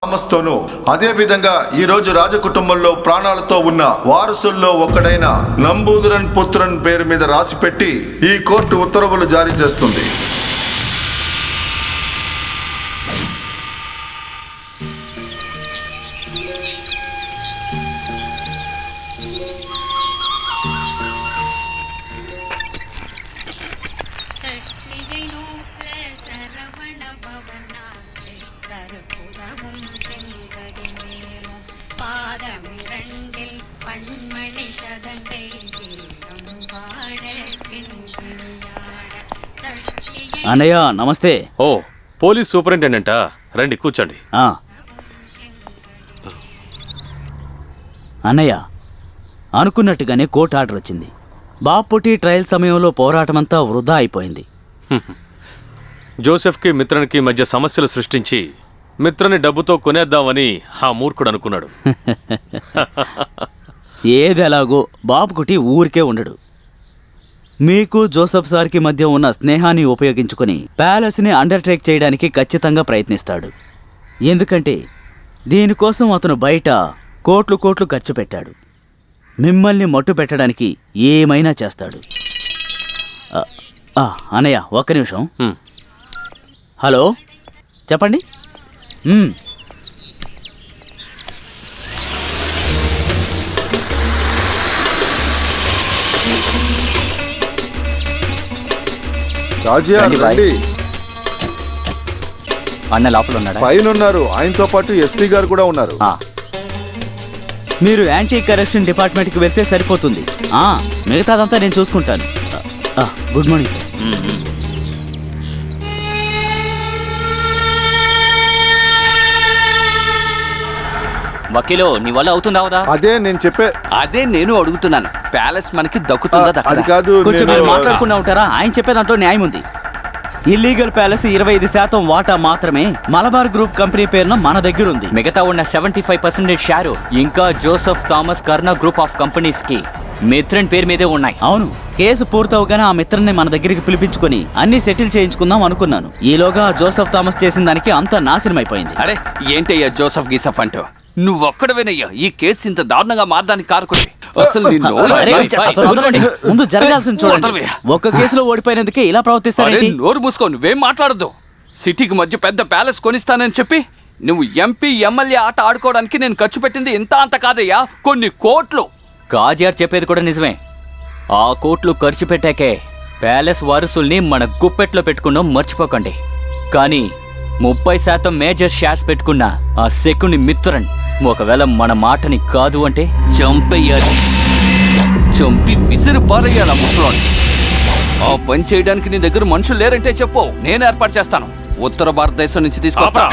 థామస్తోనూ అదే విధంగా ఈ రోజు రాజకుటుంబంలో ప్రాణాలతో ఉన్న వారసుల్లో ఒకడైన నంబూదురన్ పుత్రన్ పేరు మీద రాసిపెట్టి ఈ కోర్టు ఉత్తర్వులు జారీ చేస్తుంది. అన్నయ్య నమస్తే. ఓ పోలీస్ సూపరింటెండెంటా? రండి కూర్చోండి. అన్నయ్య అనుకున్నట్టుగానే కోర్టు ఆర్డర్ వచ్చింది. బాపుటి ట్రయల్ సమయంలో పోరాటమంతా వృధా అయిపోయింది. జోసెఫ్కి మిత్రన్కి మధ్య సమస్యలు సృష్టించి మిత్రని డబ్బుతో కొనేద్దామని ఆ మూర్ఖుడు అనుకున్నాడు. ఏదెలాగో బాపుకుటి ఊరికే ఉండడు. మీకు జోసెఫ్ సార్కి మధ్య ఉన్న స్నేహాన్ని ఉపయోగించుకుని ప్యాలెస్ని అండర్టేక్ చేయడానికి ఖచ్చితంగా ప్రయత్నిస్తాడు. ఎందుకంటే దీనికోసం అతను బయట కోట్లు ఖర్చు పెట్టాడు. మిమ్మల్ని మట్టు పెట్టడానికి ఏమైనా చేస్తాడు. అన్నయ్య ఒక్క నిమిషం. హలో చెప్పండి. అన్న లోపల ఉన్నాడా? పైన ఉన్నారు. ఆయనతో పాటు ఎస్పీ గారు కూడా ఉన్నారు. మీరు యాంటీ కరప్షన్ డిపార్ట్మెంట్కి వెళ్తే సరిపోతుంది. మిగతాదంతా నేను చూసుకుంటాను. Good morning sir. వకీలు నీ వల్ల అవుతుందా? అదే నేను అడుగుతున్నాను. ప్యాలెస్ మనకి దక్కుతుందా? అది కాదు. కొంచెం మీరు మాట్లాడుకున్నా ఉంటారా? ఆయన చెప్పేదాంట్లో న్యాయం ఉంది. ఇల్లీగల్ ప్యాలెస్ 25% వాటా మాత్రమే మలబార్ గ్రూప్ కంపెనీ పేరున మన దగ్గర ఉంది. మిగతా ఉన్న 75% షేరు ఇంకా Joseph Thomas Karuna group of companies కి మిత్రన్ పేరు మీదే ఉన్నాయి. అవును, కేసు పూర్తవగానే ఆ మిత్రన్ని మన దగ్గరికి పిలిపించుకుని అన్ని సెటిల్ చేయించుకుందాం అనుకున్నాను. ఈలోగా జోసెఫ్ థామస్ చేసిన దానికి అంతా నాశనం అయిపోయింది. అరే ఏంటయ్యా జోసెఫ్ గీసఫ్ అంటూ? నువ్వొక్కడవేనయ్యా ఈ కేసు ఇంత దారుణంగా మారడానికి కారకుడి. అసలు ముందు జరగాల్సింది చూడండి. ఒక్క కేసులో ఓడిపోయినందుకే ఇలా ప్రవర్తిస్తారండి. నోరు మూసుకో, నువ్వేం మాట్లాడద్దు. సిటీకి మధ్య పెద్ద ప్యాలెస్ కొనిస్తానని చెప్పి నువ్వు ఎంపీ ఎమ్మెల్యే ఆట ఆడుకోవడానికి నేను ఖర్చు పెట్టింది ఇంత అంత కాదయ్యా, కొన్ని కోట్లు. కాజీఆర్ చెప్పేది కూడా నిజమే. ఆ కోట్లు ఖర్చు పెట్టాకే ప్యాలెస్ వారసుల్ని మన గుప్పెట్లో పెట్టుకున్నాం, మర్చిపోకండి. కానీ 30% మేజర్ షేర్స్ పెట్టుకున్న ఆ సెకండ్ మిత్రన్ ఒకవేళ మన మాటని కాదు అంటే చంపేయాలి. చంపి విసిరి పారేయాలి ముసలోని. ఆ పని చేయడానికి నీ దగ్గర మనుషులు లేరంటే చెప్పు, నేను ఏర్పాటు చేస్తాను. ఉత్తర భారతదేశం నుంచి తీసుకొస్తా.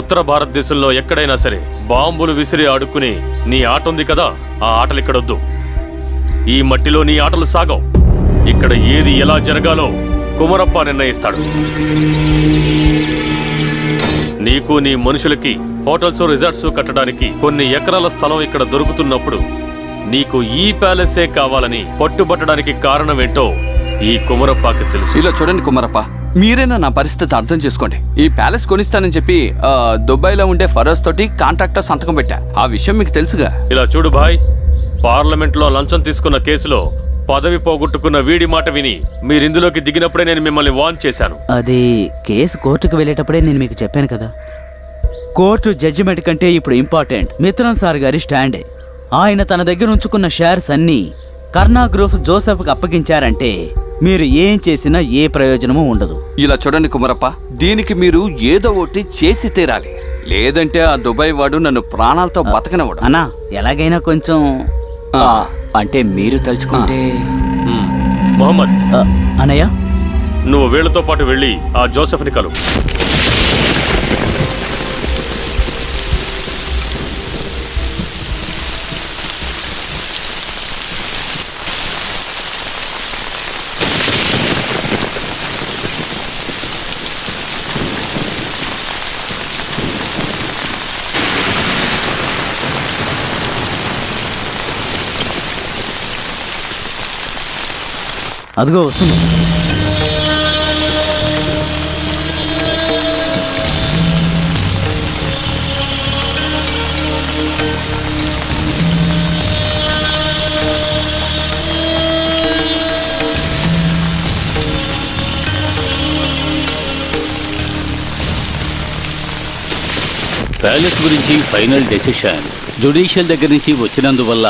ఉత్తర భారతదేశంలో ఎక్కడైనా సరే బాంబులు విసిరి ఆడుకుని నీ ఆట ఉంది కదా, ఆ ఆటలు ఇక్కడొద్దు. ఈ మట్టిలో నీ ఆటలు సాగవు. ఇక్కడ ఏది ఎలా జరగాలో కుమరప్ప నిర్ణయిస్తాడు. నీకు నీ మనుషులకి హోటల్స్ రిసార్ట్స్ కట్టడానికి కొన్ని ఎకరాల స్థలం ఇక్కడ దొరుకుతున్నప్పుడు నీకు ఈ ప్యాలెసే కావాలని పట్టుబట్టడానికి కారణం ఏంటో ఈ కుమరప్పకి తెలుసు. ఇలా చూడండి కుమరప్ప, మీరైనా నా పరిస్థితి అర్థం చేసుకోండి. ఈ ప్యాలెస్ కొనిస్తానని చెప్పి దుబాయ్లో ఉండే ఫరోజ్ తోటి కాంట్రాక్టర్ సంతకం పెట్టా. ఆ విషయం మీకు తెలుసుగా. ఇలా చూడు భాయ్, పార్లమెంట్లో లంచం తీసుకున్న కేసులో పదవి పోగొట్టుకున్న వీడి మాట విని మీరిందులోకి దిగినప్పుడే నేను మిమ్మల్ని వార్న్ చేశాను. అది కేసు కోర్టుకు వెళ్ళేటప్పుడే నేను మీకు చెప్పాను కదా. కోర్టు జడ్జిమెంట్ కంటే ఇప్పుడు ఇంపార్టెంట్ మిత్రన్ సార్ గారి స్టాండే. ఆయన తన దగ్గర ఉంచుకున్న షేర్స్ అన్నీ కర్నా గ్రూప్ జోసెఫ్కి అప్పగించారంటే మీరు ఏం చేసినా ఏ ప్రయోజనమూ ఉండదు. ఇలా చూడండి కుమరప్ప, దీనికి మీరు ఏదో ఒకటి చేసి తీరాలి. లేదంటే ఆ దుబాయ్ వాడు నన్ను ప్రాణాలతో బతకనవాడు. అన్నా ఎలాగైనా కొంచెం అంటే మీరు తలుచుకుంటే. మొహమ్మద్ అన్నయ్య, నువ్వు వీళ్లతో పాటు వెళ్ళి ఆ జోసెఫ్ని కలు. అదిగో వస్తుంది. ప్యాలెస్ గురించి ఫైనల్ డెసిషన్ జ్యుడిషియల్ దగ్గర నుంచి వచ్చినందువల్ల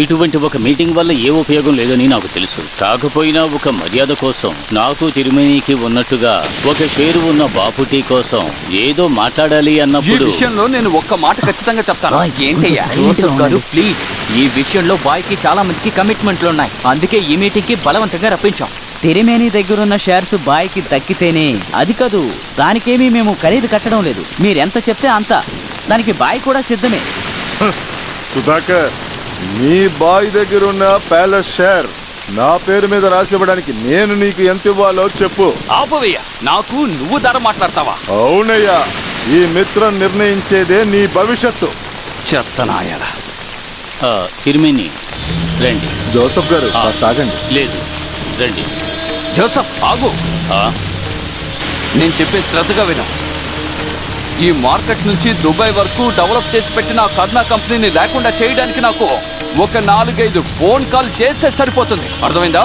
ఇటువంటి ఒక మీటింగ్ వల్ల ఏ ఉపయోగం లేదని నాకు తెలుసు. కాకపోయినా ఒక మర్యాద కోసం నాకు తిరుమేనికి ఉన్నట్టుగా ఒక షేరు ఉన్న బాపుటి కోసం ఏదో మాట్లాడాలి ఈ అన్నప్పుడు విషయంలో నేను ఒక్క మాట ఖచ్చితంగా చెప్తాను. బాయ్, ఏంటయ్యా కొంచెం జోసెఫ్ గారు, ఉండండి. ప్లీజ్, ఈ విషయంలో బాయ్కి చాలా మందికి కమిట్మెంట్లు ఉన్నాయి. అందుకే ఈ మీటింగ్ కి బలవంతంగా రప్పించాం. తిరిమేని దగ్గరున్న షేర్స్ బాయ్కి దక్కితేనే, అది కాదు దానికేమీ మేము ఖరీదు కట్టడం లేదు. మీరెంత చెప్తే అంత. దానికి బాయ్ కూడా సిద్ధమే. సుధాకర్, నీ బాయ్ దగ్గర ఉన్న ప్యాలెస్ షేర్ నా పేరు మీద రాసివ్వడానికి నేను నీకు ఎంత ఇవ్వాలో చెప్పు. ఆపవయ్యా, నాకు నువ్వు ధర మాట్లాడతావా? అవునయ్యా, ఈ మిత్రం నిర్ణయించేదే నీ భవిష్యత్తు. చెత్తనాయాల. తిరుమేని రండి. జోసఫ్ గారు కాస్త ఆగండి. లేదు రండి. జోసఫ్ ఆగు, ఆ, నేను చెప్పే శ్రద్ధగా విను. ఈ మార్కెట్ నుంచి దుబాయ్ వరకు డెవలప్ చేసి పెట్టిన ఆ కర్ణా కంపెనీని లేకుండా చేయడానికి నాకు ఒక 4-5 ఫోన్ కాల్ చేస్తే సరిపోతుంది. అర్థమైందా?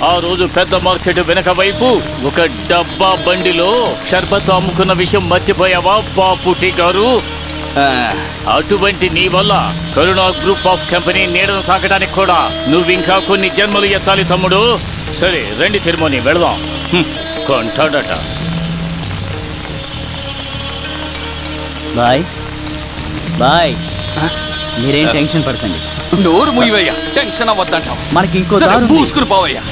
ఆ రోజు పెద్ద మార్కెట్ వెనక వైపు ఒక డబ్బా బండిలో షర్బత్ అమ్ముకున్న విషయం మర్చిపోయావా బాపుటి గారు? అటువంటి నీ వల్ల కరుణా గ్రూప్ ఆఫ్ కంపెనీ నీడను తాకడానికి కూడా నువ్వింకా కొన్ని జన్మలు ఎత్తాలి తమ్ముడు. సరే రండి తిరుమని వెళదాం. కొంటాడట. బాయ్ బాయ్, మీరేం టెన్షన్ పడకండి. నోరు ముయ్యవయ్యా, టెన్షన్ అవ్వద్దంటావు. మనకి ఇంకో సరే, దారి ఉంది. పూసుకుని పోవయ్యా.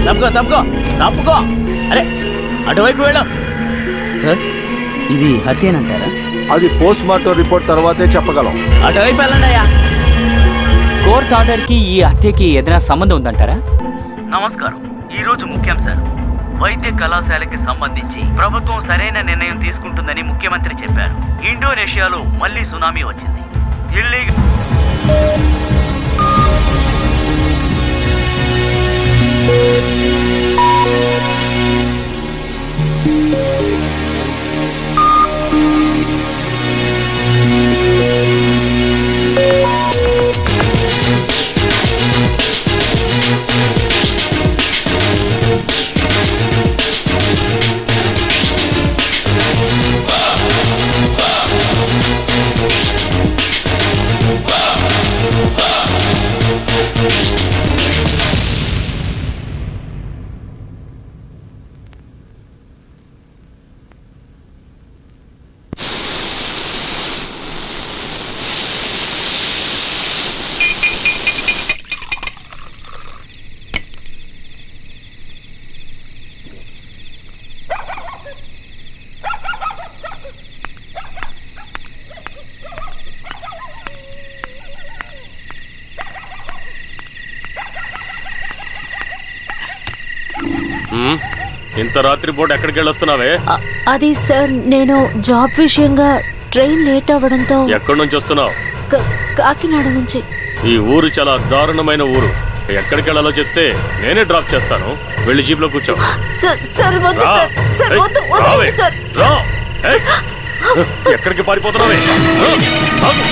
తప్పుకో తప్పుకో తప్పుకో. అరే అటువైపు వెళ్ళు. సార్, ఇది హత్యేనంటారా? అది పోస్ట్ మార్టం రిపోర్ట్ తర్వాతే చెప్పగలం. అటువైపు వెళ్ళండి అయ్యా. కోర్ట్ ఆర్డర్ కి ఈ హత్యకి ఏదైనా సంబంధం ఉందంటారా? నమస్కారం. ఈరోజు ముఖ్యాంశాలు. వైద్య కళాశాలకి సంబంధించి ప్రభుత్వం సరైన నిర్ణయం తీసుకుంటుందని ముఖ్యమంత్రి చెప్పారు. ఇండోనేషియాలో మళ్లీ సునామీ వచ్చింది. ఇల్లీగల్ ఇంత రాత్రి పూట ఎక్కడికి వెళ్ళొస్తున్నావే? అది సార్, నేను జాబ్ విషయంగా ట్రైన్ లేట్ అవ్వడంతో ఎక్కడి నుంచి వస్తున్నావు? కాకినాడ నుంచి. ఈ ఊరు చాలా దారుణమైన ఊరు. ఎక్కడికి వెళ్ళాలో చెప్తే నేనే డ్రాప్ చేస్తాను. వెళ్ళి జీప్లో కూర్చో. సార్ వద్దు రా. సార్, సార్ ఏయ్, వద్దు రావే. వద్దు సార్. రా. ఏయ్, ఎక్కడికి పారిపోతున్నావే? ఆగు.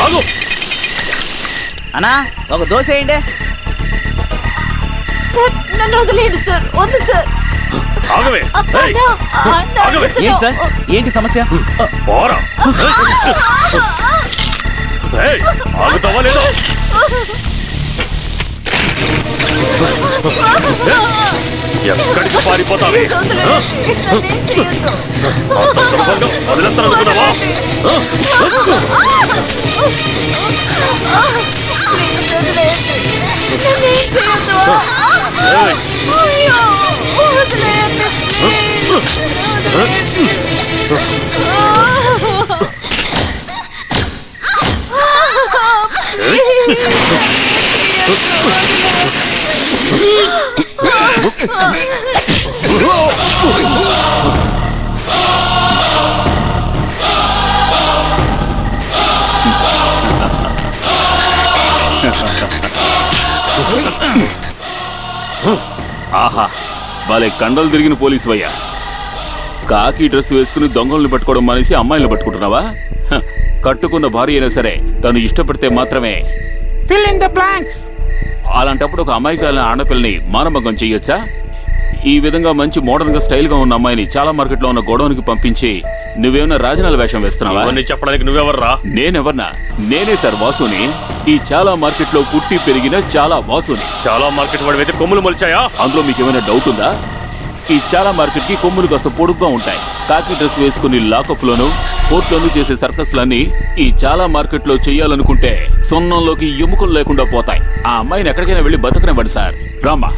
ఆగు. అన్నా ఒక దోశ వేయండి. సార్ నన్ను వదిలేండి సార్, వద్దు సార్. ఆగవే. ఏయ్, ఆగవే. ఏంటి సార్, ఏంటి సమస్య? పోరా. ఏయ్, ఆగుతావా లేదా? ఎక్కడికి పారిపోతావే? నన్నేం చేయొద్దు. అంత సులభంగా వదిలేస్తాను అనుకున్నావా? ప్లీజ్ వదిలేయండి. నన్నేం చేయొద్దు. ఏయ్, అయ్యో, వదిలేయండి ప్లీజ్. వదిలేయండి. ఆహా, వాళ్ళే కండలు తిరిగిన పోలీసు అయ్యా. కాకి డ్రెస్ వేసుకుని దొంగల్ని పట్టుకోవడం మానేసి అమ్మాయిలను పట్టుకుంటున్నావా? హ, కట్టుకున్న భార్య అయినా సరే తను ఇష్టపడితే మాత్రమే ఫిల్ ఇన్ ద బ్లాంక్స్. అలాంటప్పుడు ఒక అమాయకురాలైన ఆడపిల్లని మానభంగం చెయ్యొచ్చా? ఈ విధంగా మంచి మోడర్న్ గా స్టైల్ గా ఉన్న అమ్మాయిని చాలా మార్కెట్లో ఉన్న గోడౌన్కి పంపించి నువ్వేమన్నా రాజనాల వేషం వేస్తున్నావా? ఇవన్నీ చెప్పడానికి నువ్వెవర్రా? నేనెవర్నా? నేనే సార్ వాసుని. ఈ చాలా మార్కెట్ లో పుట్టి పెరిగిన చాలా వాసుని. చాలా మార్కెట్ వాడివైతే కొమ్ములు మొలిచాయా? అందులో మీకు ఏమైనా డౌట్ ఉందా? ఈ చాలా మార్కెట్ కి కొమ్ములు కాస్త పొడుగ్గా ఉంటాయి. కాకి డ్రెస్ వేసుకుని లాకప్ లోను కోర్టులోనూ చేసే సర్కస్ లన్నీ ఈ చాలా మార్కెట్ లో చెయ్యాలనుకుంటే సొన్నంలోకి ఎముకలు లేకుండా పోతాయి. ఆ అమ్మాయిని ఎక్కడికైనా వెళ్ళి బతకనివ్వండి సార్. రామ్మా.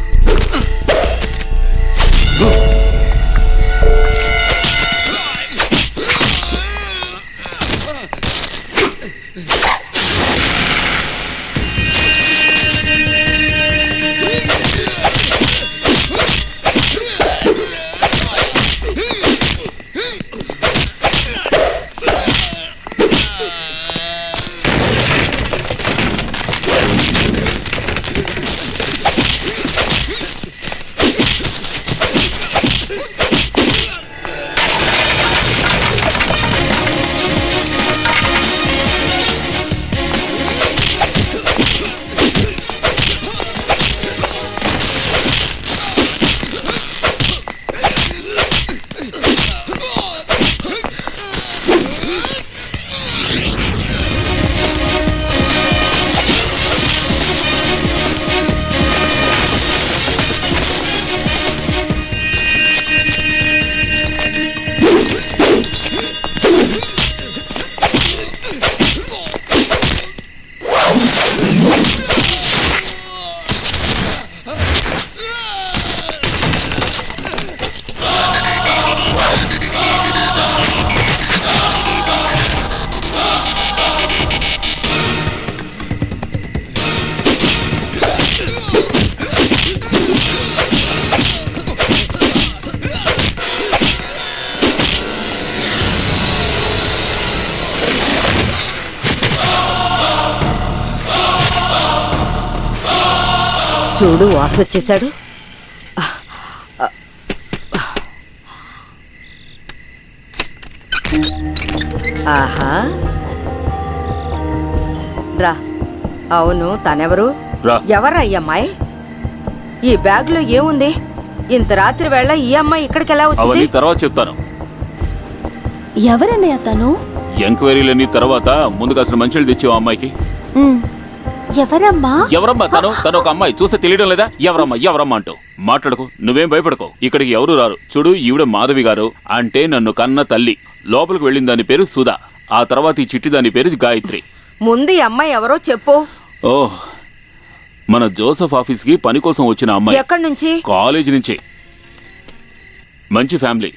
చూడు, వాసొచ్చేశాడు. ఆహా, రా. అవును, తనెవరు? రా. ఎవరా ఈ అమ్మాయి? ఈ బ్యాగ్ లో ఏముంది? ఇంత రాత్రి వేళ ఈ అమ్మాయి ఇక్కడికి ఎలా వచ్చింది? అవన్నీ తర్వాత చెప్తాను. ఎవరన్నయ్య తను? ఎంక్వైరీలన్నీ తర్వాత ముందు కాసిన మంచిలు తెచ్చావు అమ్మాయికి. ఎవరమ్మా? ఎవరమ్మా తను ఒక అమ్మాయి. చూస్తే తెలియడం లేదా? ఎవరమ్మా అంటూ మాట్లాడుకో. నువ్వేం భయపడకో. ఇక్కడికి ఎవరు రారు. చూడు, ఈవిడ మాధవి గారు, అంటే నన్ను కన్న తల్లి. లోపలికి వెళ్ళిన దాని పేరు సుధా. ఆ తర్వాత ఈ చిట్టి దాని పేరు గాయత్రి. ముందు ఈ అమ్మాయి ఎవరో చెప్పు. ఓహ్, మన జోసెఫ్ ఆఫీస్ కి పని కోసం వచ్చిన అమ్మాయి. ఎక్కడి నుంచి? కాలేజీ నుంచి. మంచి ఫ్యామిలీ.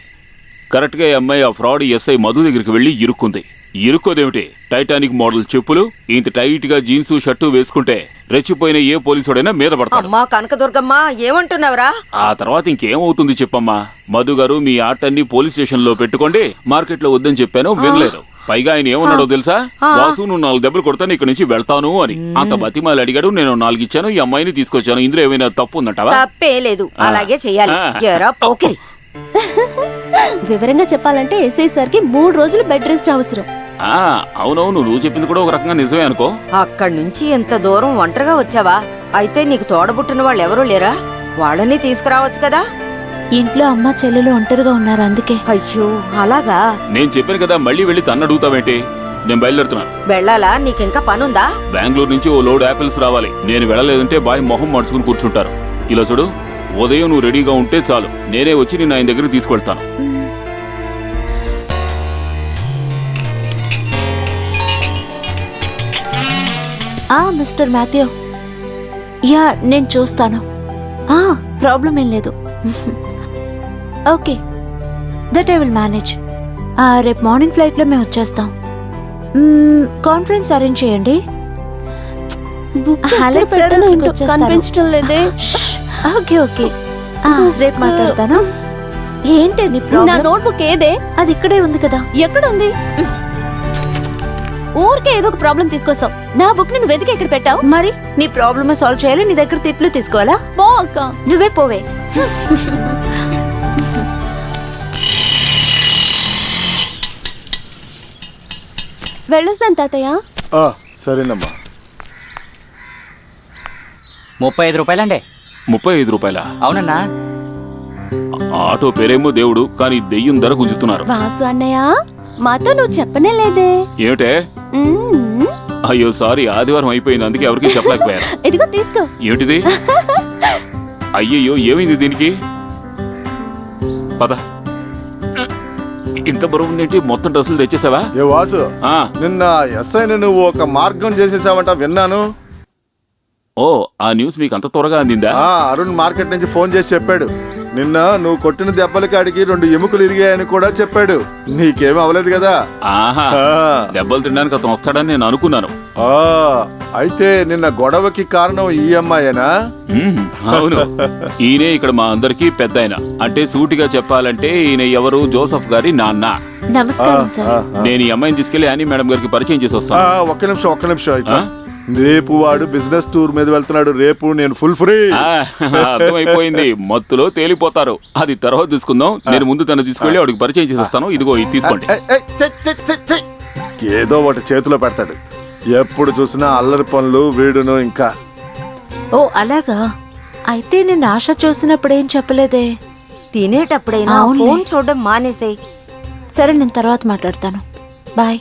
కరెక్ట్గా ఈ అమ్మాయి ఆ ఫ్రాడ్ ఎస్ఐ మధు దగ్గరికి వెళ్ళి ఇరుక్కుంది. ఇరుక్కోదేమిటి? టైటానిక్ మోడల్ చెప్పులు, ఇంత టైట్ గా జీన్స్ షర్టు వేసుకుంటే రెచ్చిపోయిన ఏ పోలీసుడైనా మీద పడతాడు. అమ్మా కనకదుర్గమ్మ ఏమంటున్నావురా? ఆ తర్వాత ఇంకేమవుతుంది చెప్పమ్మా? మధు గారు మీ ఆటన్ని పోలీస్ స్టేషన్ లో పెట్టుకోండి, మార్కెట్ లో వద్దని చెప్పాను, వినలేదు. పైగా ఆయన ఏమన్నాడో తెలుసా? వాసు నువ్వు 4 దెబ్బలు కొడతాను, ఇక్కడ నుంచి వెళ్తాను అని. అంత బతిమాలి అడిగాడు, నేను 4 ఇచ్చాను, ఈ అమ్మాయిని తీసుకొచ్చాను. ఇందులో ఏమైనా తప్పు ఉందంటావా? తప్పే లేదు, అలాగే చెయ్యాలి. ఎరా పోకిరి. వివరంగా చెప్పాలంటే ఎస్ఐ సార్కి 3 రోజులు బెడ్ రెస్ట్ అవసరం. అవునవును, నువ్వు చెప్పింది కూడా ఒక రకంగా నిజమే అనుకో. అక్కడి నుంచి ఎంత దూరం ఒంటరిగా వచ్చావా? అయితే నీకు తోడబుట్టిన వాళ్ళు ఎవరూ లేరా? వాళ్ళని తీసుకురావచ్చు కదా. ఇంట్లో అమ్మ చెల్లెలు ఒంటరిగా ఉన్నారు, అందుకే. అయ్యో అలాగా? నేను చెప్పాను కదా, మళ్ళీ వెళ్ళి తన్ను అడుగుతావేంటి? నేను బయలుదేరుతున్నాను. వెళ్ళాలా? నీకింకా పనుందా? బెంగళూరు నుంచి ఓ లోడ్ యాపిల్స్ రావాలి. నేను వెళ్ళలేదంటే బాయ్ మొహం మార్చుకుని కూర్చుంటారు. ఇలా చూడు, ఉదయం నువ్వు రెడీగా ఉంటే చాలు, నేనే వచ్చి నేను ఆయన దగ్గరికి తీసుకెళ్తాను. మిస్టర్ మాథ్యూ, యా నేను చూస్తాను. ప్రాబ్లం ఏం లేదు. Okay, that I will manage. రేపు మార్నింగ్ ఫ్లైట్లో మేము వచ్చేస్తాం. కాన్ఫరెన్స్ అరేంజ్ చేయండి. కనిపించడం లేదే. ఓకే ఓకే, రేపు మాట్లాడతాను. ఏంటి నీ ప్రాబ్లం? నా నోట్బుక్ ఏదే? అది ఇక్కడే ఉంది కదా. ఎక్కడ ఉంది? ఊరికే ఏదో ఒక ప్రాబ్లం తీసుకొస్తావు. నా బుక్ నువ్వు వెతికి ఎక్కడ పెట్టావు? మరి నీ ప్రాబ్లమ్ సాల్వ్ చేయాలి, నీ దగ్గర తిట్లు తీసుకోవాలా? పో అక్క, నువ్వే పోవే. వెళ్ళొస్తాను తాతయ్య. సరేనమ్మా. 35 రూపాయలండి. 35 రూపాయలా? అవునన్నా. ఆటో పేరేమో దేవుడు, కానీ దెయ్యం ధర గుంజుతున్నారు. వాసు అన్నయ్య, మాతో నువ్వు చెప్పనే లేదే. ఏమిటే? అయ్యో సారీ, ఆదివారం అయిపోయింది, అందుకే ఎవరికి చెప్పలేకపోయారు. ఇదిగో తీసుకో. ఏమిటిది? అయ్యయ్యో, ఏమైంది దీనికి? పద. ఇంత బరువు ఏంటి? మొత్తం డ్రెస్సులు తెచ్చేసావా? ఏ వాసు, నిన్న ఎస్ఐని నువ్వు ఒక మార్గం చేసేసావంట, విన్నాను. ఓ, ఆ న్యూస్ మీకు అంత త్వరగా అందిందా? అరుణ్ మార్కెట్ నుంచి ఫోన్ చేసి చెప్పాడు. నిన్న నువ్వు కొట్టిన దెబ్బలకి అడిగి 2 ఎముకలు ఇరిగాయని కూడా చెప్పాడు. నీకేం అవ్వలేదు కదా? ఆహా, దెబ్బలు తినడానికి అతను వస్తాడని నేను అనుకున్నాను. అయితే నిన్న గొడవకి కారణం ఈ అమ్మాయేనా? అవును, ఈయనే ఇక్కడ మా అందరికి పెద్ద ఆయన. అంటే సూటిగా చెప్పాలంటే ఈయన ఎవరు? జోసఫ్ గారి నాన్న. నమస్కారం సార్. నేను ఈ అమ్మాయిని తీసుకెళ్లి యానీ మేడం గారికి పరిచయం చేసి వస్తాను. ఒక్క నిమిషం. రేపు వాడు బిజినెస్ టూర్ మీద వెళ్తున్నాడు. రేపు నేను ఫుల్ ఫ్రీ. అర్థమైపోయింది, మత్తులో తేలిపోతారు. అది తర్వాత తీసుకుందాం. నేను ముందు తను తీసుకెళ్లి వాడికి పరిచయం చేసేస్తాను. ఇదిగో ఇది తీసుకోండి. ఏదో ఒకటి చేతిలో పెడతాడు. ఎప్పుడు చూసినా అల్లరి పనులు వీడును. ఇంకా ఓ అలాగా? అయితే నేను ఆశ చూసినప్పుడు ఏం చెప్పలేదే. తినేటప్పుడైనా ఫోన్ చూడడం మానేసేయ్. సరే, నేను తర్వాత మాట్లాడతాను. బాయ్.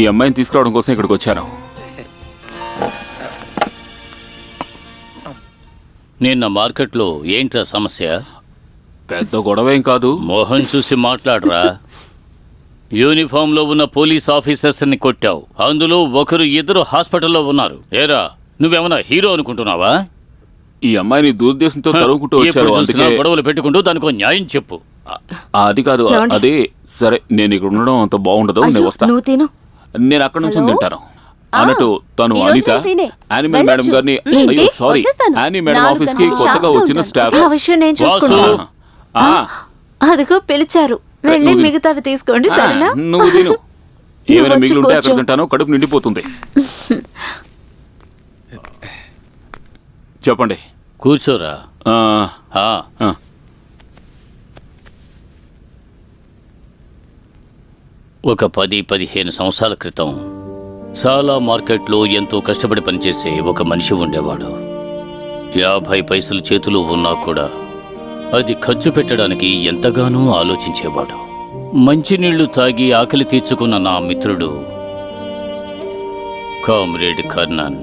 ఈ అమ్మాయిని తీసుకురావడం కోసం ఇక్కడికి వచ్చాను. నిన్న మార్కెట్లో ఏంట్రా సమస్య? పెద్ద గొడవేం కాదు. మోహన్ చూసి మాట్లాడరా. యూనిఫామ్లో ఉన్న పోలీస్ ఆఫీసర్స్ని కొట్టావు, అందులో ఇద్దరు హాస్పిటల్లో ఉన్నారు. ఏరా, నువ్వేమన్నా హీరో అనుకుంటున్నావా? ఈ అమ్మాయిని దురుద్దేశంతో తరుముకుంటూ వచ్చారు. అందుకే గొడవలు పెట్టుకుంటూ దానికో న్యాయం చెప్పు. అది కాదు, అదే. సరే, నేను ఇక్కడ ఉండడం అంత బాగుండదు, నేను వస్తాను. నువ్వు తిను, నేను అక్కడ నుంచి తింటాను. అన్నట్టు తను అనిత, యానిమల్ మేడం గారిని, అయ్యో సారీ, యానీ మేడం ఆఫీస్ కి కొత్తగా వచ్చిన స్టాఫ్. ఆ విషయం నేను చూసుకుంటాను. అదిగో పిలిచారు, వెళ్ళి మిగతావి తీసుకోండి. సరేనా? నువ్వు తిను. ఏమైనా మిగిలి ఉంటే అక్కడ తింటాను, కడుపు నిండిపోతుంది. చెప్పండి. కూర్చోరా. ఒక 10-15 సంవత్సరాల క్రితం చాలా మార్కెట్లో ఎంతో కష్టపడి పనిచేసే ఒక మనిషి ఉండేవాడు. 50 పైసలు చేతులు ఉన్నా కూడా అది ఖర్చు పెట్టడానికి ఎంతగానో ఆలోచించేవాడు. మంచినీళ్లు తాగి ఆకలి తీర్చుకున్న నా మిత్రుడు కామ్రేడ్ కర్ణన్.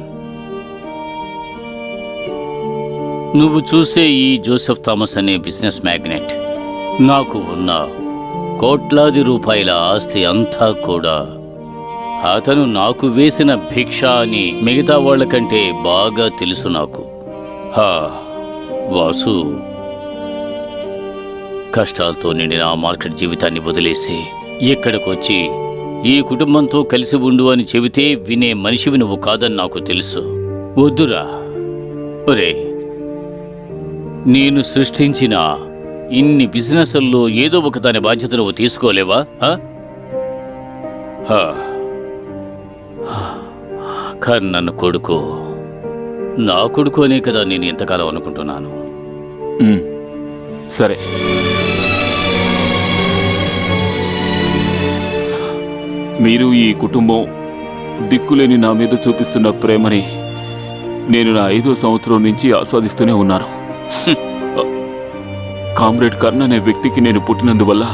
నువ్వు చూసే ఈ జోసెఫ్ థామస్ అనే బిజినెస్ మ్యాగ్నెట్ నాకు ఉన్న కోట్లాది రూపాయల ఆస్తి అంతా కూడా అతను నాకు వేసిన భిక్ష అని మిగతా వాళ్ళకంటే బాగా తెలుసు నాకు. వాసు కష్టాలతో నిండిన ఆ మార్కెట్ జీవితాన్ని వదిలేసి ఇక్కడికొచ్చి ఈ కుటుంబంతో కలిసి ఉండు అని చెబితే వినే మనిషివి నువ్వు కాదని నాకు తెలుసు. వద్దురా. ఒరే, నేను సృష్టించిన ఇన్ని బిజినెస్ల్లో ఏదో ఒక దాని బాధ్యత నువ్వు తీసుకోలేవా? కర్ణన్ కొడుకు, నా కొడుకు అనే కదా నేను ఎంతకాలం అనుకుంటున్నాను. సరే, మీరు ఈ కుటుంబం దిక్కులేని నా మీద చూపిస్తున్న ప్రేమని నేను నా 5వ సంవత్సరం నుంచి ఆస్వాదిస్తూనే ఉన్నాను. కామ్రేడ్ కర్ణ అనే వ్యక్తికి నేను పుట్టినందువల్ల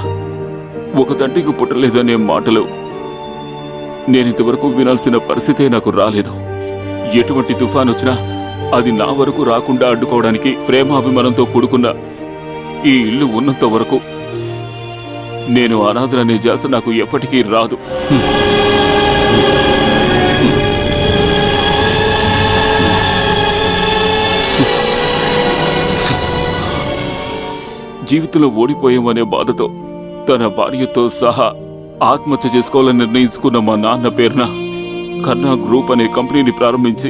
ఒక తండ్రికి పుట్టలేదనే మాటలు నేను ఇంతవరకు వినాల్సిన పరిస్థితే నాకు రాలేదు. ఎటువంటి తుఫాన్ వచ్చినా అది నా వరకు రాకుండా అడ్డుకోవడానికి ప్రేమాభిమానంతో కూడుకున్న ఈ ఇల్లు ఉన్నంత వరకు నేను అనాథలనే జాస నాకు ఎప్పటికీ రాదు. జీవితంలో ఓడిపోయామనే బాధతో తన భార్యతో సహా ఆత్మహత్య చేసుకోవాలని నిర్ణయించుకున్న మా నాన్న పేరున కర్ణా గ్రూప్ అనే కంపెనీని ప్రారంభించి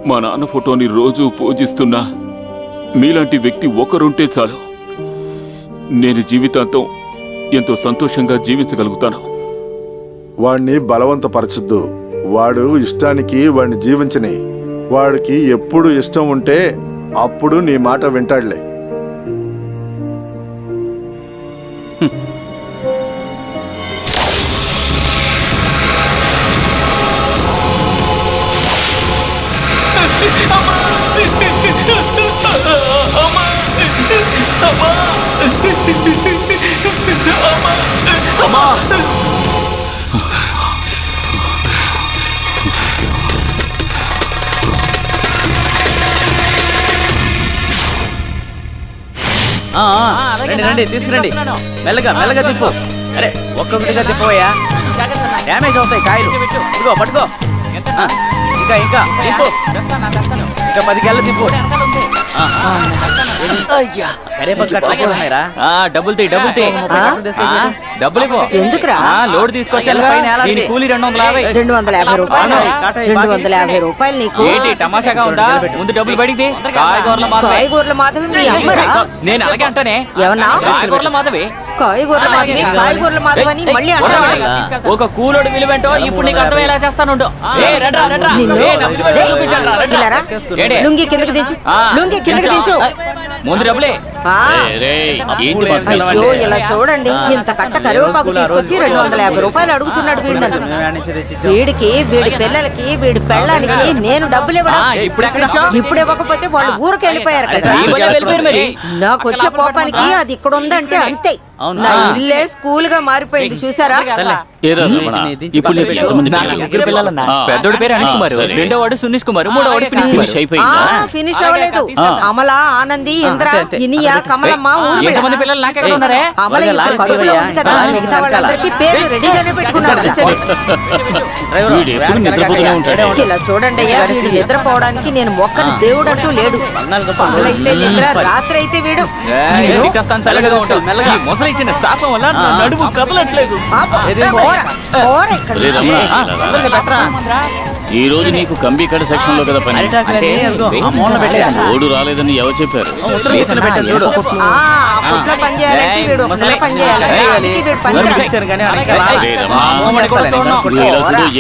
మా నాన్న ఫోటోని రోజూ పూజిస్తున్నా మీలాంటి వ్యక్తి ఒకరుంటే చాలు, నేను జీవితాంతం ఎంతో సంతోషంగా జీవించగలుగుతాను. వాణ్ణి బలవంతపరచొద్దు. వాడు ఇష్టానికి వాణ్ణి జీవించని. వాడికి ఎప్పుడు ఇష్టం ఉంటే అప్పుడు నీ మాట వింటాడులే. రండి తీసుకురండి. మెల్లగా మెల్లగా తిప్పు. అరే ఒక్కొక్కటిగా తిప్పవయ్యా, డ్యామేజ్ అవుతాయి కాయలు. ఇదిగో పట్టుకో. ఇంకా ఇంకా తిప్పు. ఇంకా 10 గెల్ల తిప్పు. డబ్బులు తీ. డబ్బులు ఇవ్వు. ఎందుకురా? లోడ్ తీసుకొచ్చాను. కూలీ 250. 250 రూపాయలు. 250 రూపాయలు నీకు ఏంటి తమాషాగా ఉందా? ముందు డబ్బులు బడికి. కాయగూరల మాధవి మీ అమ్మరా? నేను అలాగే అంటానే. ఏమన్నా? కాయగూరల మాధవి కాయగూరల మాధవి అని మళ్ళీ అంటావా? ఒక కూలోడు విలువేంటో ఇప్పుడు నీకు అర్థమయ్యేలా చేస్తాను. లుంగి కిందకి దించు. లుంగి కిందకి దించు. ముందు డబ్బులే. అయ్యో, ఇలా చూడండి, ఇంత కట్ట కరివేపాకు తీసుకొచ్చి 250 రూపాయలు అడుగుతున్నాడు వీడు. వీడికి, వీడి పిల్లలకి, వీడి పెళ్ళానికి నేను డబ్బులు ఇప్పుడు ఇవ్వకపోతే వాళ్ళు ఊరికి వెళ్ళిపోయారు కదా. నాకు వచ్చే కోపానికి అది ఇక్కడ ఉందంటే అంతే. నా ఇల్లే స్కూల్ గా మారిపోయింది చూసారా? పెద్దోడి పేరు అనిష్ కుమార్, రెండో వాడు సునీష్ కుమార్, మూడో వాడు ఫినిష్ అవ్వలేదు. అమల, ఆనంది, ఇంద్ర, ఇనియా, కమలమ్మ ఎంతమంది పిల్లలు నాకెక్కడ ఉన్నారే? అమల ఇప్పుడు కడుపులో ఉంది కదా, మిగతా వాళ్ళందరికీ పేరు రెడీగానే పెట్టుకున్నారు. ఇలా చూడండి అయ్యా, వీడు నిద్రపోవడానికి నేను ఒక్కరి దేవుడు అంటూ లేడు. పగలైతే నిద్ర, రాత్రి అయితే వీడు. ఇచ్చిన శాపం వల్ల నా నడుము కదలట్లేదు. ఈ రోజు నీకు కంబికడ సెక్షన్ లో కదా పని. ఓడు రాలేదని ఎవరు చెప్పారు?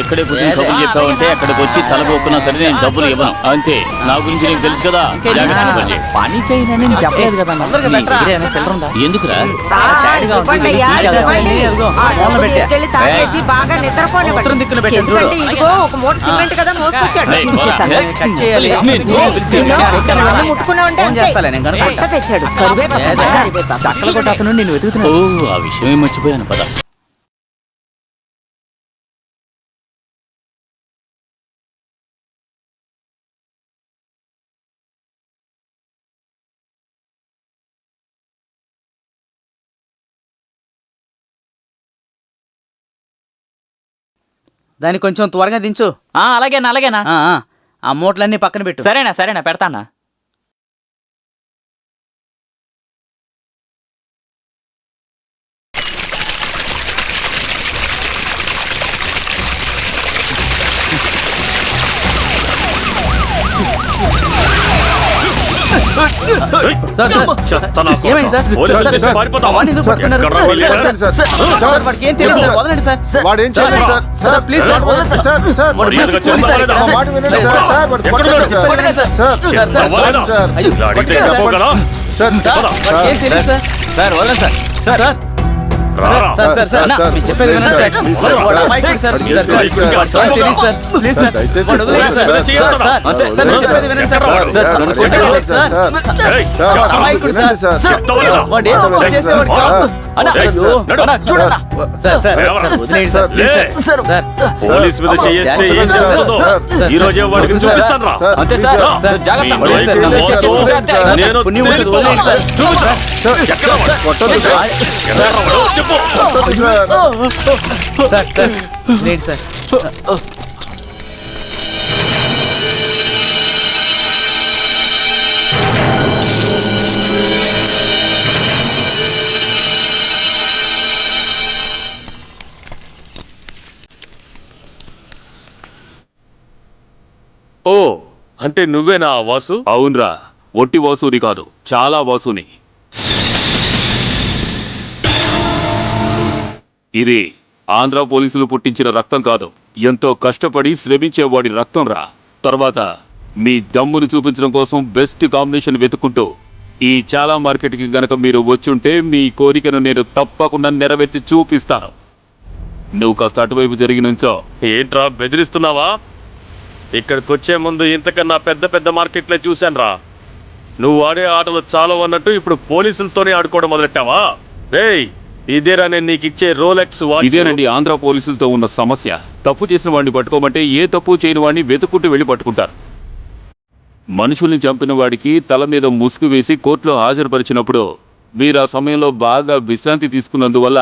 ఎక్కడే కూర్చొని కబుర్లు చెప్పావంటే అక్కడికి వచ్చి తలబోక్కున్నా సరే నేను డబ్బులు ఇవ్వను. అంతే. నా గురించి నీకు తెలుసు కదా. పని చేయనని చెప్పలేదు కదా. ఎందుకురా? బాగా నిద్రపోని ఒక మూట సిమెంట్ కదా మోసుకొచ్చాడు. ముట్టుకున్నావంటే తెచ్చాడు. ఓ, ఆ విషయమే మర్చిపోయాను. పద. దాన్ని కొంచెం త్వరగా దించు. అలాగేనా. ఆ మూటలన్నీ పక్కన పెట్టు. సరేనా పెడతానా. సార్ చెత్త నా కొడుకు. ఏమైంది సార్? పోలీసులు సార్, చేసి సార్, పారిపోతావా? వాడిని ఎందుకు పట్టుకున్నారు? ఎక్కడ్రా మీ లీడర్? సార్, వాడికి ఏం తెలియదు సార్, వదలండి సార్. వాడేం చేయలేదు సార్. సార్, ప్లీజ్ సార్, వదలండి సార్. సార్, వాడు మర్యాదగా పోలీస్ సార్, చెప్పాలి. మా మాట వినండి సార్. సార్, వాడు కొట్టలేదు సార్. కొట్టలేదు sir. Sir, sir, sir, sir. అయ్యో, ఇలా అడిగితే కొట్టలేదు సార్. చెప్పవు కదా? సార్, వాడికి ఏం తెలియదు సార్. సార్, వదలండి సార్. సార్, రారా. అన్న, మీరు చెప్పేది వినండి సార్. వాడు అమాయకుడు సార్. సార్, సార్, వాడికి ఏం తెలియదు సార్. ప్లీజ్ సార్, దయచేసి వాడు వదిలేయండి సార్. సార్, సార్, సార్, అంతే. సార్, నేను చెప్పేది వినండి సార్. సార్, నన్ను కొట్టలేదు సార్. ఏయ్, సార్, చెప్పరా. అమాయకుడు సార్. సార్, సార్, చెప్తావా? వాడు ఏం తప్పు చేసేవాడు కాదు. అన్న, ఏయ్, అయ్యో, నడు. అన్న, చూడన్న. సార్, సార్, ఎవరు? సార్, వదిలేయండి సార్. లే. Please sir. సార్, పోలీస్ మీద చేస్తే ఏం చేస్తుందో ఈ రోజే వాడికి చూపిస్తాను రా. సార్, అంతే సార్. సార్, సార్, జాగ్రత్త. మీ సార్, వైపు నేను మోసం, చేసుకుంటా అంతే. నేను పుణ్యం ఉంటుంది, వదిలేయండి సార్. చూపిస్తా. సార్, ఎక్కడ వాడు? కొట్టొద్దు సార్. ఎక్కడ వాడు? చెప్పు. కొట్టొద్దు సార్. సార్, సార్, వదిలేయండి సార్. ఓ అంటే నువ్వేనా ఆ వాసు? అవునరా, ఒట్టి వాసుని కాదు, చాలా వాసుని. ఇది ఆంధ్ర పోలీసులు పుట్టించిన రక్తం కాదు, ఎంతో కష్టపడి శ్రమించేవాడి రక్తం రా. తర్వాత మీ దమ్మును చూపించడం కోసం బెస్ట్ కాంబినేషన్ వెతుక్కుంటూ ఈ చాలా మార్కెట్కి గనక మీరు వచ్చుంటే మీ కోరికను నేను తప్పకుండా నెరవేర్చి చూపిస్తాను. నువ్వు కాస్త అటువైపు జరిగి నుంచో. ఏంట్రా బెదిరిస్తున్నావా? ఇక్కడికి వచ్చే ముందు ఇంతకన్నా పెద్ద పెద్ద మార్కెట్లే చూశాను రా. నువ్వు ఆడే ఆటలు చాలు అన్నట్టు ఇప్పుడు పోలీసులతోనే ఆడుకోవడం మొదలెట్టావా? రేయ్, ఇదేరా నేను నీకు ఇచ్చే రోలెక్స్ వాచ్. ఇదేనండి ఆంధ్ర పోలీసులతో ఉన్న సమస్య. తప్పు చేసిన వాడిని పట్టుకోమంటే ఏ తప్పు చేయని వాడిని వెతుక్కుంటూ వెళ్ళి పట్టుకుంటారు. మనుషుల్ని చంపిన వాడికి తల మీద ముసుగు వేసి కోర్టులో హాజరుపరిచినప్పుడు మీరు ఆ సమయంలో బాగా విశ్రాంతి తీసుకున్నందువల్ల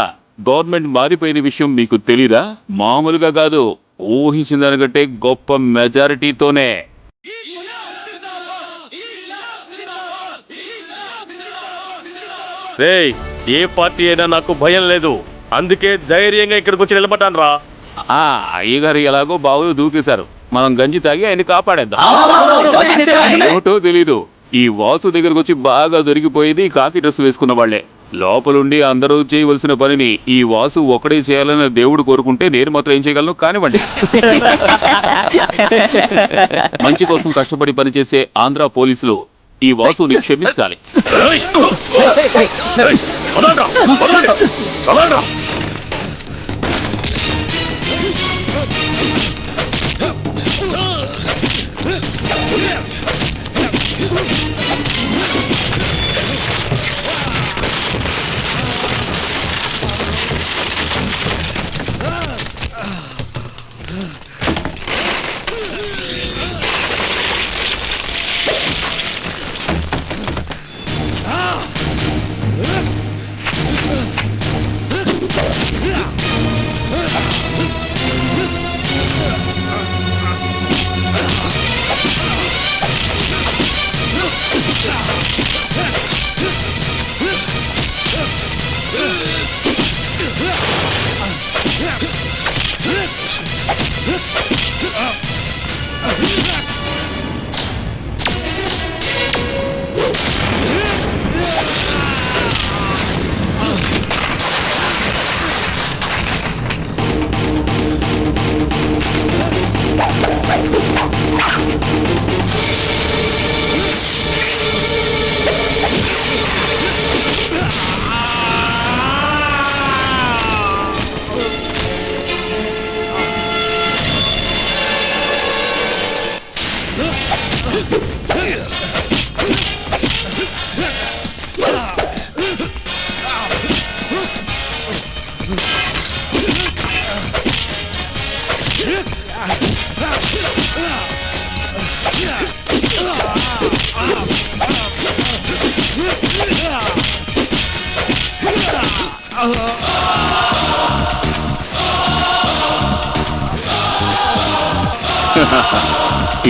గవర్నమెంట్ మారిపోయిన విషయం మీకు తెలీదా? మామూలుగా కాదు, ఊహించిన దానికంటే గొప్ప మెజారిటీతోనే. రేయ్, ఏ పార్టీ అయినా నాకు భయం లేదు, అందుకే ధైర్యంగా ఇక్కడికి వచ్చి నిలబడ్డాను రా. అయ్యగారు ఎలాగో బావులు దూకేశారు, మనం గంజి తాగి ఆయన కాపాడేద్దాం. ఏమిటో తెలీదు, ఈ వాసు దగ్గరకు వచ్చి బాగా దొరికిపోయేది కాకి డ్రెస్ వేసుకున్న వాళ్లే. లోపలుండి అందరూ చేయవలసిన పనిని ఈ వాసు ఒక్కడే చేయాలని దేవుడు కోరుకుంటే నేను మాత్రం ఏం చేయగలను? కానివ్వండి. మంచి కోసం కష్టపడి పనిచేసే ఆంధ్ర పోలీసులు ఈ వాసుని క్షమించాలి.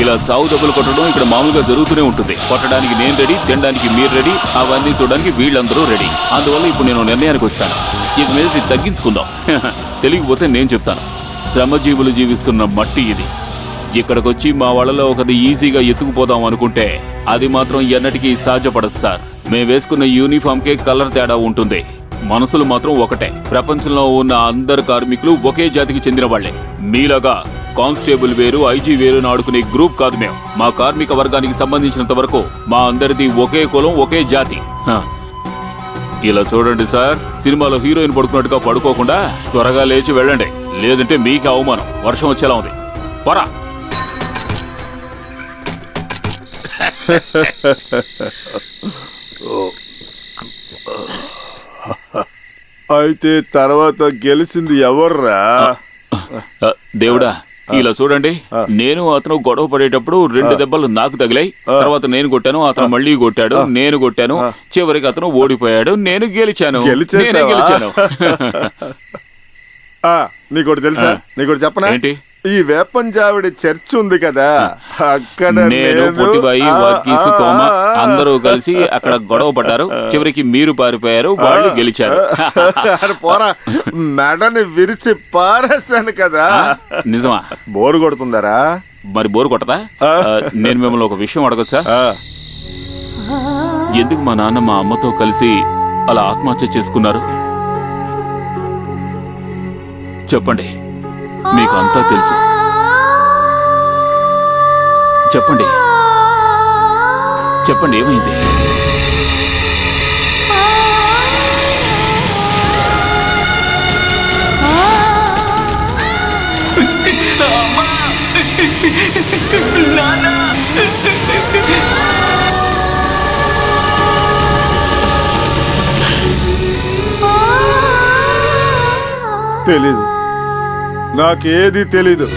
ఇలా చావు దెబ్బలు కొట్టడం ఇక్కడ మామూలుగా జరుగుతూనే ఉంటుంది. కొట్టడానికి నేను రెడీ, తినడానికి మీరు రెడీ, అవన్నీ చూడడానికి వీళ్ళందరూ రెడీ. అందువల్ల ఇప్పుడు నేను నిర్ణయానికి వచ్చాను, ఇక మీద తగ్గించుకుందాం. తెలియకపోతే నేను చెప్తాను. శ్రమజీవులు జీవిస్తున్న మట్టి ఇది. ఇక్కడికొచ్చి మా వాళ్ళలో ఒకది ఈజీగా ఎత్తుకుపోదాం అనుకుంటే అది మాత్రం ఎన్నటికీ సాధ్యపడదు సార్. మేము వేసుకున్న యూనిఫామ్కే కలర్ తేడా ఉంటుంది, మనసులు మాత్రం ఒకటే. ప్రపంచంలో ఉన్న అందరు కార్మికులు ఒకే జాతికి చెందిన వాళ్లే. మీలాగా కానిస్టేబుల్ వేరు, ఐజీ వేరు ఆడుకునే గ్రూప్ కాదు మేము. మా కార్మిక వర్గానికి సంబంధించినంత వరకు మా అందరిది ఒకే కులం, ఒకే జాతి. ఇలా చూడండి సార్, సినిమాలో హీరోయిన్ పడుకున్నట్టుగా పడుకోకుండా త్వరగా లేచి వెళ్ళండి, లేదంటే మీకే అవమానం. వర్షం వచ్చేలా ఉంది, పరా. అయితే తర్వాత గెలిచింది ఎవర్రా? దేవుడా, ఇలా చూడండి, నేను అతను గొడవ పడేటప్పుడు 2 దెబ్బలు నాకు తగిలాయి. తర్వాత నేను కొట్టాను, అతను మళ్ళీ కొట్టాడు, నేను కొట్టాను. చివరికి అతను ఓడిపోయాడు, నేను గెలిచాను. నేనే గెలిచాను. నీకోటి తెలుసా? నీకోటి చెప్పనా? ఏంటి? ఈ వేపంజావిడి చర్చ్ ఉంది కదా, అక్కడ నేను, పొట్టిబాయి, వర్గీసు, తోమ అందరూ కలిసి అక్కడ గొడవ పడ్డారు. చివరికి మీరు పారిపోయారు, వాళ్ళు గెలిచారు. పోరా, మెడని విరిచి పారేశాను కదా. నిజమా? బోరు కొడుతుందరా? మరి బోరు కొట్టదా? నేను మిమ్మల్ని ఒక విషయం అడగొచ్చా? ఎందుకు మా నాన్న మా అమ్మతో కలిసి అలా ఆత్మహత్య చేసుకున్నారు? చెప్పండి, మీకు అంతా తెలుసు. చెప్పండి, చెప్పండి, ఏమైంది? తెలీదు, నాకేది తెలీదు.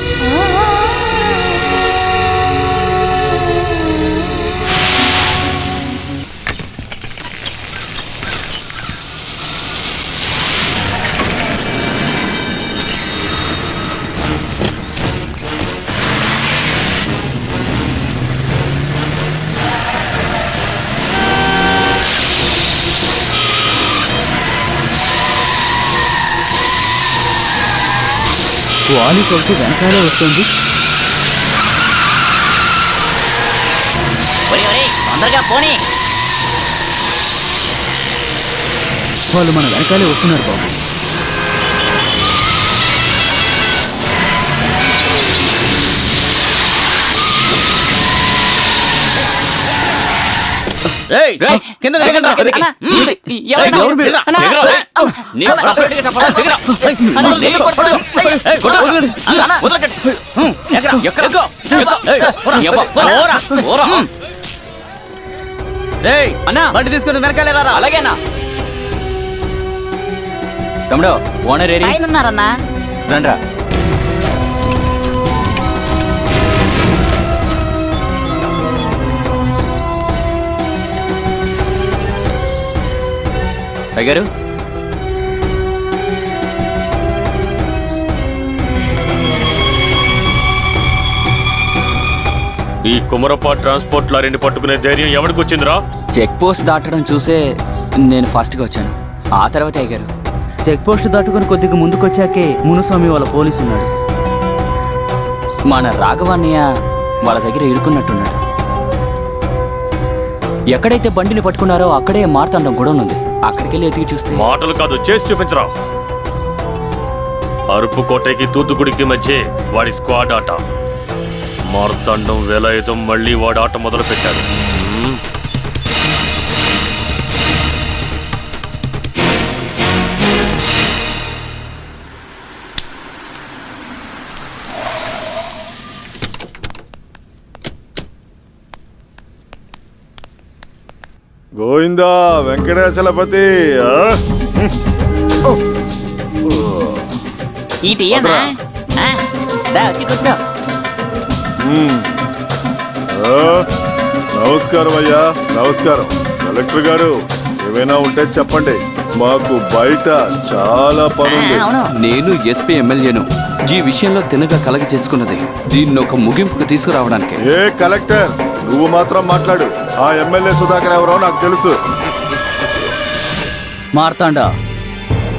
వాలి సొట్టు వెనకాలే వస్తుంది. తొందరగా పోనీ. వాళ్ళు మన వెనకాలే వస్తున్నారు బాబు. కింద అన్నా బండి తీసుకుని వెనకాలే రారా. అలాగేనా తమ్ముడు? ఓనర్ ఉన్నారన్నా. రండ్రా. అయ్యారు ఈ కుమరపా ట్రాన్స్పోర్ట్ లారీని పట్టుకునే ధైర్యం ఎవరికి వచ్చిందిరా? చెక్ పోస్ట్ దాటడం చూసే నేను ఫాస్ట్గా వచ్చాను, ఆ తర్వాత అయ్యారు. చెక్ పోస్ట్ దాటుకుని కొద్దిగా ముందుకొచ్చాకే మునుస్వామి వాళ్ళ పోలీసు ఉన్నాడు. మన రాఘవన్నయ్య వాళ్ళ దగ్గర ఇరుక్కున్నట్టున్నాడు. ఎక్కడైతే బండిని పట్టుకున్నారో అక్కడే మార్తాండం కూడా ఉంది. అక్కడికి వెళ్ళి ఎతికి చూస్తే మాటలు కాదు, చేసి చూపించరా. అరుపుకోటకి తూతుకుడికి మధ్య వాడి స్క్వాడ్ ఆట. మార్తాండం వేలాయుధం మళ్ళీ వాడి ఆట మొదలు పెట్టాడు. గోవిందా వెంకటాచలపతి. నమస్కారం అయ్యా, నమస్కారం. కలెక్టర్ గారు, ఏమైనా ఉంటే చెప్పండి, మాకు బయట చాలా పనుంది. నేను ఎస్పీ ఎమ్మెల్యేను. ఈ విషయంలో తినగా కలగ చేసుకున్నది దీన్ని ఒక ముగింపుకు తీసుకురావడానికి. ఏ కలెక్టర్, నువ్వు మాత్రం మాట్లాడు. ఆ ఎమ్మెల్యే సుధాకర్ ఎవరో నాకు తెలుసు. మార్తాండా,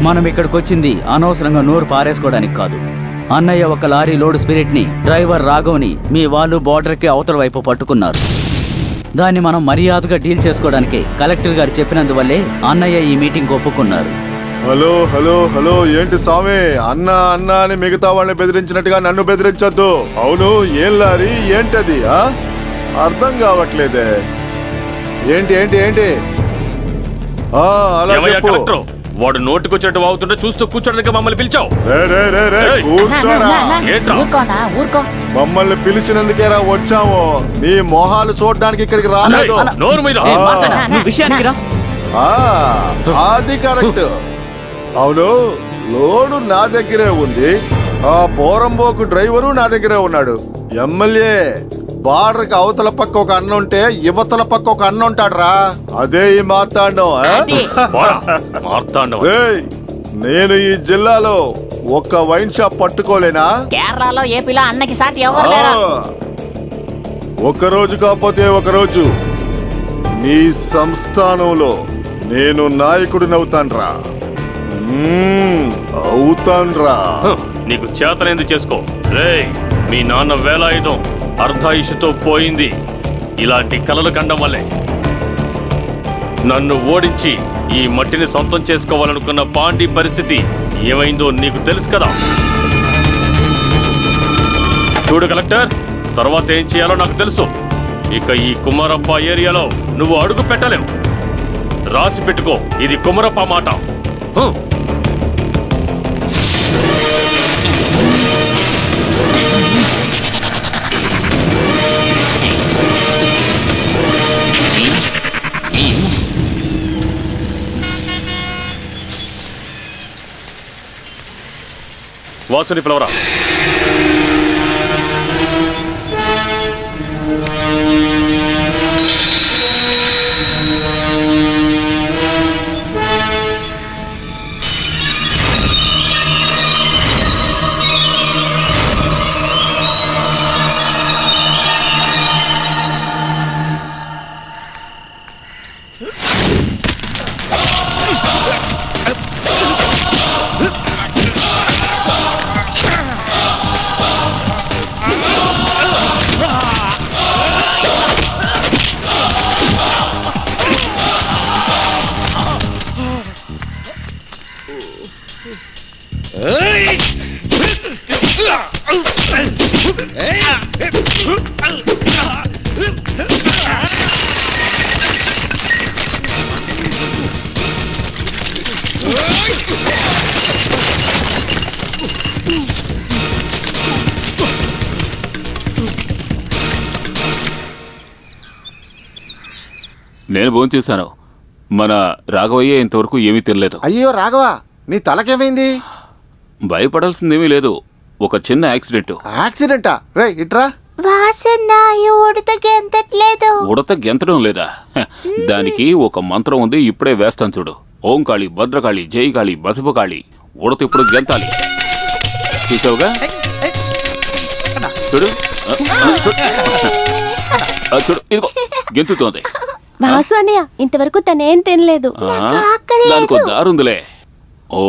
మనం ఇక్కడికి వచ్చింది అనవసరంగా నోరు పారేసుకోవడానికి కాదు. అన్నయ్య ఒక లారీ లోడ్ స్పిరిట్ని డ్రైవర్ రాఘవ్ని మీ వాళ్ళు బోర్డర్కి అవతల వైపు పట్టుకున్నారు. దాన్ని మనం మర్యాదగా డీల్ చేసుకోవడానికి కలెక్టర్ గారు చెప్పినందువల్లే అన్నయ్య ఈ మీటింగ్ ఒప్పుకున్నారు. హలో హలో హలో ఏంటి స్వామి, అన్న అన్న అని మిగతా వాళ్ళని బెదిరించినట్టుగా నన్ను బెదిరించొద్దు. అవును, ఏం లారీ ఏంటది? అర్థం కావట్లేదే. ఏంటి ఏంటి ఏంటి? అలా ఏమయ్యా చెప్పు. కలెక్టర్, వాడు నోటికొచ్చినట్టు వాగుతుంటే చూస్తూ కూర్చోడానికి మమ్మల్ని పిలిచావు. రే, రే, రే, రే, ఏయ్, కూర్చోరా. ఏంట్రా? ఊరుకో. మమ్మల్ని పిలిచినందుకేరా వచ్చాము, మీ మొహాలు చూడడానికి ఇక్కడికి రాలేదు. నోరు మీద ఏ, మాట్లాడు, నువ్వు విషయానికి రా. అది కరెక్ట్. అవును, లోడు నా దగ్గరే ఉంది, ఆ పోరంబోకు డ్రైవరు నా దగ్గరే ఉన్నాడు. ఎమ్మెల్యే బార్డర్కి అవతల పక్క ఒక అన్న ఉంటే యువతల పక్క ఒక అన్న ఉంటాడురా, అదే ఈ మార్తాండం. మార్తాండం. ఏయ్, నేను ఈ జిల్లాలో ఒక్క వైన్ షాప్ పట్టుకోలేనా? కేరళలో ఏపీలో అన్నకి సాటి ఎవరు లేరా? ఒక రోజు కాకపోతే ఒక రోజు నీ సంస్థానంలో నేను నాయకుడినవుతాన్రా. అవుతాన్రా. నీకు చేతనైంది చేసుకో. రేయ్, మీ నాన్న వేలాయుధం అర్ధాయుషుతో పోయింది ఇలాంటి కలలు కండం వల్లే. నన్ను ఓడించి ఈ మట్టిని సొంతం చేసుకోవాలనుకున్న పాండి పరిస్థితి ఏమైందో నీకు తెలుసు కదా. చూడు కలెక్టర్, తర్వాత ఏం చేయాలో నాకు తెలుసు. ఇక ఈ కుమారప్ప ఏరియాలో నువ్వు అడుగు పెట్టలేవు. రాసి పెట్టుకో, ఇది కుమారప్ప మాట. వాసుని పిలవరా. నేను భోంచేశాను. మన రాఘవయ్య ఇంతవరకు ఏమీ తినలేదు. అయ్యో రాఘవ, నీ తలకేమైంది? భయపడాల్సిందేమీ లేదు, ఒక చిన్న యాక్సిడెంట్. యాక్సిడెంటా? రే ఇట్రా. వాసన్న ఉడత గెంతట్లేదు. ఉడత గెంతడం లేదా? దానికి ఒక మంత్రం ఉంది, ఇప్పుడే వేస్తాను చూడు. ఓం కాళి, భద్రకాళి, జై కాళి, బసపకాళి. ఉడత ఇప్పుడు గెంతాలి. చూసావుగా? చూడు చూడు, ఇదిగో గెంతుతోంది. వాసు అన్నయ్య ఇంతవరకు తనేం తినలేదు. దానికి దారుందిలే. ఓ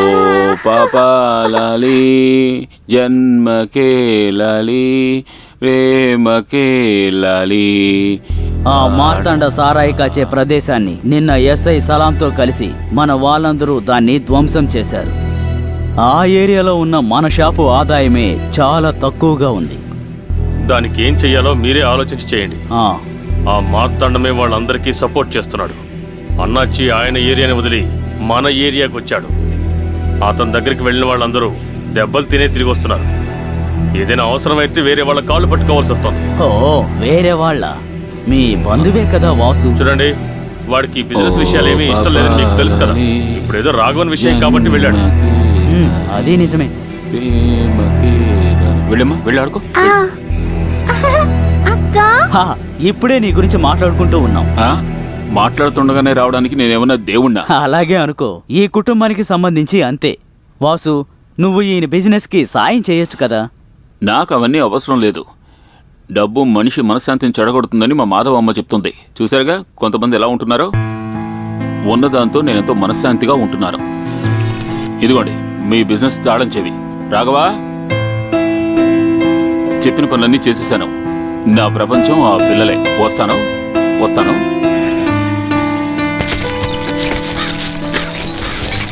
పాపాలి జన్మకే లాలి ప్రేమకే లాలి. ఆ మార్తాండ సారాయి కాచే ప్రదేశాన్ని నిన్న ఎస్ఐ సలాంతో కలిసి మన వాళ్ళందరూ దాన్ని ధ్వంసం చేశారు. ఆ ఏరియాలో ఉన్న మన షాపు ఆదాయమే చాలా తక్కువగా ఉంది. దానికి ఏం చెయ్యాలో మీరే ఆలోచించి చేయండి. ఆ మార్తాండమే వాళ్ళందరికీ సపోర్ట్ చేస్తున్నాడు. అన్నాచి ఆయన ఏరియాని వదిలి మన ఏరియాకి వచ్చాడు. అతని దగ్గరికి వెళ్ళిన వాళ్ళందరూ దెబ్బలు తినే తిరిగి వస్తున్నారు. ఏదైనా అవసరమైతే వేరే వాళ్ళ కాళ్ళు పట్టుకోవాల్సి వస్తుంది. ఓ, వేరే వాళ్ళ? మీ బంధువే కదా వాసు. చూడండి, వాడికి బిజినెస్ విషయాలు ఏమీ ఇష్టం లేదని మీకు తెలుసు కదా. ఇప్పుడు ఏదో రాఘవన్ విషయం కాబట్టి వెళ్ళాడు. అది నిజమే. వెళ్ళమ్మా, వెళ్ళాడుకో. ఇప్పుడే నీ గురించి మాట్లాడుకుంటూ ఉన్నాం. మాట్లాడుతుండగానే రావడానికి నేనేమన్నా దేవుణ్ణా? అలాగే అనుకో. ఈ కుటుంబానికి సంబంధించి అంతే. వాసు, నువ్వు ఈయన బిజినెస్కి సాయం చేయొచ్చు కదా. నాకు అవన్నీ అవసరం లేదు. డబ్బు మనిషి మనశ్శాంతిని చెడగొడుతుందని మా మాధవమ్మ చెప్తుంది. చూశారుగా కొంతమంది ఎలా ఉంటున్నారో. ఉన్నదాంతో నేనెంతో మనశ్శాంతిగా ఉంటున్నాను. ఇదిగోండి మీ బిజినెస్ తాళం చెవి. రాఘవా, చెప్పిన పనులన్నీ చేసేసాను. నా ప్రపంచం ఆ పిల్లలే. వస్తాను.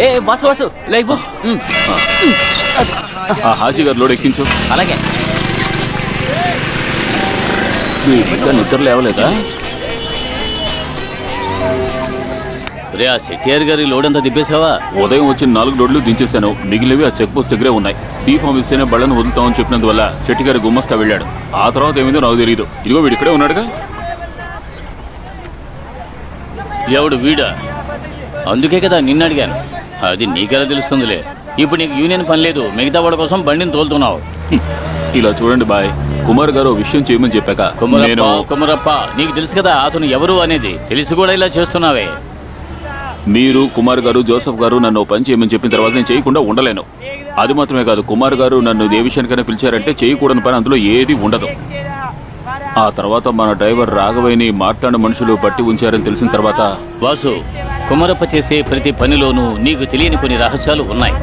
ఏ వాసు లైవ్. ఆ హాజీ గారు లోడ్ ఎక్కించు. అలాగే. ఇంకా నిద్ర లేవలేదా? రే, ఆ సెట్టియార్ గారి లోడ్ అంతా దిప్పేసావా? ఉదయం వచ్చిన 4 లోడ్లు దించేశాను. మిగిలినవి ఆ చెక్ పోస్ట్ దగ్గరే ఉన్నాయి. సీ ఫామ్ ఇస్తేనే బళ్ళను వదులుతామని చెప్పినందువల్ల చెట్టిగారి గుమ్మస్తా వెళ్ళాడు. ఆ తర్వాత ఏమైందో నాకు తెలియదు. ఇదిగో వీడు ఇక్కడే ఉన్నాడుగా. ఎవడు వీడా? అందుకే కదా నిన్ను అడిగాను. అది నీకెలా తెలుస్తుందిలే. ఇప్పుడు నీకు యూనియన్ పని లేదు, మిగతా వాడి కోసం బండిని తోలుతున్నావు. ఇలా చూడండి బాయ్, కుమార్ గారు విషయం చేయమని చెప్పాక కుమరప్ప నీకు తెలుసు కదా అతను ఎవరు అనేది. తెలిసి కూడా ఇలా చేస్తున్నావే. మీరు, కుమార్ గారు, జోసఫ్ గారు నన్ను పని చేయమని చెప్పిన తర్వాత నేను చేయకుండా ఉండలేను. అది మాత్రమే కాదు, కుమార్ గారు నన్ను ఏ విషయానికైనా పిలిచారంటే చేయకూడని పని అందులో ఏది ఉండదు. ఆ తర్వాత మన డ్రైవర్ రాఘవయ్యని మాట్లాడిన మనుషులు పట్టి ఉంచారని తెలిసిన తర్వాత వాసు, కుమరప్ప చేసే ప్రతి పనిలోనూ నీకు తెలియని కొన్ని రహస్యాలు ఉన్నాయి.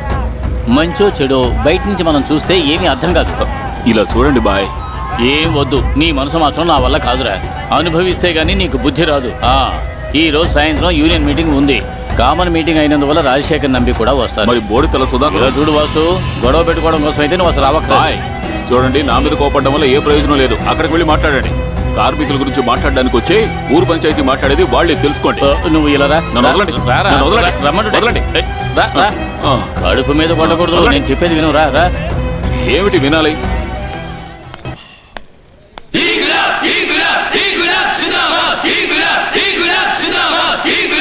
మంచో చెడో బయట నుంచి మనం చూస్తే ఏమీ అర్థం కాదు. ఇలా చూడండి బాయ్, ఏం వద్దు, నీ మనసు మాత్రం నా వల్ల కాదురా. అనుభవిస్తే గానీ నీకు బుద్ధి రాదు. ఈ రోజు సాయంత్రం యూనియన్ మీటింగ్ ఉంది. కామన్ మీటింగ్ అయినందువల్ల రాజశేఖర్ నంబి కూడా వస్తారు. మరి బోడి తల సుధా చూడు వాసు, గొడవ పెట్టుకోవడం కోసం అయితే నువ్వు అసలు బాయ్ చూడండి, నా మీద కోపడడం వల్ల ఏ ప్రయోజనం లేదు. అక్కడికి వెళ్ళి మాట్లాడండి. కార్మికుల గురించి మాట్లాడడానికి వచ్చి ఊరు పంచాయతీ మాట్లాడేది వాళ్ళే తెలుసుకోండి. నువ్వు ఇలా రా. నన్ను వదలండి. నన్ను వదలండి. రమ్మంటే కడుపు మీద కొట్టకూడదు. నేను చెప్పేది విను. రా రా. ఏమిటి వినాలి?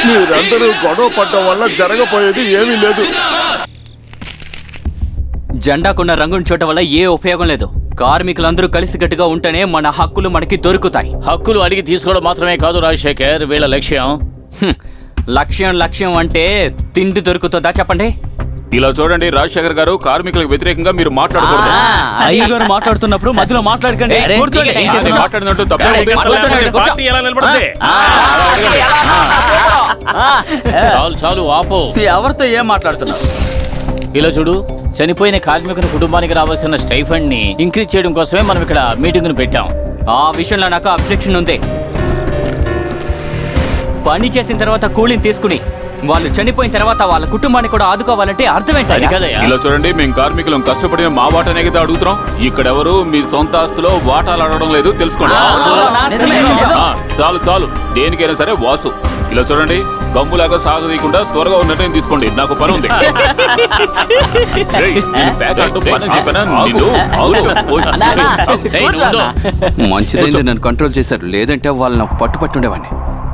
మీరందరూ గొడవ పడ్డం వల్ల జరగబోయేది ఏమీ లేదు. జెండాకున్న రంగుని చూడటం వల్ల ఏ ఉపయోగం లేదు. కార్మికులందరూ కలిసికట్టుగా ఉంటేనే మన హక్కులు మనకి దొరుకుతాయి. హక్కులు అడిగి తీసుకోవడం మాత్రమే కాదు రాజశేఖర్, వీళ్ళ లక్ష్యం. లక్ష్యం అంటే తిండి దొరుకుతుందా చెప్పండి? ఇలా చూడండి రాజశేఖర్ గారు, కార్మికులకు వ్యతిరేకంగా మీరు మాట్లాడకూడదు. అయ్య గారు మాట్లాడుతున్నప్పుడు మధ్యలో మాట్లాడకండి. కూర్చోండి. మాట్లాడినట్టు తప్పే ఉంది. చాలు ఆపో. ఎవరితో ఏం మాట్లాడుతున్నావు? ఇలా చూడు, చనిపోయిన కార్మికుని కుటుంబానికి రావాల్సిన స్టైఫండ్ ని ఇంక్రీజ్ చేయడం కోసమే మనం ఇక్కడ మీటింగ్ ను పెట్టాం. ఆ విషయంలో నాకు అబ్జెక్షన్ ఉంది. పని చేసిన తర్వాత కూలిని తీసుకుని వాళ్ళు చనిపోయిన తర్వాత వాళ్ళ కుటుంబాన్ని కూడా ఆదుకోవాలంటే అర్థం ఏంటి కదయ్యా? ఇలా చూడండి, మేము కార్మికులం కష్టపడిన మా వాటానే కదా అడుగుతున్నాం. ఇక్కడెవరు మీ సొంత ఆస్తులో వాటాలు అడగడం లేదు, తెలుసుకోండి. చాలు, దేనికైనా సరే వాసు. ఇలా చూడండి, గమ్ములాగా సాగదీయకుండా త్వరగా నిర్ణయం తీసుకోండి. నాకు పని ఉంది. మంచిదైంది నన్ను కంట్రోల్ చేశారు, లేదంటే వాళ్ళు నాకు పట్టుపట్టుండేవాడిని.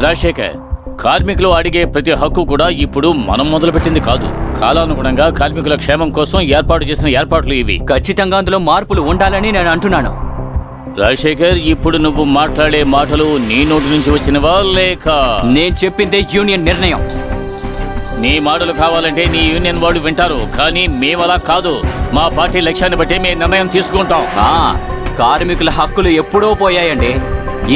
రాజశేఖర్, కార్మికులు అడిగే ప్రతి హక్కు కూడా ఇప్పుడు మనం మొదలుపెట్టింది కాదు. కాలానుగుణంగా కార్మికుల క్షేమం కోసం ఏర్పాటు చేసిన ఏర్పాట్లు ఇవి. ఖచ్చితంగా అందులో మార్పులు ఉండాలని నేను అంటున్నాను. రాజశేఖర్, ఇప్పుడు నువ్వు మాట్లాడే మాటలు నీ నోటి నుంచి వచ్చినవా లేక? నేను చెప్పిందే యూనియన్ నిర్ణయం. నీ మాటలు కావాలంటే నీ యూనియన్ వాళ్ళు వింటారు, కానీ మేమలా కాదు. మా పార్టీ లక్ష్యాన్ని బట్టి మేము నిర్ణయం తీసుకుంటాం. కార్మికుల హక్కులు ఎప్పుడో పోయాయండి.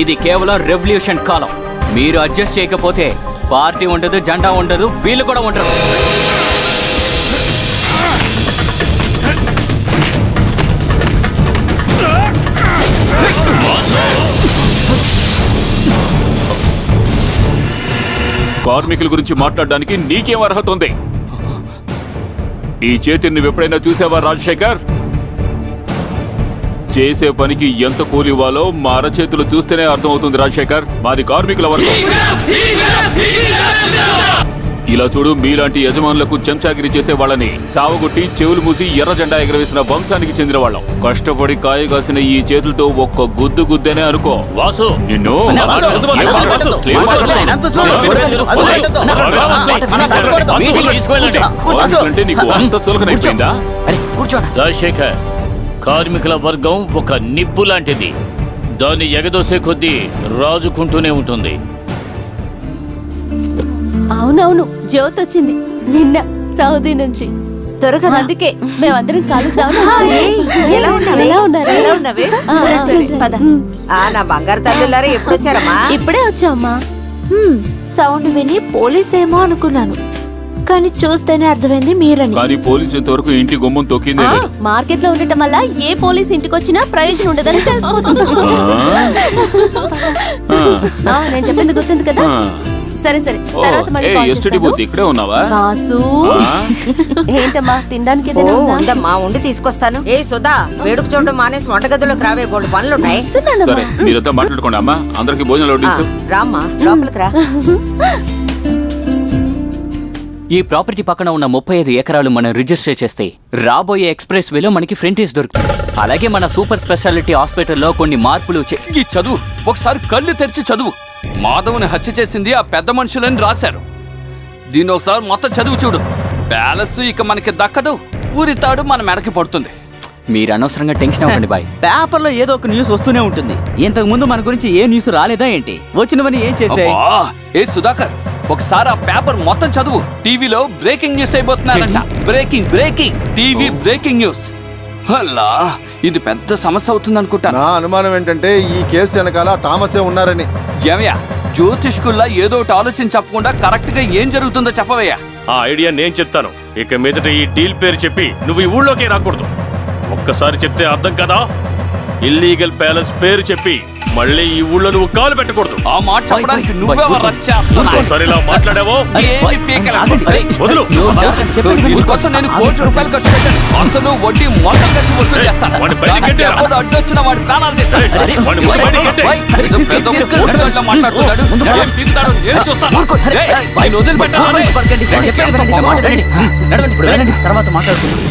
ఇది కేవలం రెవల్యూషన్ కాలం. మీరు అడ్జస్ట్ చేయకపోతే పార్టీ ఉండదు, జెండా ఉండదు, వీళ్ళు కూడా ఉండరు. కార్మికుల గురించి మాట్లాడడానికి నీకేం అర్హత ఉంది? ఈ చేతిని నువ్వు ఎప్పుడైనా చూసావా రాజశేఖర్? చేసే పనికి ఎంత కూలి ఇవ్వాలో మా అరచేతులు చూస్తేనే అర్థమవుతుంది రాజశేఖర్. మాది కార్మికుల వర్గం. ఇలా చూడు, మీలాంటి యజమానులకు చెంచాగిరి చేసే వాళ్ళని చావగొట్టి చెవులు మూసి ఎర్ర జెండా ఎగరవేసిన వంశానికి చెందిన వాళ్ళం. కష్టపడి కాయగాసిన ఈ చేతులతో ఒక్క గుద్దు గుద్దేనే అనుకో. వాసు, నిన్ను అంటే నీకు అంత చులకనైపోయిందా? రాజశేఖర్, కార్మికుల వర్గం ఒక నిప్పు లాంటిది. దాన్ని ఎగదోసే కొద్దీ రాజుకుంటూనే ఉంటుంది. అవునవును, జ్యోతి వచ్చింది నిన్న సౌదీ నుంచి. త్వరగా అందుకే మేమందరం కలుద్దాం. ఎలా ఉన్నవే? నా బంగారు తల్లిలారా ఎప్పుడు వచ్చారమ్మా? ఇప్పుడే వచ్చామ్మా. సౌండ్ విని పోలీస్ ఏమో అనుకున్నాను, కానీ చూస్తేనే అర్థమైంది మీరని. కానీ పోలీసు ఇంతవరకు ఇంటి గుమ్మం తొక్కిందే లేదు. మార్కెట్ లో ఉండటం వల్ల ఏ పోలీస్ ఇంటికి వచ్చినా ప్రయోజనం ఉండదని తెలిసిపోతుంది. నేను చెప్పింది గుర్తుంది కదా. సరే సరే, తర్వాత మళ్ళీ కాల్ ఎస్టీడీ చేస్తాను. బూత్ ఇక్కడే ఉన్నావా? వాసు, ఏంటమ్మా తినడానికి ఓ, ఏదైనా ఉందా? ఉందమ్మా, ఉండి తీసుకొస్తాను. ఏ సుధా, వేడుక చూడడం మానేసి వంటగదిలోకి రావే, బోల్డ్ పనులున్నాయి. ఇస్తున్నానమ్మా. సరే, మీరంతా మాట్లాడుకోండి అమ్మా. అందరికి భోజనాలు ఆ, వడ్డించు. రామ్మా లోపలికి రా. ఈ ప్రాపర్టీ పక్కన ఉన్న 35 ఎకరాలు మనం రిజిస్టర్ చేస్తే రాబోయే ఎక్స్ప్రెస్ వేలో మనకి ఫ్రంటేజ్ దొరుకుతుంది. అలాగే మన సూపర్ స్పెషాలిటీ హాస్పిటల్లో కొన్ని మార్పులు ఈ చదువు ఒకసారి కళ్ళు తెరిచి చదువు. మాధవ్ని హత్య చేసింది ఆ పెద్ద మనుషులని రాశారు. దీన్ని ఒకసారి మొత్తం చదువు చూడు. ప్యాలెస్ ఇక మనకి దక్కదు, ఊరి తాడు మన మెడకి పడుతుంది. మీరు అనవసరంగా టెన్షన్ అవ్వండి బాయ్. పేపర్లో ఏదో ఒక న్యూస్ వస్తూనే ఉంటుంది. ఇంతకు ముందు మన గురించి ఏ న్యూస్ రాలేదా ఏంటి? వచ్చినవని ఏం చేసాయి? ఏ సుధాకర్, ఒకసారి ఆ పేపర్ మొత్తం చదువు. టీవీలో బ్రేకింగ్ న్యూస్ అయిపోతున్నారంట. Breaking breaking TV breaking news. అలా ఇది పెద్ద సమస్య అవుతుంది అనుకుంటాను. నా అనుమానం ఏంటంటే ఈ కేసు వెనకాల తామసే ఉన్నారని. ఏమయ్యా, జ్యోతిష్కుల్లా ఏదో ఒకటి ఆలోచన చెప్పకుండా కరెక్ట్ గా ఏం జరుగుతుందో చెప్పవయ్యా. ఆ ఐడియా నేను చెప్తాను. ఇక మీదట ఈ డీల్ పేరు చెప్పి నువ్వు ఈ ఊళ్ళోకే రాకూడదు. ఒక్కసారి చెప్తే అర్థం కదా. ఇల్లీగల్ ప్యాలెస్ పేరు చెప్పి మళ్ళీ ఈ ఊళ్ళో నువ్వు కాలు పెట్టకూడదు. ఆ మాట చెప్పడానికి నువ్వెవరు రచ్చా? ఒక్కసారి ఇలా మాట్లాడావో ఏమి పీకల? వదులు. దీనికోసం నేను ₹1,00,00,000 ఖర్చు పెట్టాను. అసలు వడ్డీ మొత్తం ఖర్చు వసూలు చేస్తాను. వాడి బయటికి దానికి గెట్టేరా? ఎవడు అడ్డొచ్చినా వాడి ప్రాణాలు తీస్తాను. అరే, వాడిని బయటికి గెట్టే. ఏదో పెద్ద ఊరిలో మాట్లాడుతున్నాడు. ఏం పీకుతాడో నేను చూస్తాను. ఏయ్, ఆయన వదిలిపెట్టాలా రే? తర్వాత మాట్లాడుకుందాం.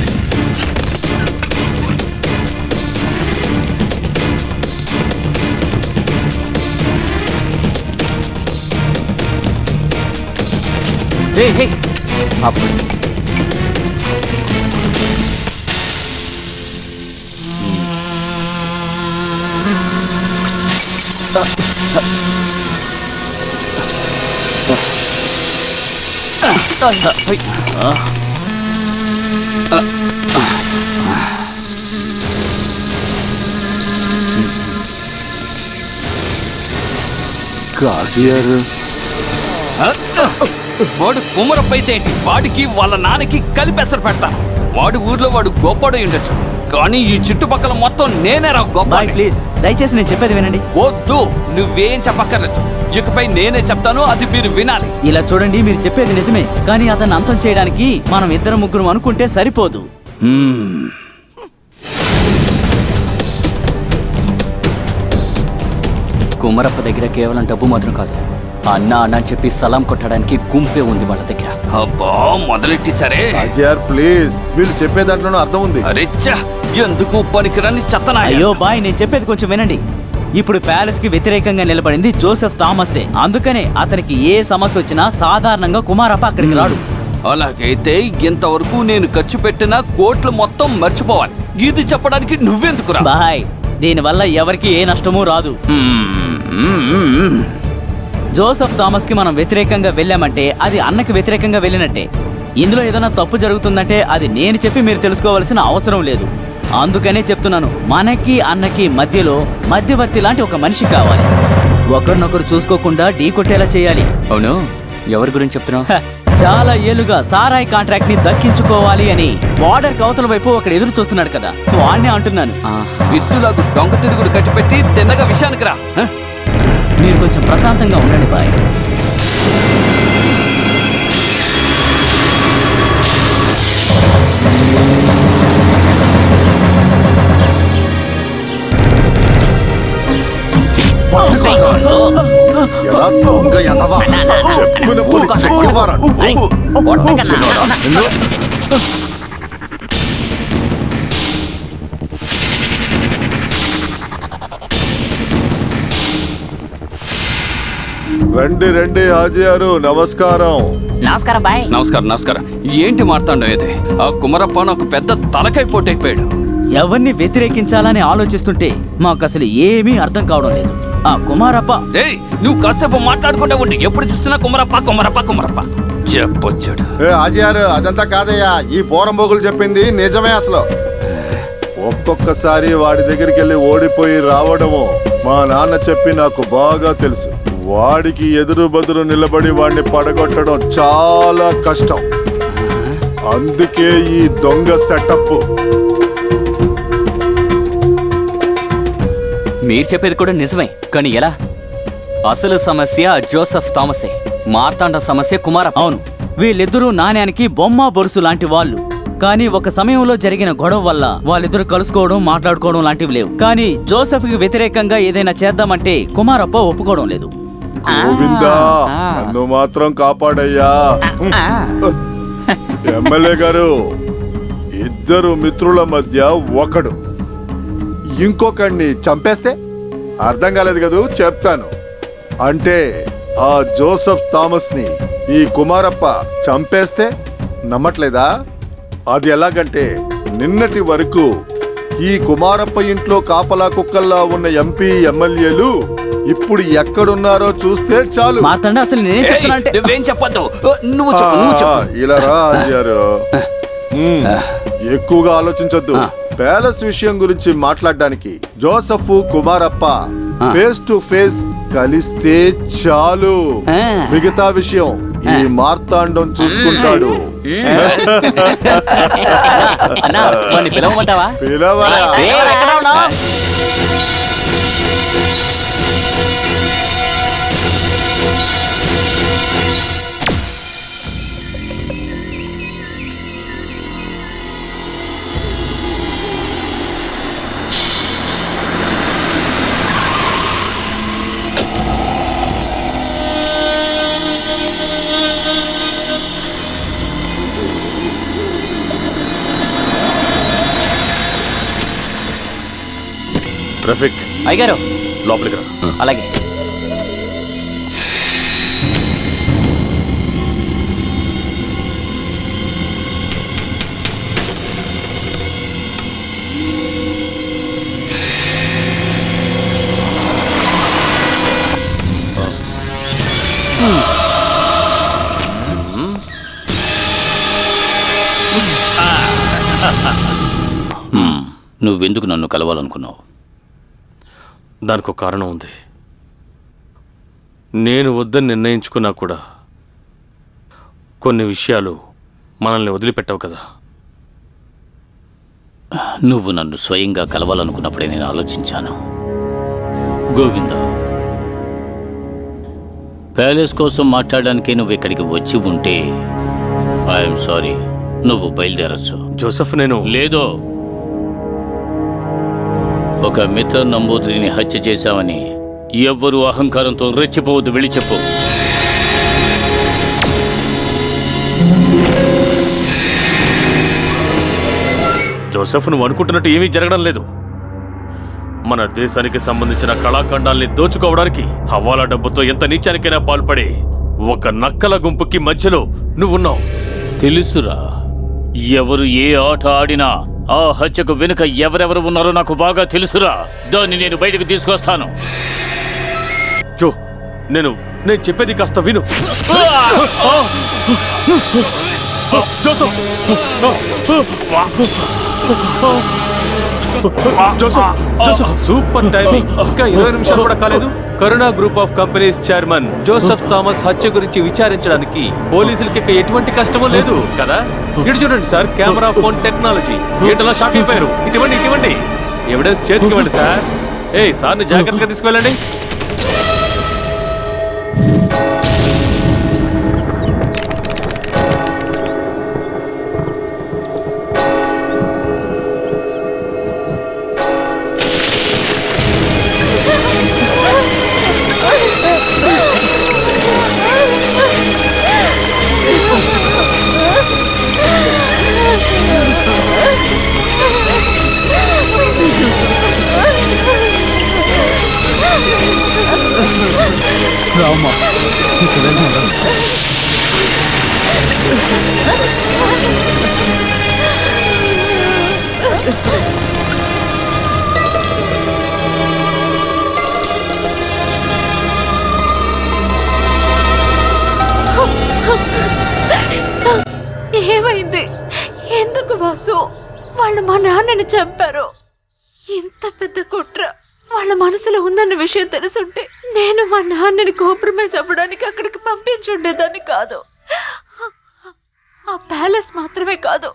వాడు కుమరప్ప అయితే ఏంటి? వాడికి వాళ్ళ నాన్నకి కలిపేసరు పెడతాను. వాడు ఊర్లో వాడు గొప్పడై ఉండొచ్చు, కానీ ఈ చుట్టుపక్కల మొత్తం నేనే రా గొప్ప. బాయ్ ప్లీజ్, దయచేసి నేను చెప్పేది వినండి. వద్దు, నువ్వేం చెప్పక్కర్లేదు. ఇకపై నేనే చెప్తాను, అది మీరు వినాలి. ఇలా చూడండి, మీరు చెప్పేది నిజమే, కానీ అతన్ని అంతం చేయడానికి మనం ఇద్దరు ముగ్గురు అనుకుంటే సరిపోదు. కుమరప్ప దగ్గర కేవలం డబ్బు మాత్రం కాదు, అన్న అన్న అని చెప్పి సలాం కొట్టడానికి గుంపే ఉంది వాళ్ళ దగ్గర. అబ్బా, మొదలెట్టి సరే. అజయర్ ప్లీజ్, వీళ్ళు చెప్పే దాంట్లోనూ అర్థం ఉంది. అరెచ్చా, ఎందుకు పనికిరాని చెత్తనా? అయ్యో బాయ్, నేను చెప్పేది కొంచెం వినండి. ఇప్పుడు ప్యాలెస్ కి వ్యతిరేకంగా నిలబడింది జోసెఫ్ థామసే. అందుకనే అతనికి ఏ సమస్య వచ్చినా సాధారణంగా కుమారప్ప అక్కడికి రాడు. అలాగైతే ఇంతవరకు నేను ఖర్చు పెట్టిన కోట్లు మొత్తం మర్చిపోవాలి. ఇది చెప్పడానికి నువ్వెందుకురా? బాయ్, దీనివల్ల ఎవరికి ఏ నష్టమూ రాదు. జోసెఫ్ థామస్ కి మనం వ్యతిరేకంగా వెళ్ళామంటే అది అన్నకి వ్యతిరేకంగా వెళ్ళినట్టే. ఇందులో ఏదైనా తప్పు జరుగుతుందంటే అది నేను చెప్పి మీరు తెలుసుకోవాల్సిన అవసరం లేదు. అందుకనే చెప్తున్నాను, మనకి అన్నకి మధ్యలో మధ్యవర్తి లాంటి ఒక మనిషి కావాలి. ఒకరినొకరు చూసుకోకుండా ఢీ కొట్టేలా చేయాలి. అవును, ఎవరి గురించి చెప్తున్నావు? చాలా ఏళ్లుగా సారాయి కాంట్రాక్ట్ ని దక్కించుకోవాలి అని బార్డర్ కవతల వైపు ఒకడు ఎదురు చూస్తున్నాడు కదా, వాడినే అంటున్నాను. విస్సులాగు దొంగ తిరుగుడు కట్టిపెట్టి తిన్నగా విషయానికి రా. మీరు కొంచెం ప్రశాంతంగా ఉండండి బాయ్. ఎలా దొంగ ఎదవా? చెప్పున పులి చెక్కివారా నువ్వు? రండి రండి ఆజయారు, నమస్కారం. నమస్కారం బాయ్. నమస్కారం నమస్కారం. ఏంటి మాట్లాడడం ఇది? ఆ కుమరప్ప నాకు పెద్ద తలకాయ పోటైపోయాడు. ఎవరిని వ్యతిరేకించాలని ఆలోచిస్తుంటే మాకు అసలు ఏమీ అర్థం కావడం లేదు. ఆ కుమారప్ప, ఏయ్, నువ్వు కాసేపు మాట్లాడుకుంటా ఉండి ఎప్పుడు చూస్తున్నా కుమరప్ప కుమరప్ప కుమరప్ప చెప్పొచ్చాడు. ఆజయారు, అదంతా కాదయ్యా, ఈ పోరంబోగులు చెప్పింది నిజమే. అసలు ఒక్కొక్కసారి వాడి దగ్గరికి వెళ్ళి ఓడిపోయి రావడము మా నాన్న చెప్పి నాకు బాగా తెలుసు. వాడికి ఎదురు బదురు నిలబడి వాడిని పడగొట్టడం చాలా కష్టం. అందుకే ఈ దొంగ సెటప్. మీరు చెప్పేది కూడా నిజమే, కానీ ఎలా? అసలు సమస్య జోసెఫ్ థామసే, మార్తాండ సమస్య కుమారప్ప. అవును, వీళ్ళిద్దరూ నాణ్యానికి బొమ్మ బొరుసు లాంటి వాళ్ళు. కానీ ఒక సమయంలో జరిగిన గొడవ వల్ల వాళ్ళిద్దరు కలుసుకోవడం, మాట్లాడుకోవడం లాంటివి లేవు. కానీ జోసెఫ్కి వ్యతిరేకంగా ఏదైనా చేద్దామంటే కుమారప్ప ఒప్పుకోవడం లేదు. గోవిందా, నన్ను మాత్రం కాపాడయ్యా. ఎమ్మెల్యే గారు, ఇద్దరు మిత్రుల మధ్య ఒకడు ఇంకొకడిని చంపేస్తే అర్థం కాలేదు కదూ, చెప్తాను. అంటే ఆ జోసెఫ్ థామస్ ని ఈ కుమారప్ప చంపేస్తే నమ్మట్లేదా? అది ఎలాగంటే, నిన్నటి వరకు ఈ కుమారప్ప ఇంట్లో కాపలా కుక్కల్లా ఉన్న ఎంపీ ఎమ్మెల్యేలు ఇప్పుడు ఎక్కడున్నారో చూస్తే చాలు. మార్తాండ, అసలు నేనేం చెప్తున్నా అంటే నువ్వేం చెప్పొద్దు, నువ్వు ఇలా రా ఆచారు. ఎక్కువగా ఆలోచించొద్దు. ప్యాలెస్ విషయం గురించి మాట్లాడడానికి Joseph Kumarappa face to face కలిస్తే చాలు. మిగతా విషయం ఈ మార్తాండం చూసుకుంటాడు. పిలవమంటావా? పిలవరా. రఫీక్, అయ్యగారు లోపలికి రా. అలాగే. నువ్వెందుకు నన్ను కలవాలనుకున్నావు? దానికి ఒక కారణం ఉంది. నేను వద్దని నిర్ణయించుకున్నా కూడా కొన్ని విషయాలు మనల్ని వదిలిపెట్టవు కదా. నువ్వు నన్ను స్వయంగా కలవాలనుకున్నప్పుడే నేను ఆలోచించాను. గోవింద, ప్యాలెస్ కోసం మాట్లాడడానికి నువ్వు ఇక్కడికి వచ్చి ఉంటే ఐఎమ్ సారీ, నువ్వు బయలుదేరచ్చు. జోసెఫ్, నేను లేదో ఒక మిత్ర నంబూద్రిని హత్య చేశామని ఎవ్వరూ అహంకారంతో రెచ్చిపోవద్దు, వెళ్ళి చెప్పు. జోసెఫ్, నువ్వు అనుకుంటున్నట్టు ఏమీ జరగడం లేదు. మన దేశానికి సంబంధించిన కళాఖండాల్ని దోచుకోవడానికి హవాలా డబ్బుతో ఎంత నీచానికైనా పాల్పడి ఒక నక్కల గుంపుకి మధ్యలో నువ్వున్నావు. తెలుసురా, ఎవరు ఏ ఆట ఆడినా ఆ హత్యకు వెనుక ఎవరెవరు ఉన్నారో నాకు బాగా తెలుసురా. దాన్ని నేను బయటకు తీసుకొస్తాను. జో, నేను చెప్పేది కాస్త విను. Joseph, Joseph, Joseph, super timing. ఇంకా 20 నిమిషాలు కూడా కాలేదు. Karuna group of companies chairman Joseph Thomas హత్య గురించి విచారించడానికి పోలీసులకి ఇక ఎటువంటి కష్టమూ లేదు కదా. ఇటు చూడండి సార్, కెమెరా, ఫోన్ టెక్నాలజీ. ఏంటలా షాక్ అయిపోయారు? ఇటువంటి ఎవిడెన్స్ చేతికి ఇవ్వండి సార్. సార్ని జాగ్రత్తగా తీసుకువెళ్ళండి. ఏమైంది? ఎందుకు వాసు వాళ్ళు మా నాన్నని చంపారు? ఇంత పెద్ద కుట్ర వాళ్ళ మనసులో ఉందన్న విషయం తెలుసుంటే నేను మా నాన్నని కాంప్రమైజ్ అవ్వడానికి అక్కడికి పంపించుండేదాన్ని కాదు. ఆ ప్యాలెస్ మాత్రమే కాదు,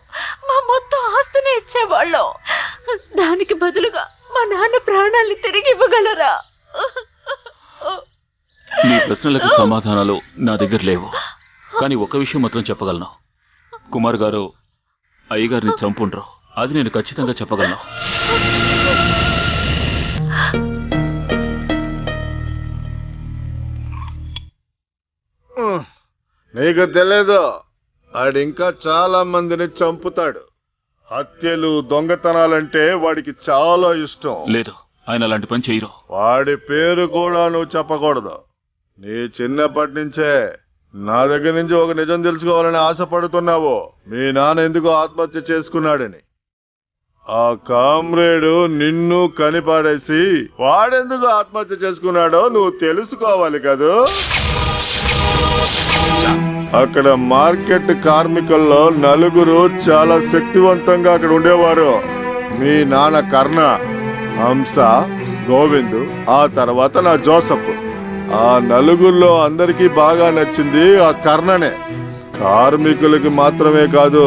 మా మొత్తం ఆస్తిని ఇచ్చేవాళ్ళం. దానికి బదులుగా మా నాన్న ప్రాణాల్ని తిరిగి ఇవ్వగలరా? నీ ప్రశ్నలకు సమాధానాలు నా దగ్గర లేవు, కానీ ఒక విషయం మాత్రం చెప్పగలను. కుమార్ గారు అయ్యగారిని చంపుండ్రు, అది నేను ఖచ్చితంగా చెప్పగలను. నీకు తెలియదు, ఆడింకా చాలా మందిని చంపుతాడు. హత్యలు, దొంగతనాలంటే వాడికి చాలా ఇష్టం. లేదు, ఆయన అలాంటి పని చేయరు. వాడి పేరు కూడా నువ్వు చెప్పకూడదు. నీ చిన్నప్పటి నుంచే నా దగ్గర నుంచి ఒక నిజం తెలుసుకోవాలని ఆశపడుతున్నావు. మీ నాన్న ఎందుకు ఆత్మహత్య చేసుకున్నాడని. ఆ కామ్రేడు నిన్ను కనిపాడేసి వాడెందుకు ఆత్మహత్య చేసుకున్నాడో నువ్వు తెలుసుకోవాలి కదూ. అక్కడ మార్కెట్ కార్మికుల్లో 4 చాలా శక్తివంతంగా అక్కడ ఉండేవారు. మీ నాన్న కర్ణ, హంస, గోవింద్, ఆ తర్వాత నా జోసఫ్. ఆ 4లో అందరికీ బాగా నచ్చింది ఆ కర్ణనే. కార్మికులకి మాత్రమే కాదు,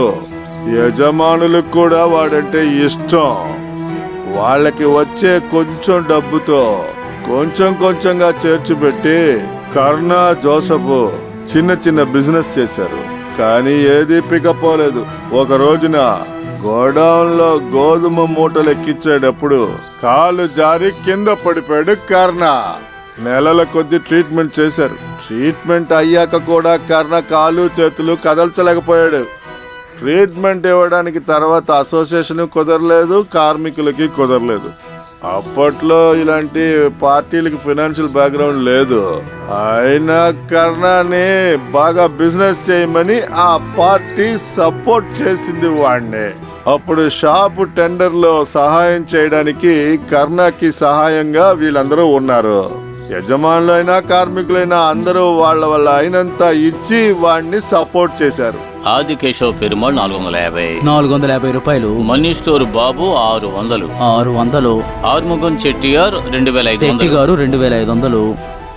యజమానులకు కూడా వాడంటే ఇష్టం. వాళ్ళకి వచ్చే కొంచెం డబ్బుతో కొంచెం కొంచెంగా చేర్చిపెట్టి కర్ణ, జోసఫ్ చిన్న చిన్న బిజినెస్ చేశారు. కానీ ఏది పికపోలేదు. ఒక రోజున గోడౌన్ లో గోధుమ మూటలు ఎక్కించేటప్పుడు కాలు జారి కింద పడిపోయాడు కర్ణ. నెలల కొద్ది ట్రీట్మెంట్ చేశారు. ట్రీట్మెంట్ అయ్యాక కూడా కర్ణ కాలు చేతులు కదల్చలేకపోయాడు. ట్రీట్మెంట్ ఇవ్వడానికి తర్వాత అసోసియేషన్ కుదరలేదు, కార్మికులకి కుదరలేదు. అప్పట్లో ఇలాంటి పార్టీలకి ఫైనాన్షియల్ బ్యాక్గ్రౌండ్ లేదు. అయినా కర్ణాని బాగా బిజినెస్ చేయమని ఆ పార్టీ సపోర్ట్ చేసింది వాడిని. అప్పుడు షాపు టెండర్ లో సహాయం చేయడానికి కర్ణాకి సహాయంగా వీళ్ళందరూ ఉన్నారు. యజమానులైనా కార్మికులైనా అందరూ వాళ్ళ వల్ల అయినంత ఇచ్చి వాడిని సపోర్ట్ చేశారు. ఆదికేశవ్ పెరుమాళ్ 450, 450 రూపాయలు. మనీ స్టోర్ బాబు 600, 600. ఆర్ముగం చెట్టియార్ 2500, శెట్టి గారు 2500,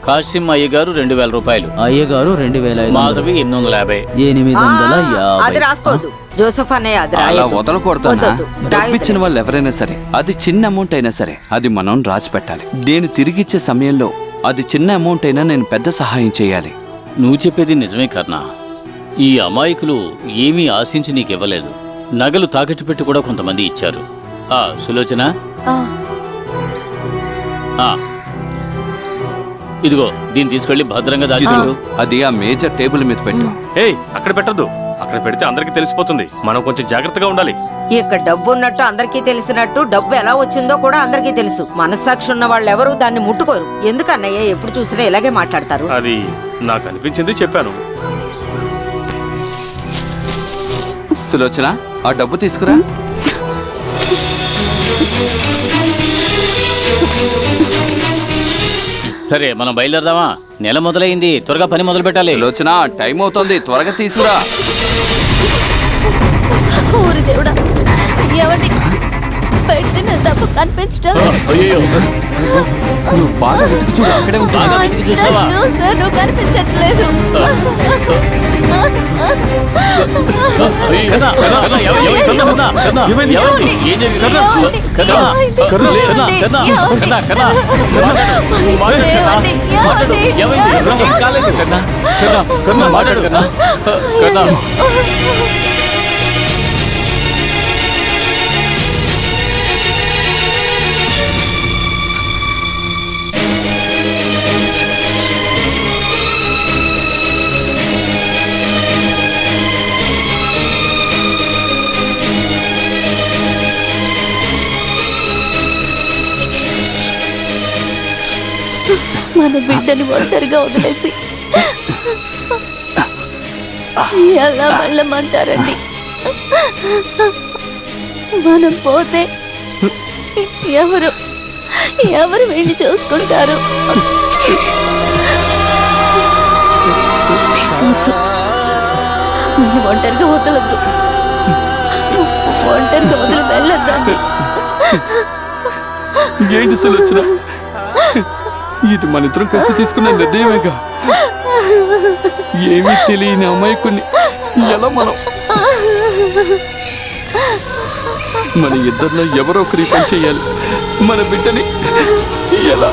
కాసిం అయ్యగారు 2000 రూపాయలు, అయ్యగారు 2500, మాధవి 850. 850. అది రాసుకోవద్దు జోసఫ్ అన్నయ్య, అది అలా రాయొద్దు. వదలకూడదన్నా. వద్దొద్దు. డబ్బిచ్చిన వాళ్ళు ఎవరైనా సరే, అది చిన్న అమౌంట్ అయినా సరే, అది మనం రాసి పెట్టాలి. నేను తిరిగిచ్చే సమయంలో అది చిన్న అమౌంట్ అయినా నేను పెద్ద సహాయం చేయాలి. నువ్వు చెప్పేది నిజమే కర్ణ. ఈ అమాయకులు ఏమీ ఆశించి నీకివ్వలేదు. నగలు తాకట్టు పెట్టి కూడా కొంతమంది ఇచ్చారు. సులోచన, ఇదిగో దీన్ని తీసుకెళ్లి భద్రంగా దాచిపెట్టు. అది ఆ మేజర్ టేబుల్ మీద పెట్టు. ఏయ్, అక్కడ పెట్టద్దు. అక్కడ పెడితే అందరికి తెలిసిపోతుంది. మనం కొంచెం జాగ్రత్తగా ఉండాలి. ఇక్కడ డబ్బు ఉన్నట్టు అందరికీ తెలిసినట్టు డబ్బు ఎలా వచ్చిందో కూడా అందరికీ తెలుసు. మనస్సాక్షి ఉన్న వాళ్ళు ఎవరు దాన్ని ముట్టుకోరు. ఎందుకన్నయ్య ఎప్పుడు చూసినా ఇలాగే మాట్లాడతారు? అది నాకు అనిపించింది చెప్పాను. సులోచన, ఆ డబ్బు తీసుకురా. సరే, మనం బయలుదేరదామా? నెల మొదలైంది, త్వరగా పని మొదలు పెట్టాలి. సులోచన, టైం అవుతోంది, త్వరగా తీసుకురా. ఊరి దేవుడా, ఎవడి పెట్టిన తప్పు కనిపించడం. అయ్యో, నువ్వు బాగా వెతికి చూడు, అక్కడే ఉంటుంది. బాగా వెతికి చూసావా? చూసాను, కనిపించట్లేదు. కన్నా, కన్నా, ఏమైంది? కన్నా, కన్నా, ఏమైంది? ఏం జరిగింది? కన్నా, కన్నా, కన్నా, కన్నా, కన్నా, కన్నా, మాట్లాడు, కన్నా, మాట్లాడు. ఏమైంది? ఏం కాలేదు కన్నా, కన్నా, కన్నా, మాట్లాడు కన్నా, కన్నా. మన బిడ్డని ఒంటరిగా వదిలేసి ఎలా వెళ్ళమంటారండి? మనం పోతే ఎవరు ఎవరు వీడిని చూసుకుంటారు? నేను ఒంటరిగా వదలొద్దు, ఒంటరిగా వదిలి వెళ్ళొద్దండి. ఏంటి సులోచన, ఇది మన ఇద్దరం కలిసి తీసుకున్న నిర్ణయమేగా. ఏమీ తెలియని అమాయకుని ఎలా మనం మన ఇద్దరిలో ఎవరో ఒకరి పని చేయాలి. మన బిడ్డని ఎలా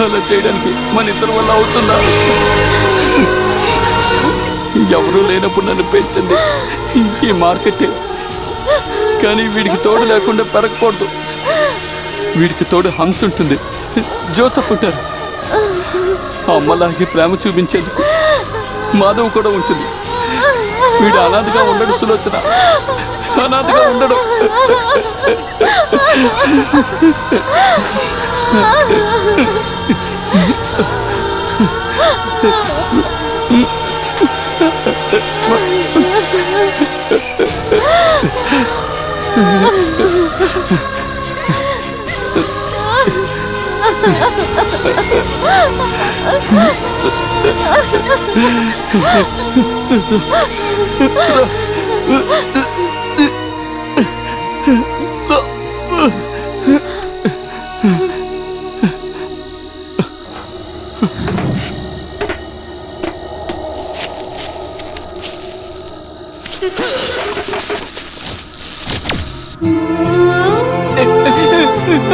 అలా చేయడానికి మన ఇద్దరి వల్ల అవుతుందా? ఎవరూ లేనప్పుడు నన్ను పెంచింది ఈ మార్కెటే. కానీ వీడికి తోడు లేకుండా పెరగకూడదు. వీడికి తోడు హంస ఉంటుంది, జోసఫ్ ఉంటారు. అమ్మలాగే ప్రేమ చూపించేందుకు మాధవ్ కూడా ఉంటుంది. వీడు అనాథగా ఉండడు సులోచన, అనాథగా ఉండడు.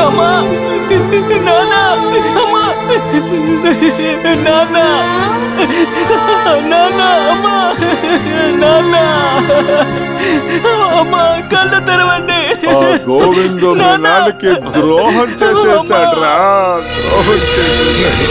అమ్మా, నాన్న, అమ్మా, నాన్న, నాన్న, అమ్మా, నాన్న, అమ్మా, కళ్ళు తెరవండి. ఆ గోవిందు మీ నాన్నకి ద్రోహం చేసేసాడ్రా, ద్రోహం చేసేసాడు.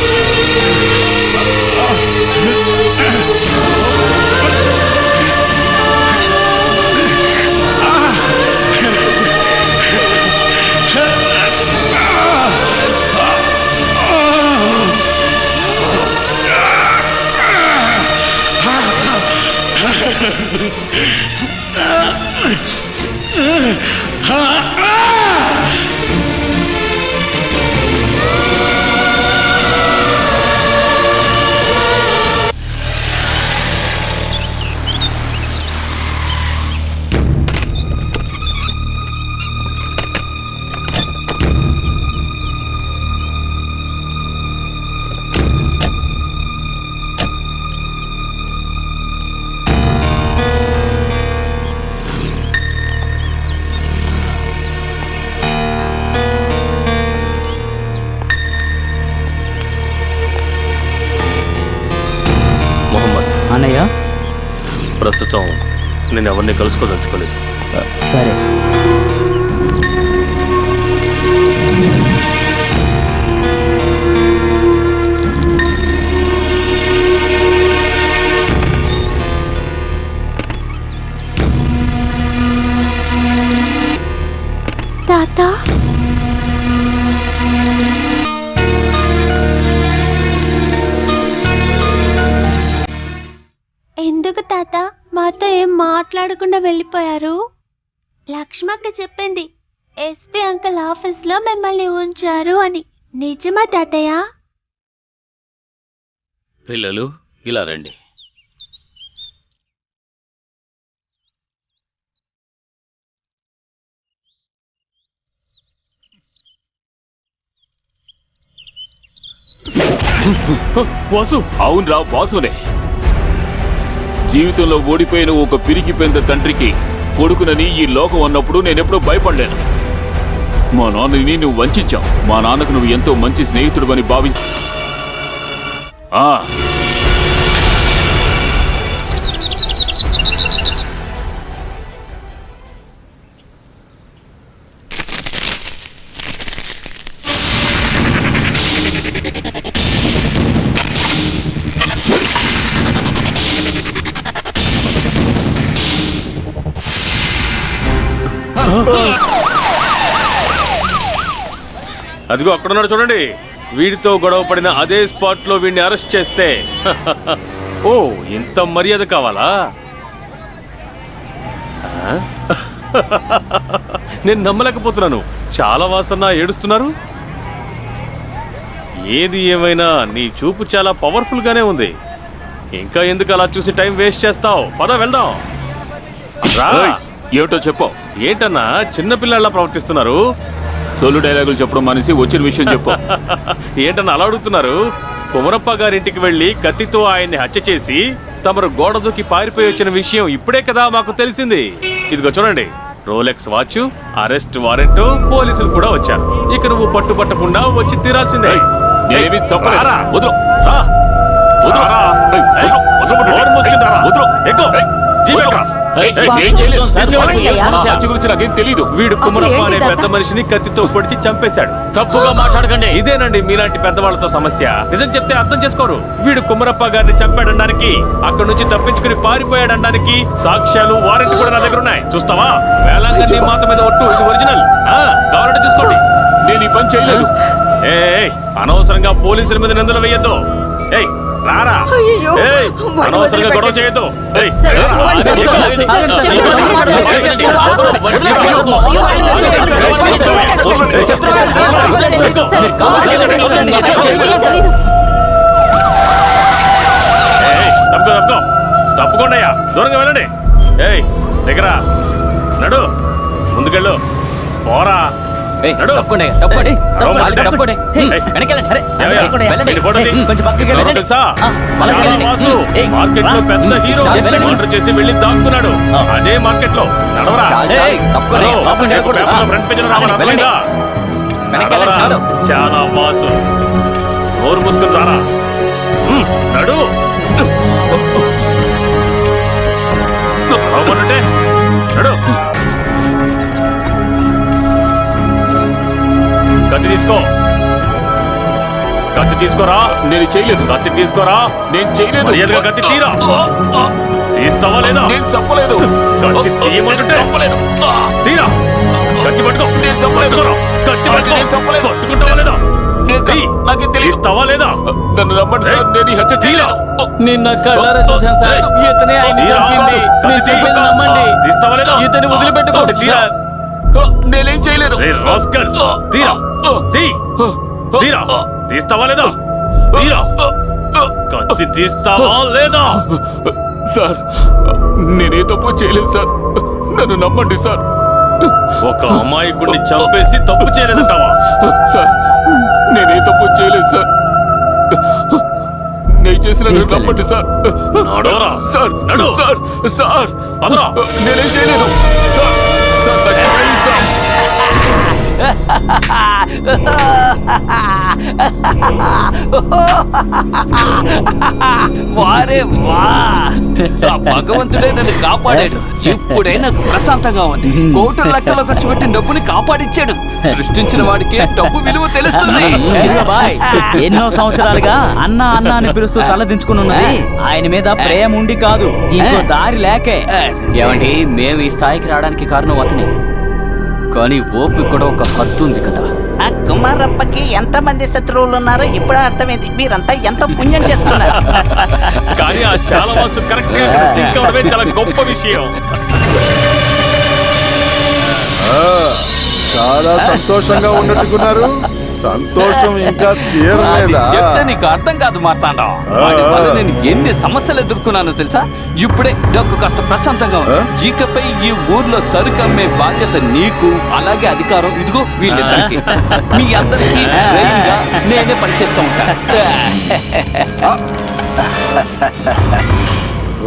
అన్నయ్య, ప్రస్తుతం నేను ఎవరిని కలుసుకోదలుచుకోలేదు. సరే. తాత, ఎందుకు తాత మాతో ఏం మాట్లాడకుండా వెళ్ళిపోయారు? లక్ష్మక్క చెప్పింది ఎస్పీ అంకుల్ ఆఫీస్లో మిమ్మల్ని ఉంచారు అని. నిజమా తాతయ్య? పిల్లలు ఇలా రండి. వాసు, అవునరా, వాసునే. జీవితంలో ఓడిపోయిన ఒక పిరికి పెద్ద తండ్రికి కొడుకునని ఈ లోకం అన్నప్పుడు నేనెప్పుడూ భయపడలేను. మా నాన్నని నువ్వు వంచావు. మా నాన్నకు నువ్వు ఎంతో మంచి స్నేహితుడు అని భావించు. అదిగో అక్కడున్నాడు చూడండి. వీడితో గొడవ పడిన అదే స్పాట్ లో వీడిని అరెస్ట్ చేస్తే ఓ ఇంత మర్యాద కావాలా? నేను నమ్మలేకపోతున్నాను. చాలా వాసన ఏడుస్తున్నారు. ఏది ఏమైనా నీ చూపు చాలా పవర్ఫుల్ గానే ఉంది. ఇంకా ఎందుకు అలా చూసి టైం వేస్ట్ చేస్తావు? పద వెళ్దాం. ఏమిటో చెప్పు. ఏంటన్నా చిన్నపిల్లలా ప్రవర్తిస్తున్నారు? సొల్లు డైలాగులు చెప్పడం మనిషి వచ్చిన విషయం చెప్పు. ఏంటన్నా అలా అడుగుతున్నారు? కుమరప్ప గారింటికి వెళ్ళి కత్తితో ఆయన్ని హత్య చేసి తమరు గోడ దూకి పారిపోయి వచ్చిన విషయం ఇప్పుడే కదా మాకు తెలిసింది. ఇదిగో చూడండి, రోలెక్స్ వాచ్, అరెస్ట్ వారెంట్, పోలీసులు కూడా వచ్చారు. ఇక నువ్వు పట్టుపట్టకుండా వచ్చి తీరాల్సిందే. నేనేమి చంపలేదు. రారా. వదరు. రా. వదరు. రారా. ఏయ్, ఏయ్, వదరు. వదరు. నోరు మూసుకుని రారా. వదరు. ఎక్కు. ఏయ్, జీప్ వదరు. ఎక్కురా. ఏయ్, ఏయ్, ఏం చేయలేదు. తీసుకెళ్ళండి అయ్యా. సమస్య గురించి నాకేం తెలీదు. వీడు కుమరప్ప అనే ఏంటి పెద్ద మనిషిని కత్తితో పొడిచి చంపేశాడు. తప్పుగా మాట్లాడకండి. ఇదేనండి మీలాంటి పెద్దవాళ్ళతో సమస్య. నిజం చెప్తే అర్థం చేసుకోరు. వీడు కుమరప్ప గారిని చంపాడనడానికి, అక్కడి నుంచి తప్పించుకుని పారిపోయాడనడానికి సాక్ష్యాలు, వారెంట్ కూడా నా దగ్గర ఉన్నాయి. చూస్తావా? వేలాంగని మాత మీద ఒట్టు, ఇది ఒరిజినల్. కావాలంటే చూసుకోండి. నేను ఈ పని చేయలేదు. ఏయ్, అనవసరంగా పోలీసుల మీద నిందలు వేయొద్దు. ఏయ్, రారా. అయ్యయ్యో. ఏయ్, వాడిని అనవసరంగా గొడవ వదిలిపెట్టండి. చేయొద్దు. ఏయ్, సరే, రారా. వాడిని తీసుకెళ్ళండి. ఏయ్, తప్పుకో. తప్పుకోండి అయ్యా, దూరంగా వెళ్ళండి. ఏయ్, దగ్గర నడు, ముందుకెళ్ళు. పోరా. నడు. తప్పకుండా ఏయ్, తప్పకుండా ఫోటో తీ. ఎవరో తెలుసా? చాలా వాసు. మార్కెట్ లో పెద్ద హీరో. ఆర్డర్ చేసి వెళ్ళి దాక్కున్నాడు అదే మార్కెట్ లో. నడవరా. తప్పకుండా ఫ్రంట్ పేజ్ లో రావడం అర్థమైందా? నడవరా. చాలా వాసు. నోరు మూసుకుని రారా. నడు. రావమంటే నడు. కత్తి తీసుకో. కత్తి తీసుకోరా. నేను చేయలేదు. కత్తి తీసుకోరా. నేను చేయలేదు. మర్యాదగా కత్తి తీరా. తీస్తావా లేదా? నేను చంపలేదు. కత్తి తీయమంటుంటే చంపలేదు. తీరా. కత్తి పట్టుకో. నేను చంపలేదు. పట్టుకోరా. కత్తి పట్టుకో. నేను చంపలేదు. పట్టుకుంటావా లేదా? తీ. నాకేం తెలియదు. తీస్తావా లేదా? నన్ను నమ్మండి సార్, నేను ఈ హత్య చేయలేదు. నిన్న కళ్ళారా చూశాను సార్. ఇతనే ఆయన తీరా. చంపింది. కత్తి మీరు చెప్పేది తీసుకో. నమ్మండి. తీస్తావా లేదా? ఇతని వదిలిపెట్టుకో. కత్తి తీరా. నేనేం చేయలేదు. రే రాస్కల్. తీరా. తీ. తీరా. తీస్తావా లేదా? తీరా. కత్తి తీస్తావా లేదా? సార్, నేనే తప్పు చేయలేదు సార్, నన్ను నమ్మండి సార్. ఒక అమాయకుడిని చంపేసి తప్పు చేయలేదంటావా? సార్, నేనే తప్పు చేయలేదు సార్. నేను చేసిన నమ్మండి సార్. నడవరా. సార్, నడు. సార్, సార్, పదరా. నేనేం చేయలేదు సార్. సార్, నాకేం తెలియదు సార్. వారే వా, ఆ భగవంతుడే నన్ను కాపాడాడు. ఇప్పుడే నాకు ప్రశాంతంగా ఉంది. కోట్ల లెక్కలో ఖర్చు పెట్టిన డబ్బుని కాపాడిచ్చాడు. సృష్టించిన వాడికి డబ్బు విలువ తెలుస్తుంది. ఇదిగో బాయ్, ఎన్నో సంవత్సరాలుగా అన్న అన్న అని పిలుస్తూ తలదించుకుని ఉన్నది ఆయన మీద ప్రేమ ఉండి కాదు, ఇంకో దారి లేకే. ఏమండి, మేము ఈ స్థాయికి రావడానికి కారణం అతనే. కానీ ఓపిక కూడా ఒక హద్దు ఉంది కదా. ఆ కుమారప్పకి ఎంతమంది శత్రువులు ఉన్నారో ఇప్పుడు అర్థమైంది. మీరంతా ఎంత పుణ్యం చేసుకున్నారు. కానీ ఆ చాలా వాసు కరెక్ట్ గా ఇక్కడ సింక్ అవడమే చాలా గొప్ప విషయం. చాలా సంతోషంగా ఉన్నట్టుకున్నారు. సంతోషం ఇంకా తీరలేదా? చెప్తే నీకు అర్థం కాదు మార్తాండం. వాడి వల్ల నేను ఎన్ని సమస్యలు ఎదుర్కొన్నానో తెలుసా? ఇప్పుడే నాకు కాస్త ప్రశాంతంగా ఉంది. ఇకపై ఈ ఊర్లో సరుకు అమ్మే బాధ్యత నీకు, అలాగే అధికారం ఇదిగో వీళ్ళిద్దరికి. మీ అందరికీ రైలుగా నేనే పనిచేస్తూ ఉంటాను.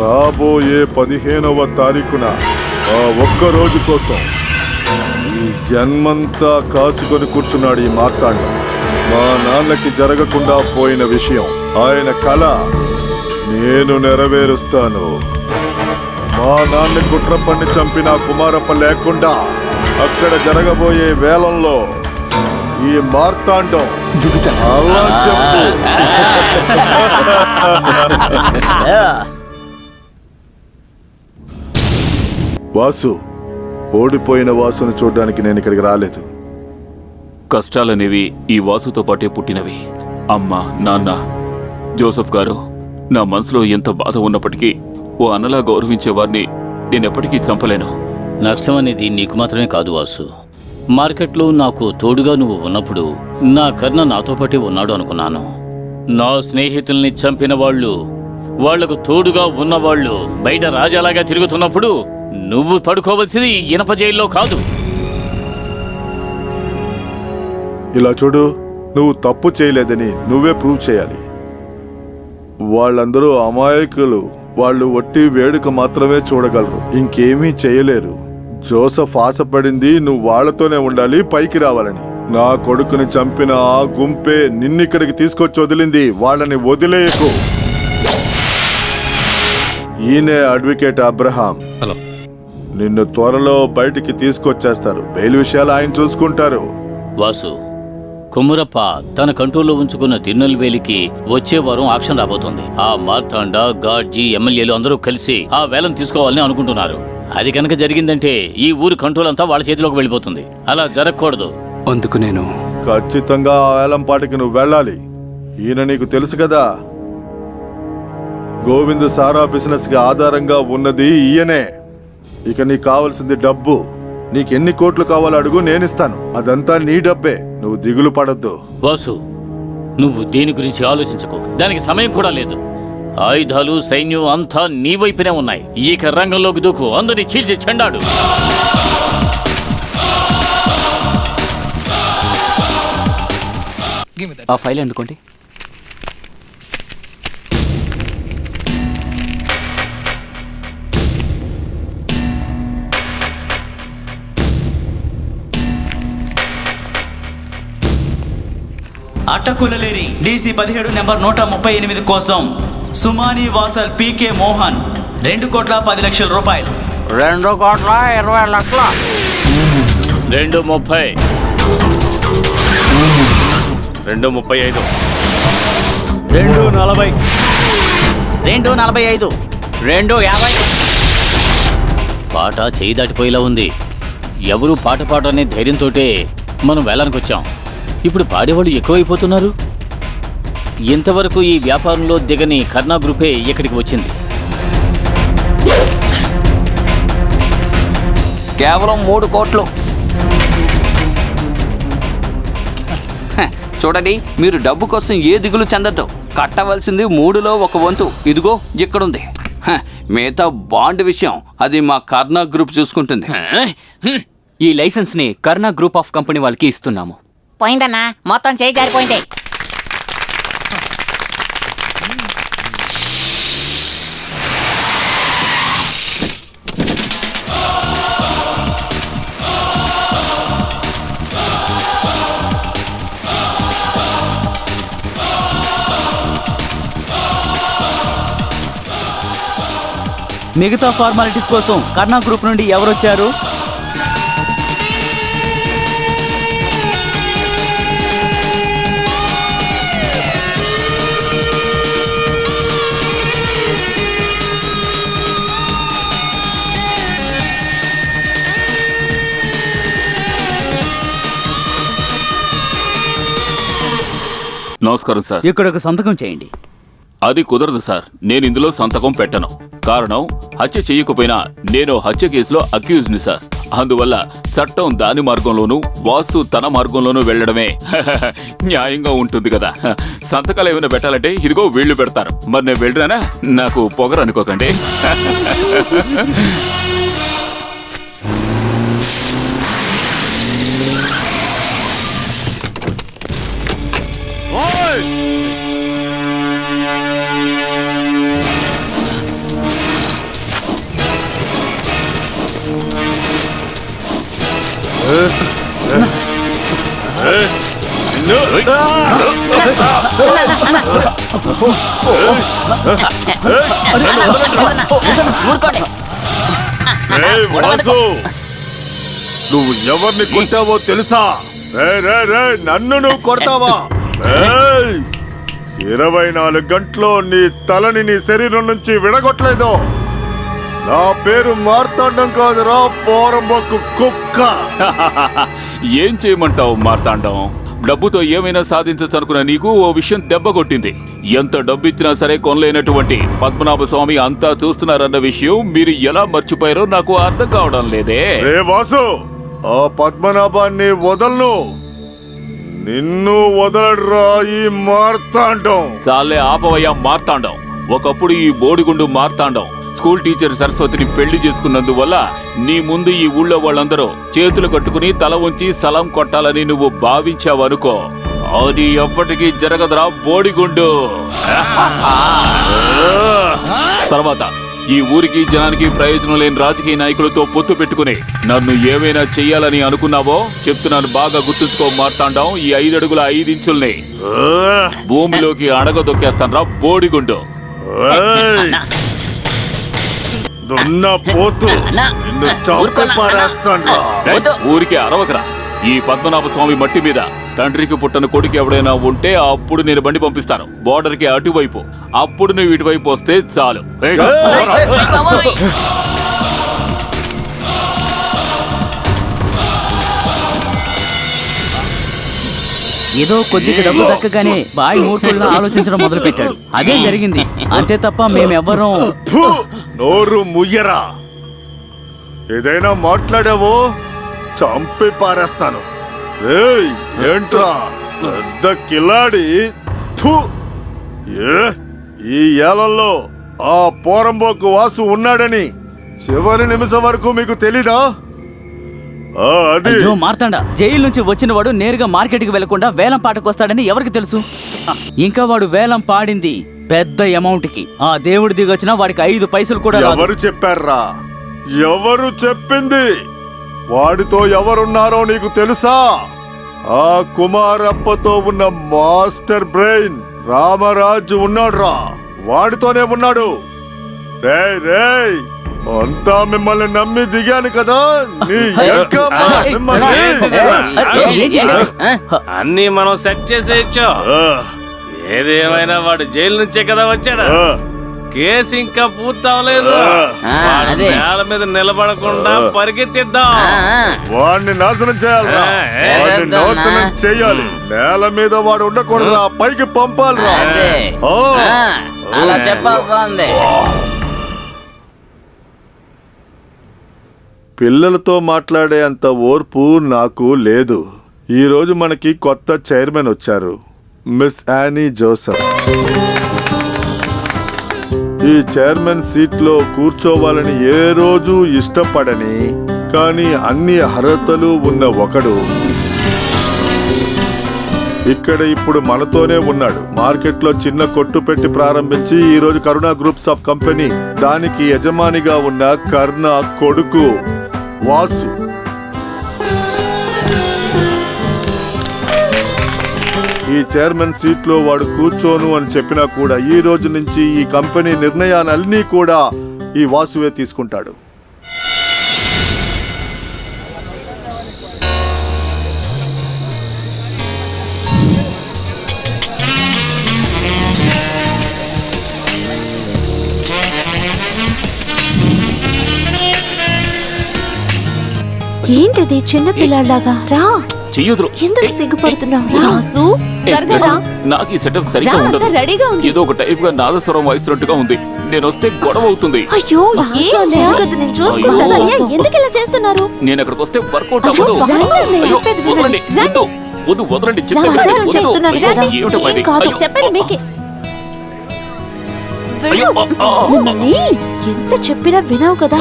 రాబోయే 15వ తారీఖున ఆ ఒక్క రోజు కోసం ఈ జన్మంతా కాచుకొని కూర్చున్నాడు ఈ మార్తాండం. మా నాన్నకి జరగకుండా పోయిన విషయం, ఆయన కళ నేను నెరవేరుస్తాను. మా నాన్న కుట్ర పన్ని చంపిన కుమారప్ప లేకుండా అక్కడ జరగబోయే వేలంలో ఈ మార్తాండం అలా చెప్పు. వాసు, ఓడిపోయిన వాసును చూడ్డానికి నేను ఇక్కడికి రాలేదు. కష్టాలనేవి ఈ వాసుతో పాటే పుట్టినవి. అమ్మ, నాన్న, జోసెఫ్ గారు, నా మనసులో ఎంత బాధ ఉన్నప్పటికీ ఓ అన్నలా గౌరవించే వారిని నేనెప్పటికీ చంపలేను. నష్టం అనేది నీకు మాత్రమే కాదు వాసు. మార్కెట్లో నాకు తోడుగా నువ్వు ఉన్నప్పుడు నా కర్ణ నాతో పాటే ఉన్నాడు అనుకున్నాను. నా స్నేహితుల్ని చంపిన వాళ్ళు, వాళ్లకు తోడుగా ఉన్నవాళ్ళు బయట రాజాలాగా తిరుగుతున్నప్పుడు నువ్వు పడుకోవలసింది ఇనప జైల్లో కాదు. ఇలా చూడు, నువ్వు తప్పు చేయలేదని నువ్వే ప్రూవ్ చేయాలి. వాళ్ళందరూ అమాయకులు, వాళ్ళు ఒట్టి వేడుక మాత్రమే చూడగలరు, ఇంకేమీ చేయలేరు. జోసెఫ్ ఆశపడింది నువ్వు వాళ్ళతోనే ఉండాలి, పైకి రావాలని. నా కొడుకుని చంపిన ఆ గుంపే నిన్నిక్కడికి తీసుకొచ్చి వదిలింది. వాళ్ళని వదిలేయకు. ఈయనే అడ్వకేట్ అబ్రహాం. హలో. నిన్ను త్వరలో బయటికి తీసుకొచ్చేస్తారు. బెయిల్ విషయాలు ఆయన చూసుకుంటారు. వాసు, కుమ్మరప్ప తన కంట్రోల్లో ఉంచుకున్న తిరునెల్వేలికి వచ్చే వారం ఆక్షన్ రాబోతుంది. ఆ మార్తాండ, గాడ్జీ, ఎమ్మెల్యేలు అందరూ కలిసి ఆ వేలం తీసుకోవాలని అనుకుంటున్నారు. అది కనుక జరిగిందంటే ఈ ఊరు కంట్రోల్ అంతా వాళ్ళ చేతిలోకి వెళ్ళిపోతుంది. అలా జరగకూడదు. అందుకు నేను ఖచ్చితంగా ఆ వేలం పాటికి నువ్వు వెళ్ళాలి. ఈయన నీకు తెలుసు కదా, గోవింద్ సారా బిజినెస్ కి ఆధారంగా ఉన్నది ఈయనే. ఇక నీకు కావాల్సింది డబ్బు. నీకెన్ని కోట్లు కావాలో అడుగు, నేనిస్తాను. అదంతా నీ డబ్బే, నువ్వు దిగులు పడొద్దు. వాసు, నువ్వు దేని గురించి ఆలోచించకు. దానికి సమయం కూడా లేదు. ఆయుధాలు, సైన్యం అంతా నీ వైపునే ఉన్నాయి. ఇక రంగంలోకి దూకు, అందరినీ చీల్చి చెండాడు. ఆ ఫైల్ ఎందుకోండి. అట్టకులలేని DC 17 నెంబర్ 138 కోసం సుమాని వాసల్ పీకే మోహన్ 2,10,00,000 రూపాయలు. 2,20,00,000. 2:30. 2:35. 2,40. 2,45. 2,50. పాట చేయి దాటిపోయేలా ఉంది. ఎవరు పాట పాడనే ధైర్యంతోటే మనం వేలానికి వచ్చాం. ఇప్పుడు పాడేవాళ్ళు ఎక్కువైపోతున్నారు. ఇంతవరకు ఈ వ్యాపారంలో దిగని కర్ణా గ్రూపే ఇక్కడికి వచ్చింది. కేవలం 3 కోట్లు. చూడండి, మీరు డబ్బు కోసం ఏ దిగులు చెందద్దు. కట్టవలసింది 3లో 1 వంతు ఇదిగో ఇక్కడుంది. మిగతా బాండ్ విషయం అది మా కర్ణా గ్రూప్ చూసుకుంటుంది. ఈ లైసెన్స్ ని కర్ణా గ్రూప్ ఆఫ్ కంపెనీ వాళ్ళకి ఇస్తున్నాము. పోయిందన్నా, మొత్తం చేయి జారిపోయింది. మిగతా ఫార్మాలిటీస్ కోసం కర్ణా గ్రూప్ నుండి ఎవరొచ్చారు? నమస్కారం సార్. ఇక్కడ ఒక సంతకం చేయండి. అది కుదరదు సార్. నేను ఇందులో సంతకం పెట్టను. కారణం, హత్య చేయకపోయినా నేను హత్య కేసులో అక్యూజ్ని సార్. అందువల్ల చట్టం దాని మార్గంలోనూ వాసు తన మార్గంలోనూ వెళ్లడమే న్యాయంగా ఉంటుంది కదా. సంతకాలు ఏమైనా పెట్టాలంటే ఇదిగో వీళ్ళు పెడతారు. మరి నేను వెళ్ళరానా? నాకు పొగరు అనుకోకండి. నువ్వు ఎవరిని కొట్టావో తెలుసా? నన్ను నువ్వు కొడతావా? 24 గంటలో నీ తలని నీ శరీరం నుంచి విడగొట్టలేదు. నా పేరు మార్తాండం కాదురా, పోరంబొక్కు కుక్క. ఏం చేయమంటావు మార్తాండం? డబ్బుతో ఏమైనా సాధించనుకున్న నీకు ఓ విషయం దెబ్బ కొట్టింది. ఎంత డబ్బు ఇచ్చినా సరే కొనలేనటువంటి పద్మనాభ స్వామి అంతా చూస్తున్నారన్న విషయం మీరు ఎలా మర్చిపోయారో నాకు అర్థం కావడం లేదే. రే వాసు, ఆ పద్మనాభాన్ని వదలను. నిన్ను వదలడ్రా ఈ మార్తాండం. చాలే ఆపవయ్యా మార్తాండం. ఒకప్పుడు ఈ బోడిగుండు మార్తాండం స్కూల్ టీచర్ సరస్వతిని పెళ్లి చేసుకున్నందువల్ల నీ ముందు ఈ ఊళ్ళో వాళ్ళందరూ చేతులు కట్టుకుని తల ఉంచి సలాం కొట్టాలని నువ్వు భావించావనుకో, అది ఎప్పటికీ జరగదురా బోడిగుండు. తర్వాత ఈ ఊరికి జనానికి ప్రయోజనం లేని రాజకీయ నాయకులతో పొత్తు పెట్టుకుని నన్ను ఏమైనా చెయ్యాలని అనుకున్నావో చెప్తున్నాను, బాగా గుర్తుంచుకో మార్తాండం. ఈ 5 అడుగుల 5 ఇంచుల్ని భూమిలోకి అడగదొక్కేస్తాను రా బోడిగుండు. పోతు నిన్ను చంపి పారేస్తాను. ఊరికి అరవకరా. ఈ పద్మనాభ స్వామి మట్టి మీద తండ్రికి పుట్టని కొడుకు ఎవడైనా ఉంటే అప్పుడు నేను బండి పంపిస్తాను బోర్డర్ కి అటువైపు. అప్పుడు నువ్వు ఇటువైపు వస్తే చాలు. ఏదో కొద్దిగా డబ్బు దక్కగానే బాయ్ మూర్ఖుల్లా ఆలోచించడం మొదలు పెట్టాడు. అదే జరిగింది, అంతే తప్ప మేమెవ్వరం. నోరు ముయ్యరా. ఏదైనా మాట్లాడావో చంపి పారేస్తాను. ఏయ్ ఏంట్రా పెద్ద కిలాడి. ఈ ఏలల్లో ఆ పోరంబోకు వాసు ఉన్నాడని చివరి నిమిషం వరకు మీకు తెలీదా? అది అయ్యో మార్తాండ, జైలు నుంచి వచ్చిన వాడు నేరుగా మార్కెట్కి వెళ్లకుండా వేలం పాటకు వస్తాడని ఎవరికి తెలుసు? ఇంకా వాడు వేలం పాడింది పెద్ద అమౌంట్ కి. ఆ దేవుడి దిగొచ్చినా వాడికి 5 పైసలు కూడా రాదు. ఎవరు చెప్పారా? ఎవరు చెప్పింది? వాడితో ఎవరున్నారో నీకు తెలుసా? ఆ కుమారప్పతో ఉన్న మాస్టర్ బ్రెయిన్ రామరాజు ఉన్నాడురా, వాడితోనే ఉన్నాడు. రేయ్ రేయ్, అంతా మిమ్మల్ని నమ్మి దిగాను కదా. నీ అన్ని మనం సెట్ చేసేయచ్చు. ఏదేమైనా వాడు జైలు నుంచే కదా వచ్చాడు. కేసు ఇంకా పూర్తవలేదు. నేల మీద నిలబడకుండా పరిగెత్తిద్దాం. వాడిని నాశనం చేయాలి. వాడిని నాశనం చేయాలి. నేల మీద వాడు ఉండకూడదురా, పైకి పంపాలిరా. పిల్లలతో మాట్లాడే అంత ఓర్పు నాకు లేదు. ఈరోజు మనకి కొత్త చైర్మన్ వచ్చారు, మిస్ యానీ జోసెఫ్. ఈ చైర్మన్ సీట్లో కూర్చోవాలని ఏ రోజు ఇష్టపడని కానీ అన్ని అర్హతలు ఉన్న ఒకడు ఇక్కడ ఇప్పుడు మనతోనే ఉన్నాడు. మార్కెట్లో చిన్న కొట్టు పెట్టి ప్రారంభించి ఈ రోజు కరుణ గ్రూప్స్ ఆఫ్ కంపెనీ దానికి యజమానిగా ఉన్న కర్ణ కొడుకు వాసు. ఈ చైర్మన్ సీట్ లో వాడు కూర్చోను అని చెప్పినా కూడా ఈ రోజు నుంచి ఈ కంపెనీ నిర్ణయాలన్నీ కూడా ఈ వాసువే తీసుకుంటాడు. ఏంటది చిన్న పిల్లాడిలాగా? రా, చెయ్యదురు. ఎందుకు సిగ్గుపడుతున్నావు? రాసు, నాకు ఈ సెటప్ సరిగ్గా ఉండదు. రెడీగా ఉంది. ఏదో ఒక టైప్ గా నాదస్వరం వాయిస్తున్నట్టుగా ఉంది. నేను వస్తే గొడవ అవుతుంది. అయ్యో, నేను చూసుకుంటా. ఎందుకు ఇలా చేస్తున్నారు? నేను అక్కడికి వస్తే వర్కౌట్ అవ్వదు. వదలండి, వద్దు వద్దు, వదలండి. చెప్పండి మీకే. మిమ్మల్ని ఎంత చెప్పినా వినవు కదా.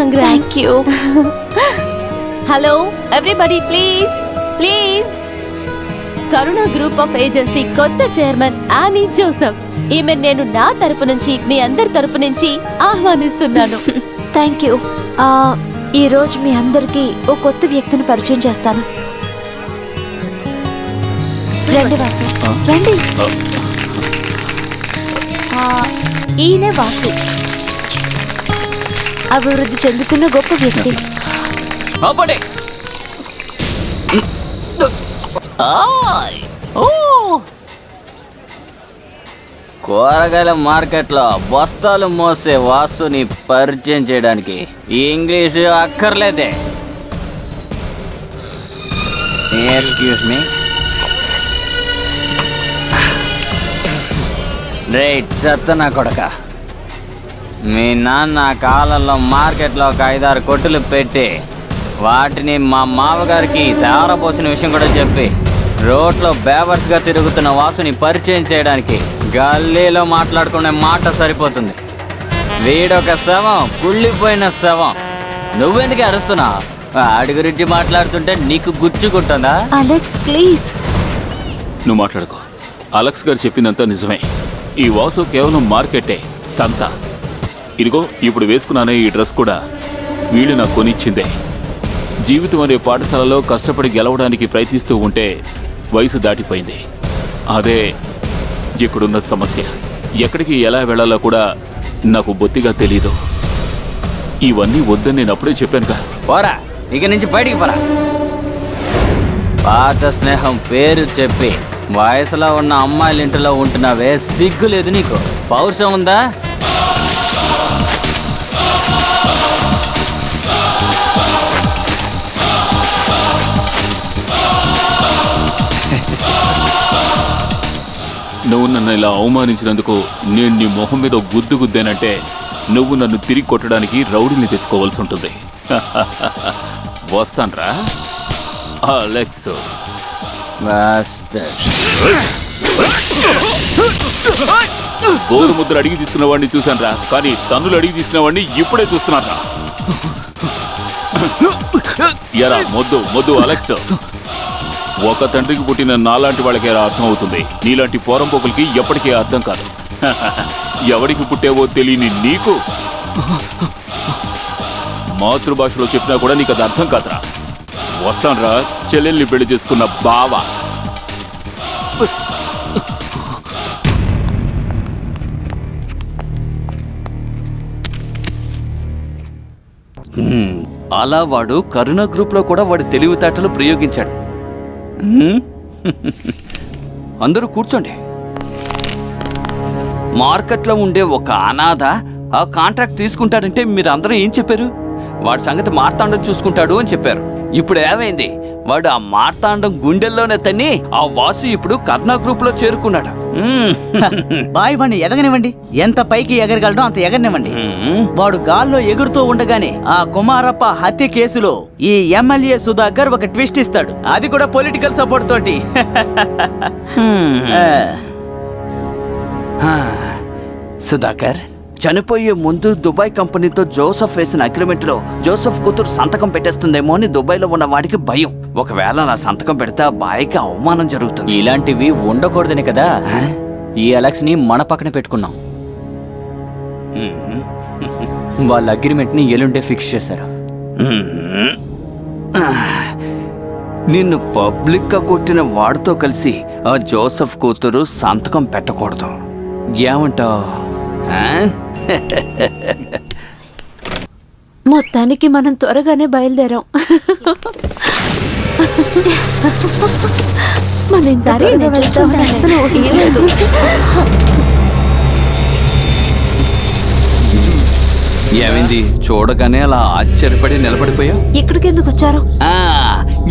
Thank you. Hello everybody, please please. Karuna group of agency కొత్త చైర్మన్ యానీ జోసెఫ్. ఈమె నేను నా తరపు నుంచి మీ అందరి తరపు నుంచి ఆహ్వానిస్తున్నాను. Thank you. ఈ రోజు మీ అందరికి ఓ కొత్త వ్యక్తిని పరిచయం చేస్తాను. రండి వాసు, రండి. ఈయనే వాసు, అభివృద్ధి చెందుతున్న గొప్ప వ్యక్తి. కూరగాయల మార్కెట్లో బస్తాలు మోసే వాసుని పరిచయం చేయడానికి ఇంగ్లీష్ అక్కర్లేదే. Excuse me. రైట్, చెత్త నా కొడక. మీ నాన్న కాలంలో మార్కెట్లో ఒక 5-6 కొట్టులు పెట్టి వాటిని మా మామగారికి తేరపోసిన విషయం కూడా చెప్పి రోడ్లో బేవర్స్గా తిరుగుతున్న వాసుని పరిచయం చేయడానికి గల్లీలో మాట్లాడుకునే మాట సరిపోతుంది. వీడొక శవం, కుళ్ళిపోయిన శవం. నువ్వెందుకు అరుస్తున్నావు? ఆడి గురించి మాట్లాడుతుంటే నీకు గుచ్చుకుంటుందా? Alex please. నువ్వు మాట్లాడుకో. అలెక్స్ గారు చెప్పిందంతా నిజమే. ఈ వాసు కేవలం మార్కెటే, సంత. ఇదిగో ఇప్పుడు వేసుకున్నానే ఈ డ్రెస్ కూడా వీళ్ళు నాకు కొనిచ్చిందే. జీవితం అనే పాఠశాలలో కష్టపడి గెలవడానికి ప్రయత్నిస్తూ ఉంటే వయసు దాటిపోయింది. అదే ఇక్కడున్న సమస్య. ఎక్కడికి ఎలా వెళ్ళాలో కూడా నాకు బొత్తిగా తెలీదు. ఇవన్నీ వద్దని నేను అప్పుడే చెప్పానుగా. పోరా, ఇక నుంచి బయటికి పోరా. పాత స్నేహం పేరు చెప్పి వయసులో ఉన్న అమ్మాయిల ఇంటిలో ఉంటున్నావే, సిగ్గు లేదు నీకు? పౌరుషం ఉందా? నువ్వు నన్ను ఇలా అవమానించినందుకు నేను నీ మొహం మీద గుద్దు గుద్దానంటే నువ్వు నన్ను తిరిగి కొట్టడానికి రౌడీని తెచ్చుకోవాల్సి ఉంటుంది. వస్తాన్రా అలెక్స్. గోరు ముద్ర అడిగి తీసుకున్న వాడిని చూశాన్రా, కానీ తన్నులు అడిగి తీసుకున్న వాడిని ఇప్పుడే చూస్తున్నారా? ఎరా మొద్దు అలెక్స్, ఒక తండ్రికి పుట్టిన నాలాంటి వాళ్ళకే అర్థం అవుతుంది. నీలాంటి పోరంపోకులకి ఎప్పటికీ అర్థం కాదు. ఎవడికి పుట్టేవో తెలియని నీకు మాతృభాషలో చెప్పినా కూడా నీకు అది అర్థం కాదురా. వస్తాన్రా చెల్లెల్ని పెళ్లి చేసుకున్న బావ. అలా వాడు కరుణ గ్రూప్లో కూడా వాడి తెలివితేటలు ప్రయోగించాడు. అందరూ కూర్చోండి. మార్కెట్లో ఉండే ఒక అనాథ ఆ కాంట్రాక్ట్ తీసుకుంటాడంటే మీరు అందరూ ఏం చెప్పారు? వాడి సంగతి మార్తాండం చూసుకుంటాడు అని చెప్పారు. ఇప్పుడు ఏమైంది? వాడు ఆ మార్తాండం గుండెల్లోనే తన్ని ఆ వాసు ఇప్పుడు కర్ణ గ్రూప్ లో చేరుకున్నాడు. బాయ్ వాడిని ఎదగనివ్వండి. ఎంత పైకి ఎగరగలడో అంత ఎగరనివ్వండి. వాడు గాల్లో ఎగురుతూ ఉండగానే ఆ కుమారప్ప హత్య కేసులో ఈ ఎమ్మెల్యే సుధాకర్ ఒక ట్విస్ట్ ఇస్తాడు, అది కూడా పొలిటికల్ సపోర్ట్ తోటి. సుధాకర్ చనిపోయే ముందు దుబాయ్ కంపెనీతో జోసెఫ్ వేసిన అగ్రిమెంట్ లో జోసెఫ్ కూతురు సంతకం పెట్టేస్తుందేమో అని దుబాయ్ లో ఉన్న వాడికి భయం. ఒకవేళ నా సంతకం పెడితే ఆ బాయ్కి అవమానం జరుగుతుంది. ఇలాంటివి ఉండకూడదని కదా ఈ అలెక్స్ ని మన పక్కన పెట్టుకున్నాం. వాళ్ళ అగ్రిమెంట్ ని ఎల్లుండే ఫిక్స్ చేశారు. నిన్ను పబ్లిక్ గా కొట్టిన వాడితో కలిసి ఆ జోసెఫ్ కూతురు సంతకం పెట్టకూడదు. ఏమంటావు? మొత్తానికి మనం త్వరగానే బయలుదేరాం. మనం ఏమైంది? చూడగానే అలా ఆశ్చర్యపడి నిలబడిపోయావు. ఇక్కడికి ఎందుకు వచ్చారు?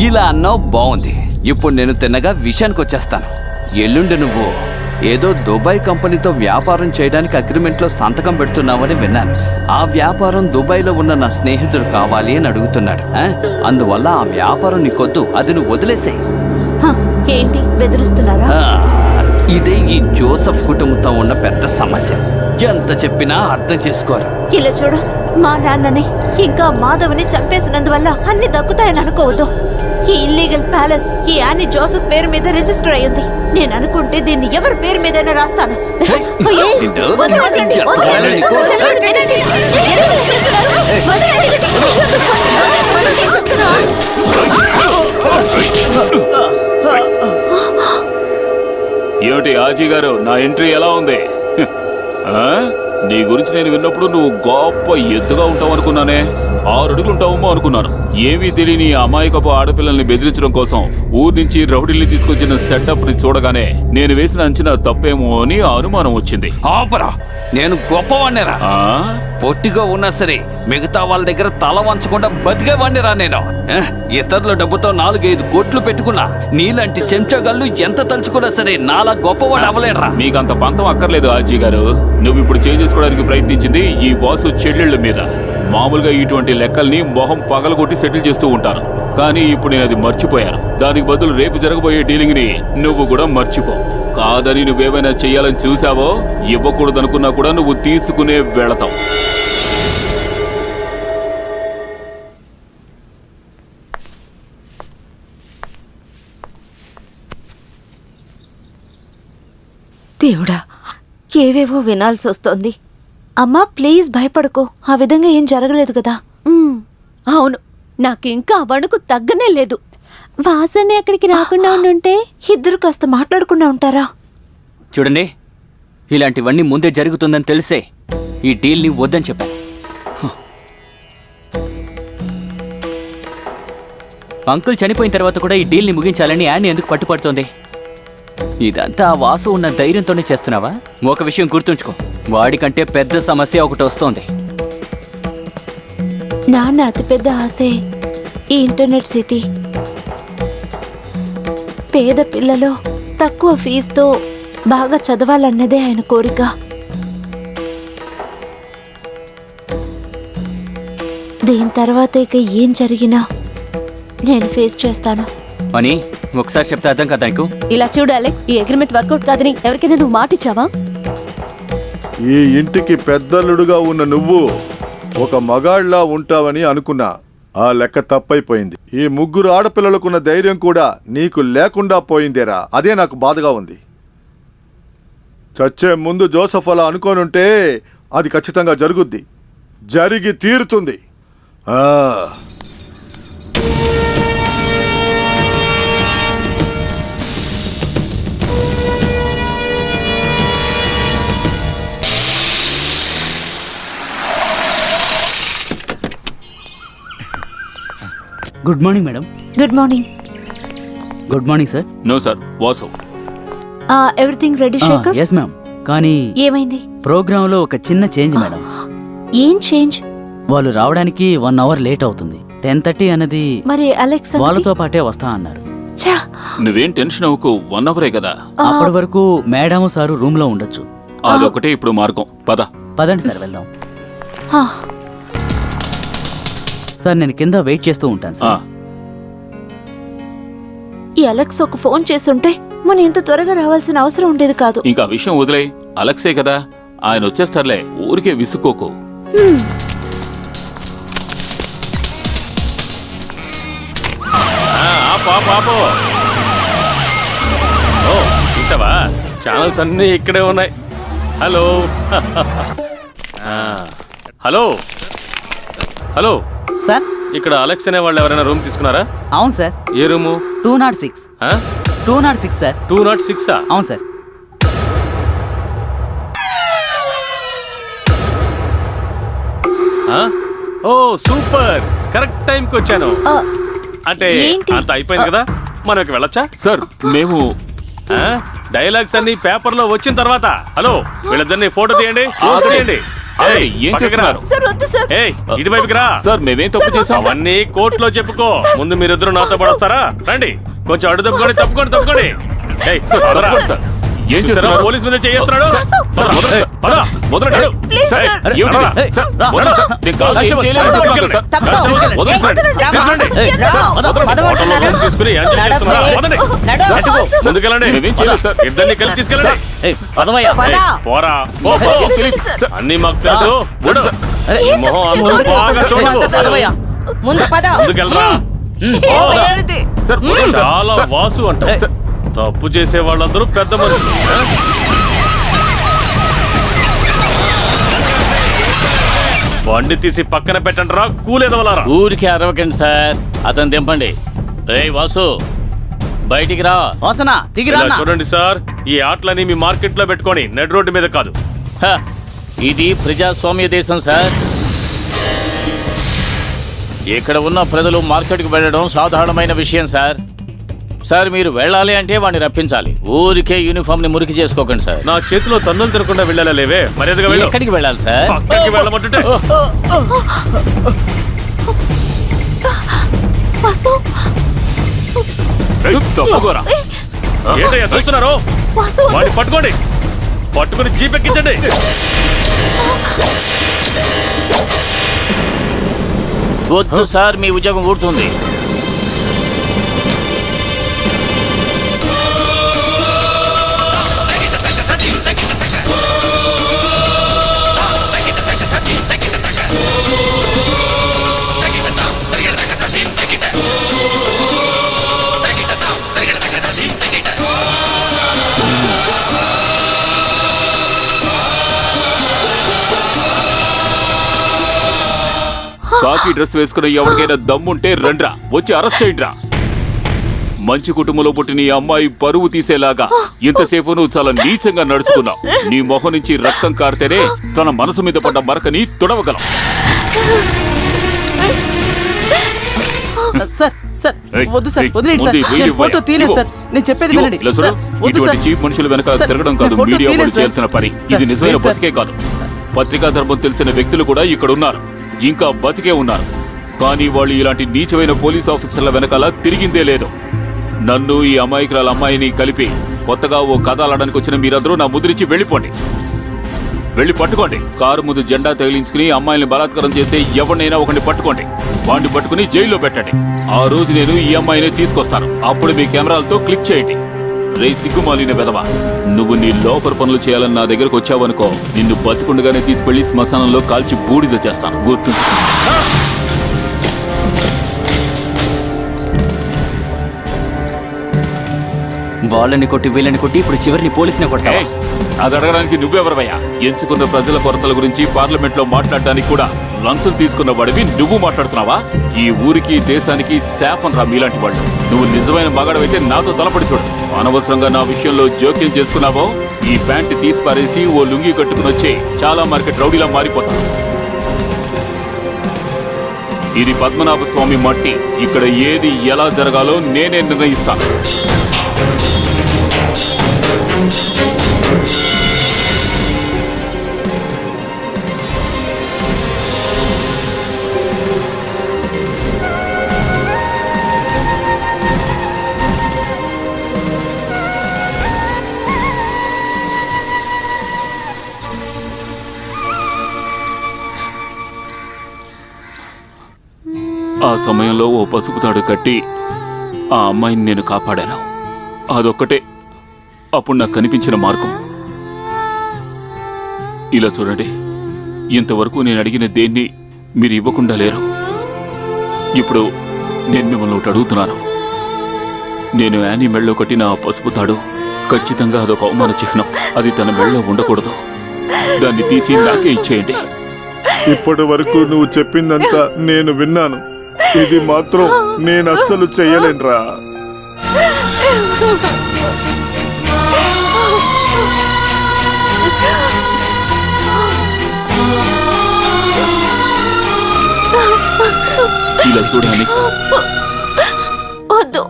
ఇలా అన్నావు, బాగుంది. ఇప్పుడు నేను తిన్నగా విషయానికి వచ్చేస్తాను. ఎల్లుండి నువ్వు ఏదో దుబాయ్ కంపెనీతో వ్యాపారం చేయడానికి అగ్రిమెంట్లో సంతకం పెడుతున్నావని విన్నాను. ఆ వ్యాపారం దుబాయ్లో ఉన్న నా స్నేహితుడు కావాలి అని అడుగుతున్నాడు. అందువల్ల ఆ వ్యాపారం నీకొద్దు, అది నువ్వు వదిలేసాయి. ఏంటి బెదిరిస్తున్నారా? ఇదే ఈ జోసెఫ్ కుటుంబంతో ఉన్న పెద్ద సమస్య. ఎంత చెప్పినా అర్థం చేసుకోరు. ఇలా చూడు, మా నాన్నని ఇంకా మాధవ్ని చంపేసినందువల్ల అన్ని దక్కుతాయని అనుకోవద్దు. ఈ ఇల్లీగల్ ప్యాలెస్ ఈ యానీ జోసెఫ్ పేరు మీద రిజిస్టర్ అయ్యింది. నేను అనుకుంటే దీన్ని ఎవరి పేరు మీదైనా రాస్తాను. ఏమిటి ఆజీ గారు, నా ఎంట్రీ ఎలా ఉంది? నీ గురించి నేను విన్నప్పుడు నువ్వు గొప్ప ఎద్దుగా ఉంటావు అనుకున్నానే. 6 అడుగులు ఉంటావేమో అనుకున్నాను. ఏమీ తెలియని అమాయకపు ఆడపిల్లల్ని బెదిరించడం కోసం ఊరి నుంచి రౌడీల్ని తీసుకొచ్చిన సెటప్ ని చూడగానే నేను వేసిన అంచనా తప్పేమో అని అనుమానం వచ్చింది. ఆపరా, నేను గొప్పవాణ్ణిరా. పొట్టిగా ఉన్నా సరే మిగతా వాళ్ళ దగ్గర తల వంచకుండా బతికేవాణ్ణిరా నేను. ఇతరుల డబ్బుతో 4-5 కోట్లు పెట్టుకున్నా. నీలాంటి చెంచగాళ్ళు ఎంత తలుచుకున్నా సరే నాలా గొప్పవాడు అవ్వలేడురా. మీకంత పంతం అక్కర్లేదు ఆజీ గారు. నువ్వు ఇప్పుడు చేసుకోవడానికి ప్రయత్నించింది ఈ వాసు చెల్లెళ్ళ మీద. మామూలుగా ఇటువంటి లెక్కల్ని మొహం పగలగొట్టి సెటిల్ చేస్తూ ఉంటాను, కానీ ఇప్పుడు నేను అది మర్చిపోయాను. దానికి బదులు రేపు జరగబోయే డీలింగ్ ని నువ్వు కూడా మర్చిపో. కాదని నువ్వేమైనా చెయ్యాలని చూసావో, ఇవ్వకూడదనుకున్నా కూడా నువ్వు తీసుకునే వెళతావు. దేవుడా, ఏవేవో వినాల్సి వస్తోంది. అమ్మా ప్లీజ్ భయపడకో, ఆ విధంగా ఏం జరగలేదు కదా. అవును, నాకింకా వణుకు తగ్గనే లేదు. వాసన అక్కడికి రాకుండా ఉండుంటే ఇద్దరు కాస్త మాట్లాడకుండా ఉంటారా? చూడండి, ఇలాంటివన్నీ ముందే జరుగుతుందని తెలిసే ఈ డీల్ని వద్దని చెప్పాను. అంకుల్ చనిపోయిన తర్వాత కూడా ఈ డీల్ని ముగించాలని యానీ ఎందుకు పట్టుపడుతోంది? ఇదంతా ఆ వాసు ఉన్న ధైర్యంతోనే చేస్తున్నావా? ఒక విషయం గుర్తుంచుకో, వాడికంటే పెద్ద సమస్య ఒకటి వస్తోంది. నాన్న అతిపెద్ద ఆశే ఈ ఇంటర్నెట్ సిటీ. పేద పిల్లలు తక్కువ ఫీజుతో బాగా చదవాలన్నదే ఆయన కోరిక. దీని తర్వాత ఇక ఏం జరిగినా నేను ఫేస్ చేస్తాను అని ఒకసారి చెప్తే అర్థం కదా నీకు? ఇలా చూడు అలెక్స్, ఈ అగ్రిమెంట్ వర్కౌట్ కాదని ఎవరికైనా నువ్వు మాటిచ్చావా? ఈ ఇంటికి పెద్దల్లుడుగా ఉన్న నువ్వు ఒక మగాళ్ళలా ఉంటావని అనుకున్నా. ఆ లెక్క తప్పైపోయింది. ఈ ముగ్గురు ఆడపిల్లలకున్న ధైర్యం కూడా నీకు లేకుండా పోయిందేరా. అదే నాకు బాధగా ఉంది. చచ్చే ముందు జోసఫ్ అలా అనుకోనుంటే అది ఖచ్చితంగా జరుగుద్ది, జరిగి తీరుతుంది. Good morning madam. Good morning. Good morning sir. No sir, Vasu. Everything ready Shekhar? Yes ma'am. కానీ ఏమైంది? ప్రోగ్రాంలో ఒక చిన్న చేంజ్ మేడం. ఏం చేంజ్? వాళ్ళు రావడానికి 1 అవర్ లేట్ అవుతుంది. 10:30 అన్నది మరి అలెక్స్ వాళ్ళతో పాటే వస్తా అన్నారు. నువ్వేం టెన్షన్ అవ్వకు, 1 అవరే కదా. అప్పటి వరకు మేడం సారు రూమ్ లో ఉండొచ్చు. అదొకటే ఇప్పుడు మార్గం. పదండి సార్, వెళ్దాం. సార్ నేను కింద వెయిట్ చేస్తూ ఉంటాను సార్. ఈ అలెక్స్ ఒక ఫోన్ చేసుంటే మనం ఇంత త్వరగా రావాల్సిన అవసరం ఉండేది కాదు. ఇంకా విషయం వదిలే, అలెక్సే కదా, ఆయన వచ్చేస్తారులే, ఊరికే విసుక్కోకు. చూసావా, ఛానల్స్ అన్నీ ఇక్కడే ఉన్నాయి. హలో హలో హలో సార్, ఇక్కడ అలెక్స్ అనే వాళ్ళు ఎవరైనా రూమ్ తీసుకున్నారా? అవును సార్. ఏ రూము? 206. 206 సార్. 206? అవును సార్. ఓ సూపర్, కరెక్ట్ టైంకి వచ్చాను. అంటే అంత అయిపోయింది కదా, మనకి వెళ్ళొచ్చా? సార్ మేము డైలాగ్స్ అన్ని పేపర్ లో వచ్చిన తర్వాత. హలో, వీళ్ళిద్దరిని ఫోటో తీయండి. ఏం చేస్తున్నారు? ఇటువైపుకి రా. సార్ మేమేం తప్పు చేసాం? అవన్నీ కోర్టులో చెప్పుకో. ముందు మీరిద్దరు నాతో పడొస్తారా? రండి, కొంచెం అడు తప్పుకోండి. తప్పుకోండి. ఏం చేస్తున్నారు? పోలీస్ మీద చేస్తున్నాడు. ఇద్దరిని కలిసి తీసుకెళ్ళండి. పోరా, అన్ని మాకు తెలుసు. మొహం బాగా చూడవు. ముందుకెళ్ళరా. చాలా వాసు అంట. తప్పు చేసే వాళ్ళందరూ పెద్ద మనుషులు. బండి తీసి పక్కన పెట్టండి రా, కూలేదవలారా. ఊరికి అరవకండి సార్, అతను దింపండి. రేయ్ వాసు, బయటికి రా. వాసన దిగిరా. చూడండి సార్, ఈ ఆటలని మీ మార్కెట్ లో పెట్టుకొని నెడ్ రోడ్డు మీద కాదు. ఇది ప్రజాస్వామ్య దేశం సార్. ఇక్కడ ఉన్న ప్రజలు మార్కెట్కి వెళ్ళడం సాధారణమైన విషయం సార్. సార్ మీరు వెళ్ళాలి అంటే వాడిని రప్పించాలి. ఊరికే యూనిఫామ్ ని మురికి చేసుకోకండి సార్. నా చేతిలో తన్నులు తినకుండా వెళ్ళాలా? లేవే, మర్యాదగా వెళ్ళు. ఎక్కడికి వెళ్ళాలి సార్? పక్కకి వెళ్ళమంటుంటే. ఏంటయ్యా చూస్తున్నారు? వాడిని పట్టుకోండి, పట్టుకుని జీప్ ఎక్కించండి. వద్దు సార్, మీ ఉద్యోగం ఊడుతుంది. కాకి డ్రెస్ వేసుకున్న ఎవరికైనా దమ్ముంటే రండ్రా, వచ్చి అరెస్ట్ చేయండిరా. మంచి కుటుంబంలో పుట్టిన ఈ అమ్మాయి పరువు తీసేలాగా ఇంతసేపు నువ్వు చాలా నీచంగా నడుచుకున్నావు. నీ మొహం నుంచి రక్తం కారితేనే తన మనసు మీద పడ్డ మరకని తుడవగలం. సార్ సార్ ఏయ్, వద్దు సార్, ఏయ్, వదిలేండి ముందు సార్. ఈ వీడియో నేను ఫోటో ఇవ్వయ్యా. తీయలేదు ఇవ్వు. సార్. నేను చెప్పేది ఇవ్వు. వినండి ఇలా చూడు, సార్, వద్దు ఇటువంటి సార్. చీప్ మనుషుల వెనక సార్, తిరగడం నేను కాదు ఫోటో మీడియా తీయలేదు వాళ్ళు సార్. చేయాల్సిన పని. సార్, ఇది నిజమైన ప్లీజ్ సార్. బతికే కాదు. పత్రికా ధర్మం తెలిసిన వ్యక్తులు కూడా ఇక్కడ ఉన్నారు, ఇంకా బతికే ఉన్నారు. కానీ వాళ్ళు ఇలాంటి నీచమైన పోలీస్ ఆఫీసర్ల వెనకాల తిరిగిందే లేదు. నన్ను ఈ అమాయకురాల అమ్మాయిని కలిపి కొత్తగా ఓ కథ ఆడడానికి వచ్చిన మీరందరూ నా ముద్రించి వెళ్ళిపోండి. వెళ్ళి పట్టుకోండి. కారు ముందు జెండా తగిలించుకుని అమ్మాయిని బలాత్కారం చేసే ఎవరినైనా ఒకరిని పట్టుకోండి. వాడిని పట్టుకుని జైల్లో పెట్టండి. ఆ రోజు నేను ఈ అమ్మాయిని తీసుకొస్తాను. అప్పుడు మీ కెమెరాలతో క్లిక్ చేయండి. రే సిగ్గుమాలిన వెధవా, నువ్వు నీ లోఫర్ పనులు చేయాలని నా దగ్గరకు వచ్చావనుకో, నిన్ను బతుకుండగానే తీసుకెళ్లి శ్మశానంలో కాల్చి బూడిద చేస్తాను, గుర్తుంచుకో. వాళ్ళని కొట్టి వీళ్ళని కొట్టి ఇప్పుడు చివరిని పోలీసుని కొడతావా? ఏయ్, అది అడగడానికి నువ్వెవరవయ్యా? ఎంచుకున్న ప్రజల కొరతల గురించి పార్లమెంట్ లో మాట్లాడడానికి కూడా లంచం తీసుకున్న వాడివి నువ్వు మాట్లాడుతున్నావా? ఈ ఊరికి దేశానికి శాపం రా మీలాంటి వాళ్ళు. నువ్వు నిజమైన మగాడవైతే నాతో తలపడి చూడు. అనవసరంగా నా విషయంలో జోక్యం చేసుకున్నావో ఈ ప్యాంట్ తీసి పారేసి ఓ లుంగి కట్టుకుని వచ్చి చాలా మార్కెట్ రౌడీలా మారిపోతాను. ఇది పద్మనాభ స్వామి మట్టి. ఇక్కడ ఏది ఎలా జరగాలో నేనే నిర్ణయిస్తాను. ఆ సమయంలో ఓ పసుపు తాడు కట్టి ఆ అమ్మాయిని నేను కాపాడాను. అదొక్కటే అప్పుడు నాకు కనిపించిన మార్గం. ఇలా చూడండి, ఇంతవరకు నేను అడిగిన దేన్ని మీరు ఇవ్వకుండా లేరు. ఇప్పుడు నేను మిమ్మల్ని ఒకటి అడుగుతున్నాను. నేను యానీ మెళ్ళో కట్టిన ఆ పసుపు తాడు ఖచ్చితంగా అదొక అవమాన చిహ్నం. అది తన మెళ్ళో ఉండకూడదు. దాన్ని తీసి నాకే ఇచ్చేయండి. ఇప్పటి వరకు నువ్వు చెప్పిందంతా నేను విన్నాను. ఇది మాత్రం నేను అస్సలు చెయ్యలేనురా. ఇలా చూడాలి. వద్దు,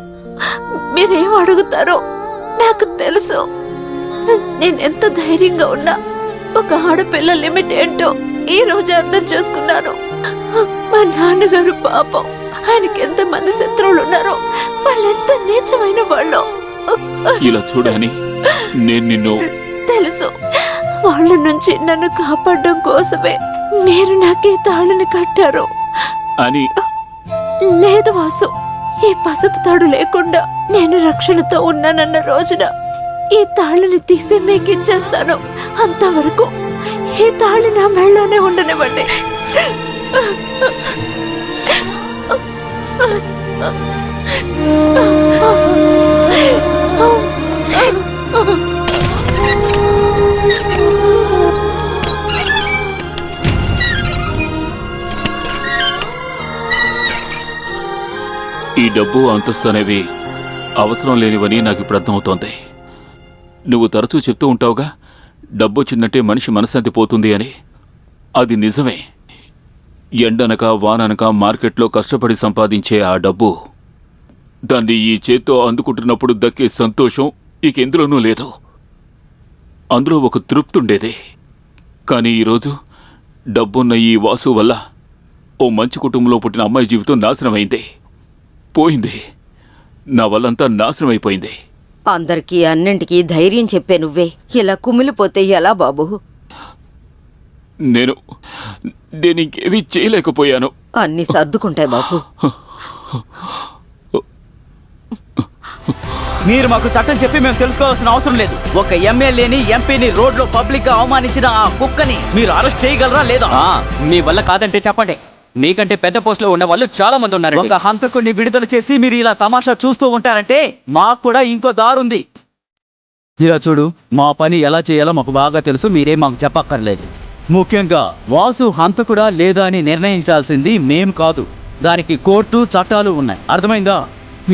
మీరేం అడుగుతారో నాకు తెలుసు. నేనెంత ధైర్యంగా ఉన్నా ఒక ఆడపిల్ల లిమిట్ ఏంటో ఈ రోజు అర్థం చేసుకున్నాను. మా నాన్నగారు పాపం, ఆయనకి ఎంతమంది శత్రువులు ఉన్నారో, వాళ్ళెంత నీచమైన వాళ్ళు. ఇలా చూడాలి, నేను నిన్ను తెలుసు. వాళ్ళ నుంచి నన్ను కాపాడడం కోసమే మీరు నాకే తాళిని కట్టారు. అని లేదు వాసు, ఈ పసుపు తాడు లేకుండా నేను రక్షణతో ఉన్నానన్న రోజున ఈ తాళిని తీసి మీకు ఇచ్చేస్తాను. అంతవరకు ఈ తాళి నా మెళ్ళలోనే ఉండనివ్వండి. ఈ డబ్బు అంతస్తు అనేవి అవసరం లేనివని నాకు ఇప్పుడు అర్థమవుతోంది. నువ్వు తరచూ చెప్తూ ఉంటావుగా, డబ్బు వచ్చిందంటే మనిషి మనశ్శాంతి పోతుంది అని. అది నిజమే. ఎండనక వాననక మార్కెట్లో కష్టపడి సంపాదించే ఆ డబ్బు, దాన్ని ఈ చేత్తో అందుకుంటున్నప్పుడు దక్కే సంతోషం ఇక ఎందులోనూ లేదు. అందులో ఒక తృప్తి ఉండేది. కానీ ఈరోజు డబ్బున్న ఈ వాసు వల్ల ఓ మంచి కుటుంబంలో పుట్టిన అమ్మాయి జీవితం నాశనమైంది, పోయింది. నా వల్లంతా నాశనం అయిపోయింది. అందరికీ అన్నింటికీ ధైర్యం చెప్పే నువ్వే ఇలా కుమిలిపోతే ఎలా బాబు? నేను ఇంకేమీ చేయలేకపోయాను. అన్ని సర్దుకుంటాయి బాబు. మీరు మాకు చట్టం చెప్పి మేము తెలుసుకోవాల్సిన అవసరం లేదు. ఒక ఎమ్మెల్యేని, ఎంపీని రోడ్లో పబ్లిక్ గా అవమానించిన ఆ కుక్కని మీరు అరెస్ట్ చేయగలరా లేదా? మీ వల్ల కాదంటే చెప్పండి. మీకంటే పెద్ద పోస్ట్ లో ఉన్న వాళ్ళు చాలా మంది ఉన్నారు. ఒక హంతకుడిని విడుదల చేసి మీరు ఇలా తమాషా చూస్తూ ఉంటారంటే మాకు కూడా ఇంకో దారుంది. ఇలా చూడు, మా పని ఎలా చేయాలో మాకు బాగా తెలుసు, మీరేం మాకు చెప్పక్కర్లేదు. ముఖ్యంగా వాసు హంతకుడా లేదా అని నిర్ణయించాల్సింది మేం కాదు. దానికి కోర్టు చట్టాలు ఉన్నాయి, అర్థమైందా?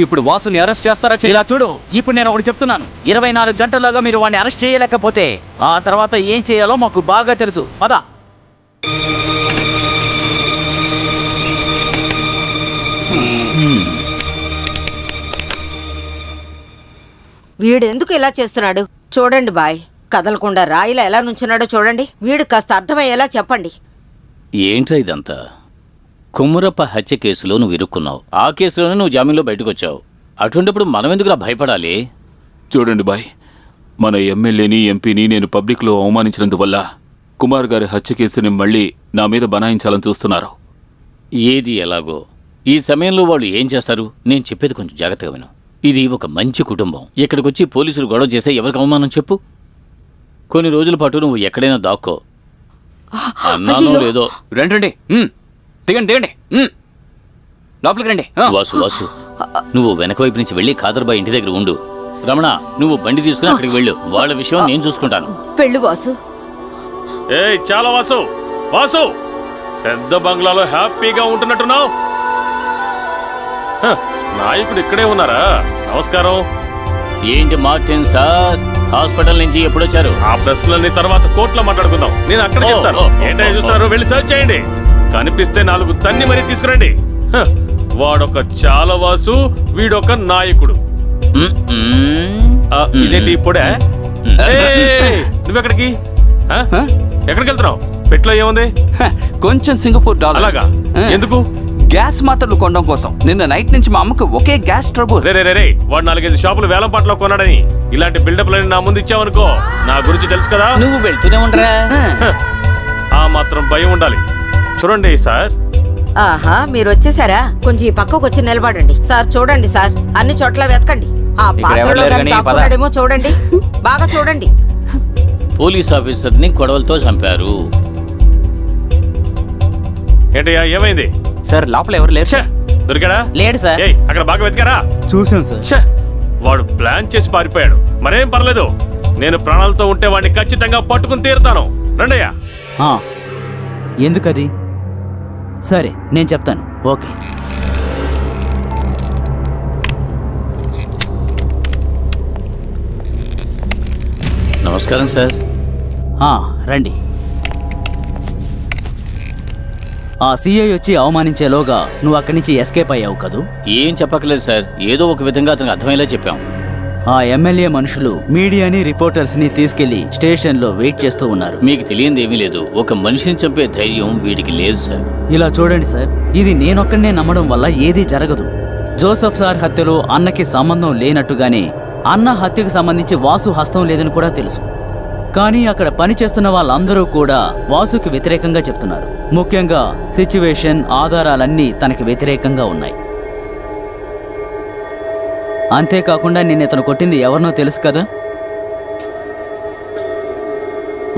ఇప్పుడు వాసుని అరెస్ట్ చేస్తారా ఇలా చూడు, ఇప్పుడు నేను ఒకటి చెప్తున్నాను, 24 గంటల్లోగా మీరు వాడిని అరెస్ట్ చేయలేకపోతే ఆ తర్వాత ఏం చేయాలో మాకు బాగా తెలుసు. పద. వీడెందుకు ఇలా చేస్తున్నాడు చూడండి బాయ్. కదలకుండా రాయిలా ఎలా నుంచున్నాడో చూడండి. వీడు కాస్త అర్థమయ్యేలా చెప్పండి. ఏంట్రా ఇదంతా? కుమ్మరప్ప హత్య కేసులో నువ్వు ఇరుక్కున్నావు. ఆ కేసులోనే నువ్వు జామీన్లో బయటకు వచ్చావు. అటువంటిప్పుడు మనం ఎందుకురా భయపడాలి? చూడండి బాయ్, మన ఎమ్మెల్యేని ఎంపీని నేను పబ్లిక్లో అవమానించినందువల్ల కుమార్ గారి హత్య కేసుని మళ్ళీ నా మీద బనాయించాలని చూస్తున్నారు. ఏది ఎలాగో ఈ సమయంలో వాళ్ళు ఏం చేస్తారు? నేను చెప్పేది కొంచెం జాగ్రత్తగా విను. ఇది ఒక మంచి కుటుంబం. ఇక్కడికి వచ్చి పోలీసులు గొడవ చేస్తే ఎవరికి అవమానం చెప్పు? కొన్ని రోజుల పాటు నువ్వు ఎక్కడైనా దాక్కో. అన్నానో లేదో. రండి దిగండి దిగండి, లోపలికి రండి. వాసు వాసు, నువ్వు వెనక వైపు నుంచి వెళ్ళి ఖాదర్బాయ్ ఇంటి దగ్గర ఉండు. రమణ, నువ్వు బండి తీసుకుని అక్కడికి వెళ్ళు. వాళ్ళ విషయం నేను చూసుకుంటాను. పెళ్ళు వాసు. ఏయ్ చాలా వాసు, వాసు పెద్ద బంగ్లాలో హ్యాపీగా ఉంటున్నట్టున్నావు. నాయకుడు ఇక్కడే ఉన్నారా? నమస్కారం. ఏంటి మార్టిన్ సార్, హాస్పిటల్ నుంచి ఎప్పుడొచ్చారు? ఆ ప్రశ్నలన్నీ తర్వాత కోర్టులో మాట్లాడుకుందాం. నేను అక్కడ చెప్తాను. ఏంటో చూస్తారు, వెళ్ళి సర్చ్ చేయండి. కనిపిస్తే 4 తన్ని మరీ తీసుకురండి. వాడొక చాలా వాసు, వీడొక నాయకుడు. ఇదేంటి ఇప్పుడే? నువ్వెక్కడికి ఎక్కడికి వెళ్తున్నావు? పెట్లో ఏముంది? కొంచెం సింగపూర్ డాలర్స్. అలాగా? ఎందుకు? గ్యాస్ మాత్రలు కొనడం కోసం. నిన్న నైట్ నుంచి మా అమ్మకు ఒకే గ్యాస్ ట్రబుల్. రే వాడు 4-5 షాపులు వేలం పాటలో కొన్నాడని ఇలాంటి బిల్డప్లని నా ముందు ఇచ్చావనుకో, నా గురించి తెలుసు కదా. నువ్వు వెళ్తూనే ఉండరా? ఆ మాత్రం భయం ఉండాలి. చూడండి సార్. ఆహా, మీరు వచ్చేసారా? కొంచెం ఈ పక్కకు వచ్చి నిలబడండి. సార్ చూడండి సార్, అన్ని చోట్ల వెతకండి. ఆ పాత్రలో దాక్కున్నాడేమో చూడండి, బాగా చూడండి. పోలీస్ ఆఫీసర్ని కొడవలతో చంపారు. ఏంటయ్యా, ఏమైంది? సార్ లోపల ఎవరు లేరు. దొరికాడా? లేడు సార్. అక్కడ బాగా వెతికారా? చూసాం సార్. వాడు ప్లాన్ చేసి పారిపోయాడు. మరేం పర్లేదు, నేను ప్రాణాలతో ఉంటే వాడిని ఖచ్చితంగా పట్టుకుని తీరుతాను. రండయ్యా. ఎందుకది? సరే నేను చెప్తాను. ఓకే. నమస్కారం సార్. రండి. ఆ సిఐ వచ్చి అవమానించేలోగా నువ్వు అక్కడి నుంచి ఎస్కేప్ అయ్యావు కదూ? ఏం చెప్పకలేదు సార్, ఏదో ఒక విధంగా అతనికి అర్థమయ్యేలా చెప్పాం. ఆ ఎమ్మెల్యే మనుషులు మీడియాని, రిపోర్టర్స్ని తీసుకెళ్లి స్టేషన్లో వెయిట్ చేస్తూ ఉన్నారు. మీకు తెలియంది ఏమీ లేదు. ఒక మనిషిని చంపే ధైర్యం వీడికి లేదు సార్. ఇలా చూడండి సార్, ఇది నేనొక్కడనే నమ్మడం వల్ల ఏదీ జరగదు. జోసెఫ్ సార్ హత్యలో అన్నకి సంబంధం లేనట్టుగానే అన్న హత్యకు సంబంధించి వాసు హస్తం లేదని కూడా తెలుసు. కానీ అక్కడ పనిచేస్తున్న వాళ్ళందరూ కూడా వాసుకి వ్యతిరేకంగా చెప్తున్నారు. ముఖ్యంగా సిచ్యువేషన్, ఆధారాలన్నీ తనకి వ్యతిరేకంగా ఉన్నాయి. అంతేకాకుండా నిన్నతను కొట్టింది ఎవరినో తెలుసు కదా?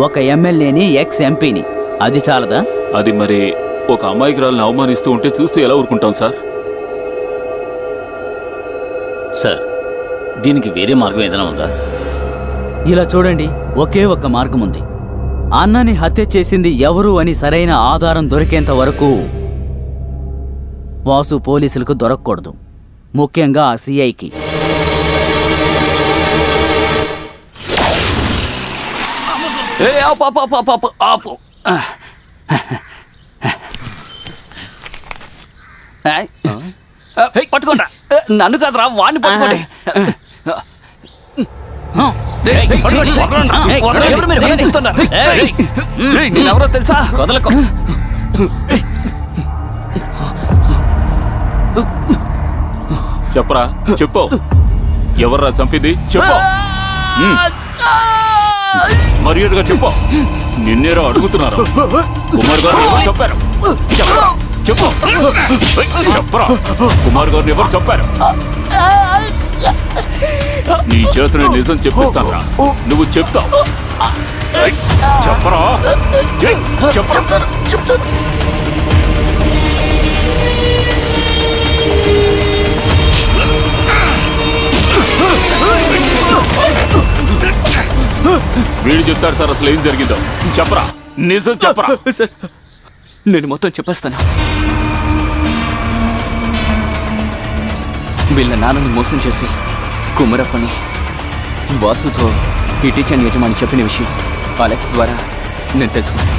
ఒక ఎమ్మెల్యేని, ఎక్స్ ఎంపీని. అది చాలదా? అది మరి ఒక అమాయకురాలను అవమానిస్తూ ఉంటే చూస్తూ ఎలా ఊరుకుంటాం సార్? సార్, దీనికి వేరే మార్గం ఏదైనా ఉందా? ఇలా చూడండి, ఒకే ఒక్క మార్గం ఉంది. అన్నని హత్య చేసింది ఎవరు అని సరైన ఆధారం దొరికేంత వరకు వాసు పోలీసులకు దొరకకూడదు. ముఖ్యంగా ఆ సిఐకి. ఆపు. పట్టుకోండి. నన్ను కాదురా, వాడిని పట్టుకోండి. నేనెవరో తెలుసా? వదలకు. చెప్పరా, చెప్పు. ఎవర్రా చంపింది? చెప్పు. మర్యాదగా చెప్పు. నిన్నేరా అడుగుతున్నారు. కుమార్ గారు ఎవరు చెప్పారు? చెప్పరా, చెప్పు. చెప్పరా, కుమార్ గారిని ఎవరు చెప్పారు? నీ చేతుని నిజం చెప్పిస్తాను. నువ్వు చెప్తావు. చెప్పరా, చెప్తాను. వీడు చెప్తాడు సార్ అసలు ఏం జరిగిందో. చెప్పరా. నిజం చెప్పరా? సార్ నేను మొత్తం చెప్పేస్తాను. వీళ్ళ నాన్నని మోసం చేసి కుమరప్పని వాసుతో ఈ టీచర్ యజమాని చెప్పిన విషయం అలెక్స్ ద్వారా నేను తెలుసుకున్నాను.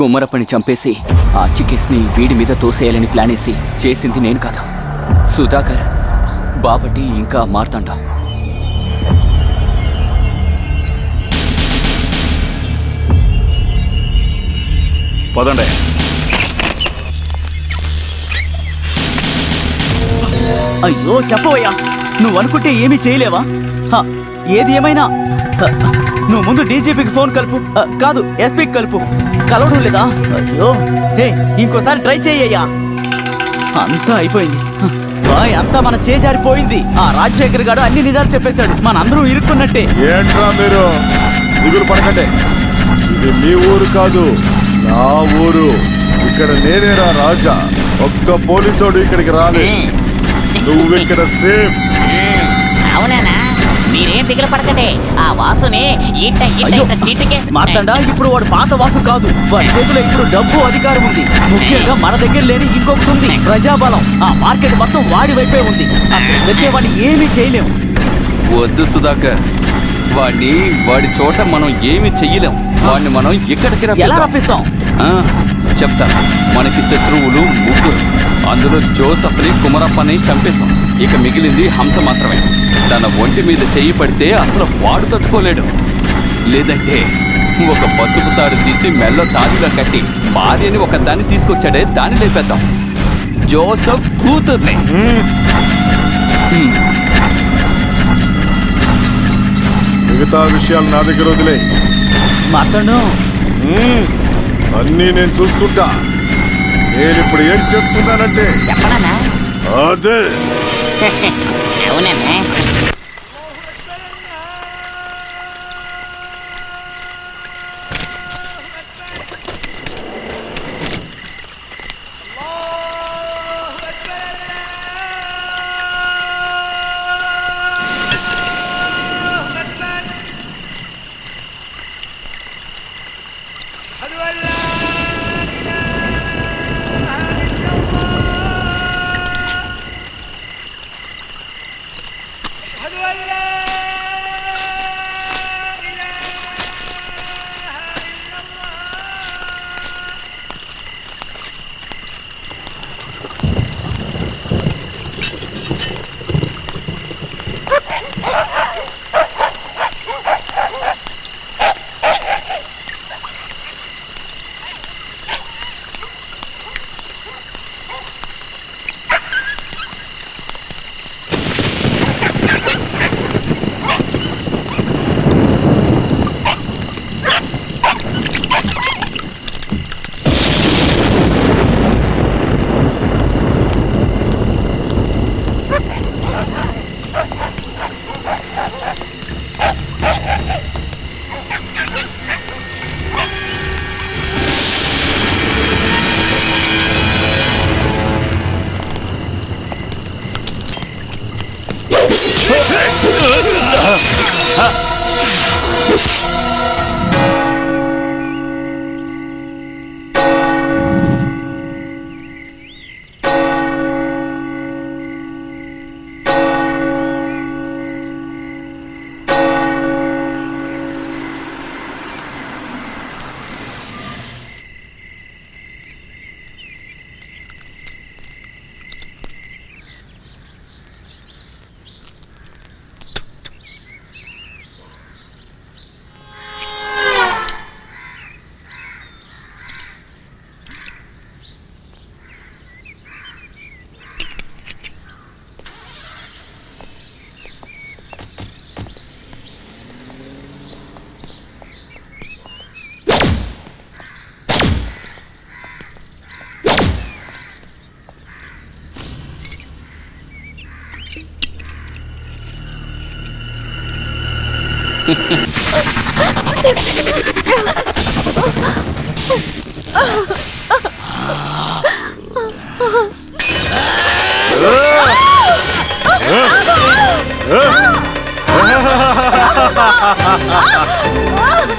కుమరప్పని చంపేసి ఆ చికేస్ని వీడి మీద తోసేయాలని ప్లాన్ వేసి చేసింది నేను కాదు, సుధాకర్. బాబట్టి ఇంకా మారుతాండా. పదండి. అయ్యో చెప్పవయ్యా, నువ్వు అనుకుంటే ఏమీ చేయలేవా? హ, ఏది ఏమైనా నువ్వు ముందు డీజీపీకి ఫోన్ కలుపు. కాదు, ఎస్పీకి కలుపు. కలవడం లేదా? అయ్యో హే, ఇంకోసారి ట్రై చేయ్యా. అంతా అయిపోయింది. బాయ్, అంతా మన చేజారిపోయింది. ఆ రాజశేఖర్ గారు అన్ని నిజాలు చెప్పేశాడు. మనందరూ ఇరుక్కున్నట్టే. ఏంట్రా మీరు దిగులు పడకండి. ఇది మీ ఊరు కాదు, నా ఊరు. ఇక్కడ నేనేరా రాజా. ఒక్క పోలీసోడు ఇక్కడికి రాలే. నువ్వు ఇక్కడ సేఫ్. అవునా? మీరేం దిగులు పడకండి. ఆ వాసుని మాట్లాడా ఇప్పుడు వాడు పాత వాసు కాదు. వాడి చేతిలో ఇప్పుడు డబ్బు, అధికారం ఉంది. ముఖ్యంగా మన దగ్గర లేని ఇంకొకటి ఉంది, ప్రజాబలం. ఆ మార్కెట్ మొత్తం వాడి వైపే ఉంది. వెళ్తే వాడిని ఏమీ చేయలేము. వద్దు సుధాకర్, వాడి చోట మనం ఏమి చెయ్యలేం. వాడిని మనం ఇక్కడికి ఎలా రప్పిస్తాం? చెప్తా. మనకి శత్రువులు 3. అందులో జోసఫ్ని, కుమరప్పని చంపేశాం. ఇక మిగిలింది హంస మాత్రమే. తన ఒంటి మీద చెయ్యి పడితే అసలు వాడు తట్టుకోలేడు. లేదంటే ఒక పసుపు తాడు తీసి మెల్ల తాడిలో కట్టి భార్యని ఒక దాన్ని తీసుకొచ్చాడే, దాన్ని లేపేద్దాం. జోసఫ్ కూతుర్ని. మిగతా విషయాలు నా దగ్గర వదిలే. మాట్లాడు. అన్నీ నేను చూసుకుంటా. నేను ఇప్పుడు ఏం చెప్తున్నానంటే చెప్పనా? అదే. అవునా?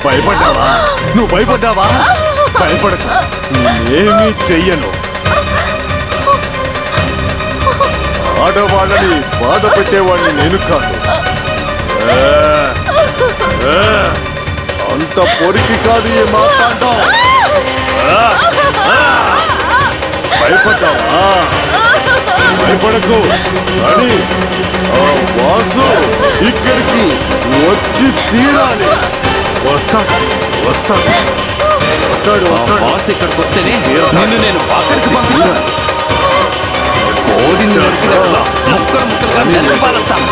భయపడ్డావా? నువ్వు భయపడ్డావా? భయపడక, ఏమీ చెయ్యను. ఆడవాళ్ళని బాధ పెట్టేవాడిని నేను కాదు. అంత పొరికి కాదు ఈ మాట్లాడటం. భయపడ్డావా? భయపడకు అని ఆ వాసు ఇక్కడికి వచ్చి తీరాలి. వస్తాడు వస్తాడు వస్తాడు వస్తాడు. బాస్ ఇక్కడికి వస్తేనే నిన్ను నేను అక్కడికి పంపిస్తాను. కోడిని నరికినట్లా ముక్కలు ముక్కలుగా నరికి పారేస్తాను.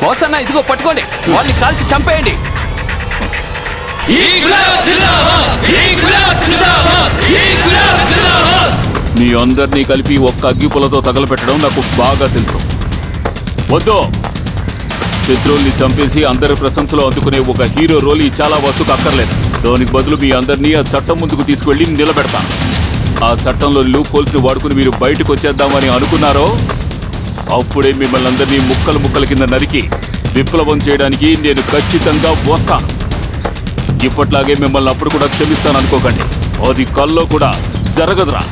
బోసన్న ఇదిగో పట్టుకోండి, వాళ్ళని కాల్చి చంపేయండి. మీ అందరినీ కలిపి ఒక్క అగ్గిపులతో తగలపెట్టడం నాకు బాగా తెలుసు. వద్దు, శత్రువుల్ని చంపేసి అందరి ప్రశంసలో అందుకునే ఒక హీరో రోల్ ఈ చాలా వస్తుకు అక్కర్లేదు. దానికి బదులు మీ అందరినీ ఆ చట్టం ముందుకు తీసుకువెళ్ళి నిలబెడతాను. ఆ చట్టంలో లూప్ హోల్స్ ని వాడుకుని మీరు బయటకు వచ్చేద్దామని అనుకున్నారో అప్పుడే మిమ్మల్ని అందరినీ ముక్కలు ముక్కల కింద నరికి విప్లవం చేయడానికి నేను ఖచ్చితంగా వస్తాను. ఇప్పట్లాగే మిమ్మల్ని అప్పుడు కూడా క్షమిస్తాను అనుకోకండి. అది కల్లో కూడా జరగదురా.